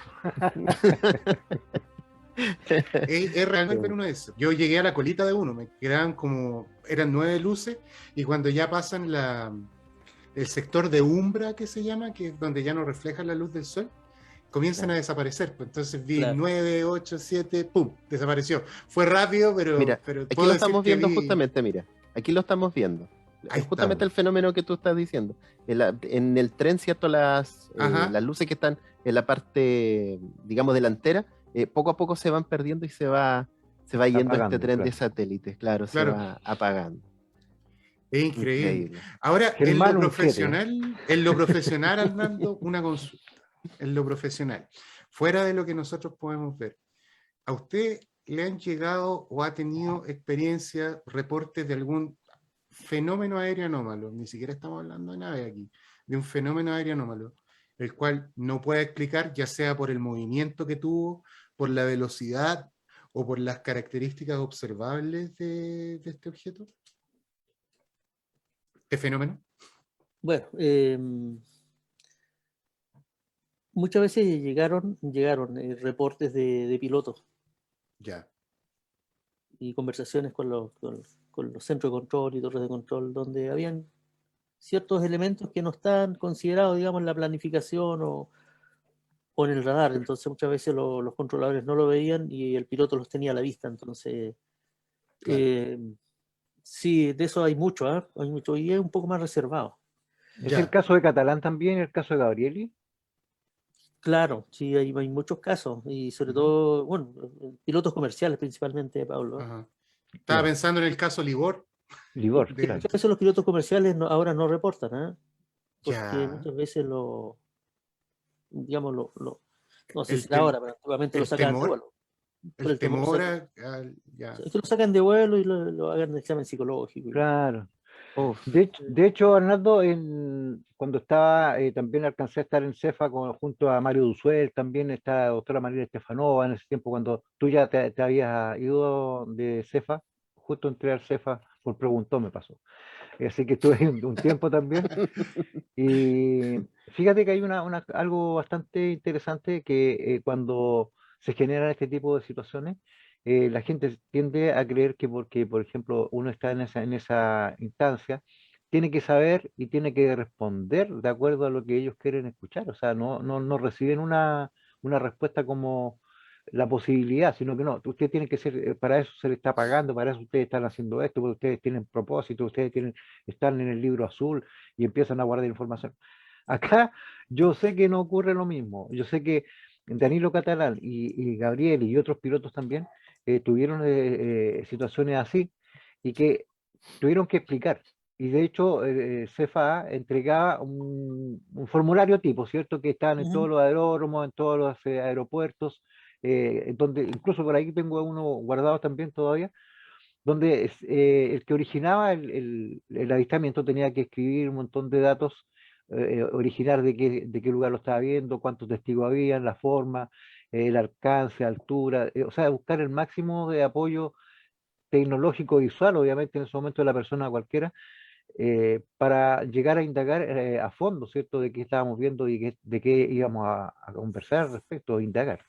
D: Es realmente uno de esos. Yo llegué a la colita de uno, me quedaban eran 9 luces, y cuando ya pasan el sector de umbra, que se llama, que es donde ya no refleja la luz del sol, comienzan a desaparecer. Pues entonces vi
E: Claro.
D: 9, 8, 7, ¡pum! Desapareció. Fue rápido, pero
C: Mira,
D: pero
C: aquí
D: puedo
C: lo
D: decir
C: estamos
D: que
C: viendo
D: vi-
C: justamente, mira, aquí lo estamos viendo.
D: Ahí
C: Es justamente
D: estamos.
C: el fenómeno que tú estás diciendo. En el tren, ¿cierto? Las luces que están en la parte, digamos, delantera, poco a poco se van perdiendo y se va yendo
B: Apagando,
C: este tren de
B: claro.
C: satélites, claro, se
D: Claro.
C: va apagando.
D: Es increíble.
C: Increíble.
D: Ahora,
B: Germán, un 7.
D: en lo profesional, Arnaldo, una consulta. En lo profesional, fuera de lo que nosotros podemos ver, ¿a usted le han llegado o ha tenido experiencia, reportes de algún fenómeno aéreo anómalo? Ni siquiera estamos hablando de nave aquí, de un fenómeno aéreo anómalo, el cual no puede explicar, ya sea por el movimiento que tuvo, por la velocidad o por las características observables de este objeto, este fenómeno.
E: Bueno, muchas veces llegaron reportes de pilotos
D: Ya.
E: y conversaciones con los centros de control y torres de control, donde habían ciertos elementos que no están considerados, digamos, en la planificación o en el radar. Entonces muchas veces los controladores no lo veían y el piloto los tenía a la vista. Entonces,
D: Claro.
E: sí, de eso hay mucho, ¿ah? Hay mucho, y es un poco más reservado.
B: ¿Es el
D: Ya.
B: caso de Catalán también, el caso de Gabrieli?
E: Claro, sí, hay muchos casos, y sobre
D: Ujú.
E: todo, bueno, pilotos comerciales principalmente, Pablo.
D: Ajá. Estaba
B: Claro.
D: pensando en el caso Libor.
B: Libor,
E: Y
D: de-
B: claro.
E: muchas veces los pilotos comerciales ahora no reportan, ¿ah? Porque
D: Ya.
E: muchas veces digamos, no sé
D: El,
E: si era
D: tem-
E: ahora, pero antiguamente lo
D: el
E: sacaban de
D: temor,
E: vuelo. Por
D: el
E: el temor,
D: temor ya.
E: es que lo sacan de vuelo y lo hagan de examen psicológico.
B: Claro.
C: Uf,
B: De hecho, Arnaldo, cuando estaba, también alcancé a estar en CEFA junto a Mario Duzuel, también está la doctora María Estefanova en ese tiempo, cuando tú ya te habías ido de CEFA, justo entré al CEFA por preguntó me pasó. Así que estuve ahí un tiempo también. Y fíjate que hay algo bastante interesante que cuando se generan este tipo de situaciones, la gente tiende a creer que porque, por ejemplo, uno está en esa instancia, tiene que saber y tiene que responder de acuerdo a lo que ellos quieren escuchar. O sea, no reciben una respuesta como la posibilidad, sino que no, usted tiene que ser, para eso se le está pagando, para eso ustedes están haciendo esto, porque ustedes tienen propósito, están en el libro azul y empiezan a guardar información. Acá yo sé que no ocurre lo mismo. Yo sé que Danilo Catalán y Gabriel y otros pilotos también tuvieron situaciones así y que tuvieron que explicar. Y de hecho, CFA entregaba un formulario tipo, ¿cierto? Que estaban en todos los aeródromos, en todos los aeropuertos, donde incluso por ahí tengo uno guardado también todavía, donde el que originaba el avistamiento tenía que escribir un montón de datos, originar de qué lugar lo estaba viendo, cuántos testigos habían, la forma, el alcance, altura, o sea, buscar el máximo de apoyo tecnológico visual, obviamente en ese momento de la persona cualquiera, para llegar a indagar a fondo, ¿cierto?, de qué estábamos viendo y de qué íbamos a conversar al respecto, o indagar.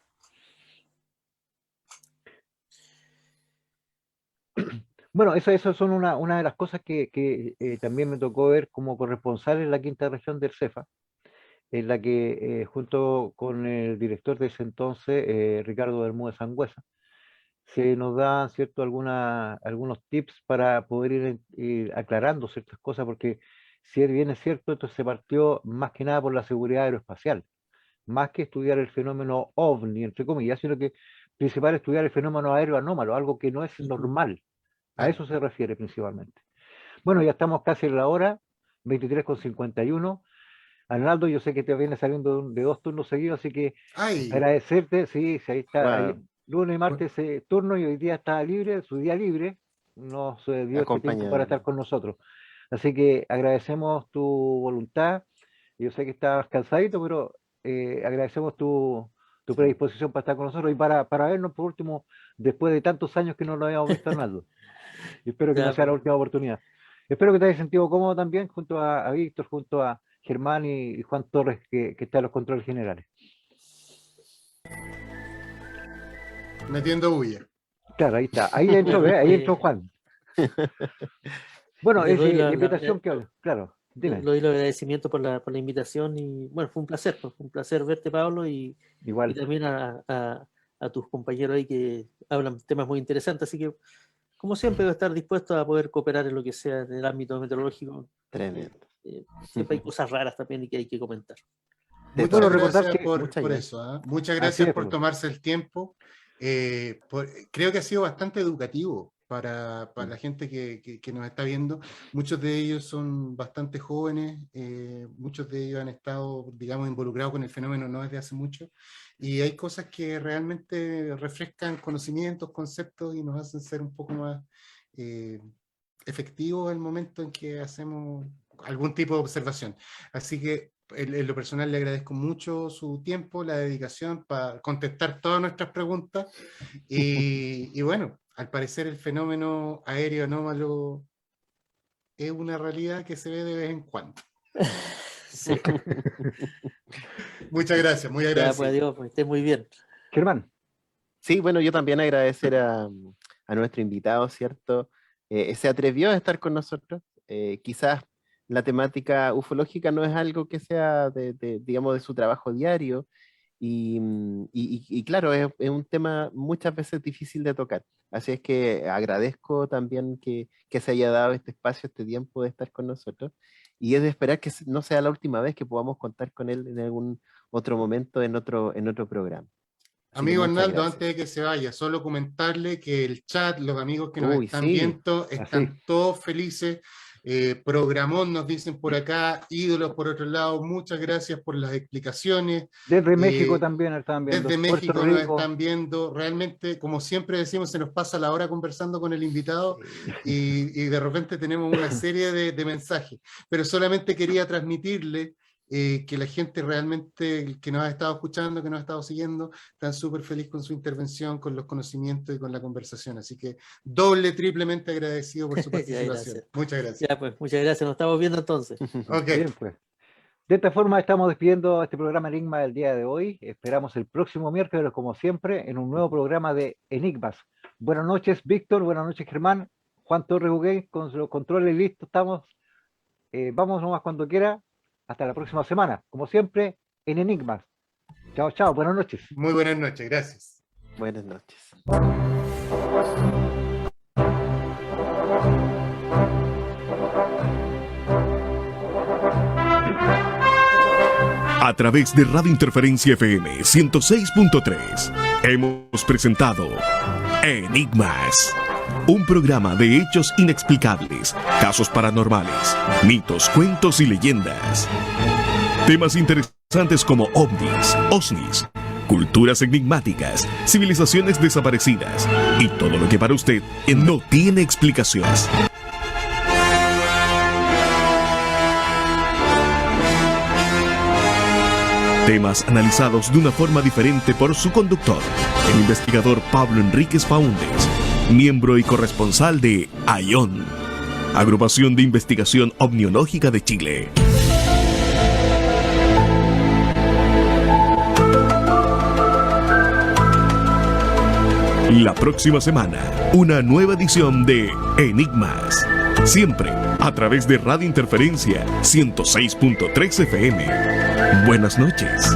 B: Bueno, esas son una de las cosas que también me tocó ver como corresponsal en la quinta región del CEFA, en la que junto con el director de ese entonces, Ricardo Bermúdez Sangüesa, se nos dan, ¿cierto?, algunos tips para poder ir aclarando ciertas cosas, porque si bien es cierto, esto se partió más que nada por la seguridad aeroespacial, más que estudiar el fenómeno OVNI, entre comillas, sino que principal estudiar el fenómeno aéreo anómalo, algo que no es normal. A
D: Claro.
B: eso se refiere principalmente. Bueno, ya estamos casi en la hora, 23:51. Arnaldo, yo sé que te viene saliendo de 2 turnos seguidos, así que
D: Ay,
B: agradecerte, sí, sí, ahí está,
C: wow,
B: lunes y martes turno y hoy día está libre, su día libre, nos dio este tiempo para estar
C: acompañarnos.
B: con nosotros. Así que agradecemos tu voluntad, yo sé que estás cansadito, pero agradecemos tu predisposición para estar con nosotros y para vernos por último, después de tantos años que no lo habíamos visto, Arnaldo. Y espero que no
E: Ya,
B: sea la
E: pues,
B: última oportunidad. Espero que te hayas sentido cómodo también junto a Víctor, junto a Germán y Juan Torres, que está en los controles generales.
D: metiendo bulla.
B: Claro, ahí está. Ahí entró,
E: bueno,
B: ¿ve? Ahí entró Juan. Bueno,
E: le
B: es
E: doy
B: la invitación claro,
E: le
B: dime.
E: doy los agradecimientos por la invitación y bueno, fue un placer, pues, fue un placer verte, Pablo, y
B: Igual,
E: también a tus compañeros ahí que hablan temas muy interesantes, así que como siempre voy a estar dispuesto a poder cooperar en lo que sea en el ámbito meteorológico.
C: Tremendo.
E: Siempre hay cosas raras también y que hay que comentar.
C: De
D: Muchas
B: bueno,
C: todo.
B: recordar
D: gracias
B: que,
C: Muchas
D: por
C: gracias.
D: eso. ¿Ah? Muchas
B: así
D: gracias
B: es,
D: por
B: pues,
D: tomarse el tiempo. Creo que ha sido bastante educativo para la gente que nos está viendo. Muchos de ellos son bastante jóvenes, muchos de ellos han estado, digamos, involucrados con el fenómeno no desde hace mucho, y hay cosas que realmente refrescan conocimientos, conceptos y nos hacen ser un poco más efectivos al momento en que hacemos algún tipo de observación. Así que en lo personal le agradezco mucho su tiempo, la dedicación para contestar todas nuestras preguntas y bueno, al parecer el fenómeno aéreo anómalo es una realidad que se ve de vez en cuando.
E: Sí.
D: Muchas gracias, muy
E: Ya, pues
D: agradecido.
E: adiós, pues estés muy bien.
B: Germán,
C: Sí, bueno, yo también agradecer a nuestro invitado, ¿cierto? Se atrevió a estar con nosotros. Quizás la temática ufológica no es algo que sea digamos, de su trabajo diario, y claro, es un tema muchas veces difícil de tocar. Así es que agradezco también que se haya dado este espacio, este tiempo de estar con nosotros, y es de esperar que no sea la última vez que podamos contar con él en algún otro momento, en otro programa. Así
D: Amigo
C: que muchas
D: Arnaldo,
C: gracias.
D: antes de que se vaya, solo comentarle que el chat, los amigos que nos están
C: Sí,
D: viendo, están
B: así.
D: todos felices. Programón nos dicen por acá, ídolos por otro lado, muchas gracias por las explicaciones.
B: Desde México también están viendo.
D: Desde
B: Puerto
D: México nos
B: Rico.
D: están viendo. Realmente, como siempre decimos, se nos pasa la hora conversando con el invitado y de repente tenemos una serie de mensajes. Pero solamente quería transmitirle que la gente realmente que nos ha estado escuchando, que nos ha estado siguiendo, están súper feliz con su intervención, con los conocimientos y con la conversación. Así que triplemente agradecido por su participación. Muchas gracias.
E: Ya, pues, muchas gracias. Nos estamos viendo entonces.
D: Okay.
B: Bien, pues. De esta forma estamos despidiendo este programa Enigma del día de hoy. Esperamos el próximo miércoles, como siempre, en un nuevo programa de Enigmas. Buenas noches, Víctor. Buenas noches, Germán. Juan Torres Huguet, con los controles listos. Estamos. Vamos nomás cuando quiera. Hasta la próxima semana. Como siempre, en Enigmas. Chao, chao. Buenas noches.
D: Muy buenas noches. Gracias.
C: Buenas noches.
F: A través de Radio Interferencia FM 106.3 hemos presentado Enigmas, un programa de hechos inexplicables, casos paranormales, mitos, cuentos y leyendas. Temas interesantes como ovnis, OSNIs, culturas enigmáticas, civilizaciones desaparecidas y todo lo que para usted no tiene explicaciones. Temas analizados de una forma diferente por su conductor, el investigador Pablo Enríquez Faúndez, miembro y corresponsal de AION, Agrupación de Investigación Ovniológica de Chile. La próxima semana, una nueva edición de Enigmas, siempre a través de Radio Interferencia 106.3 FM. Buenas noches.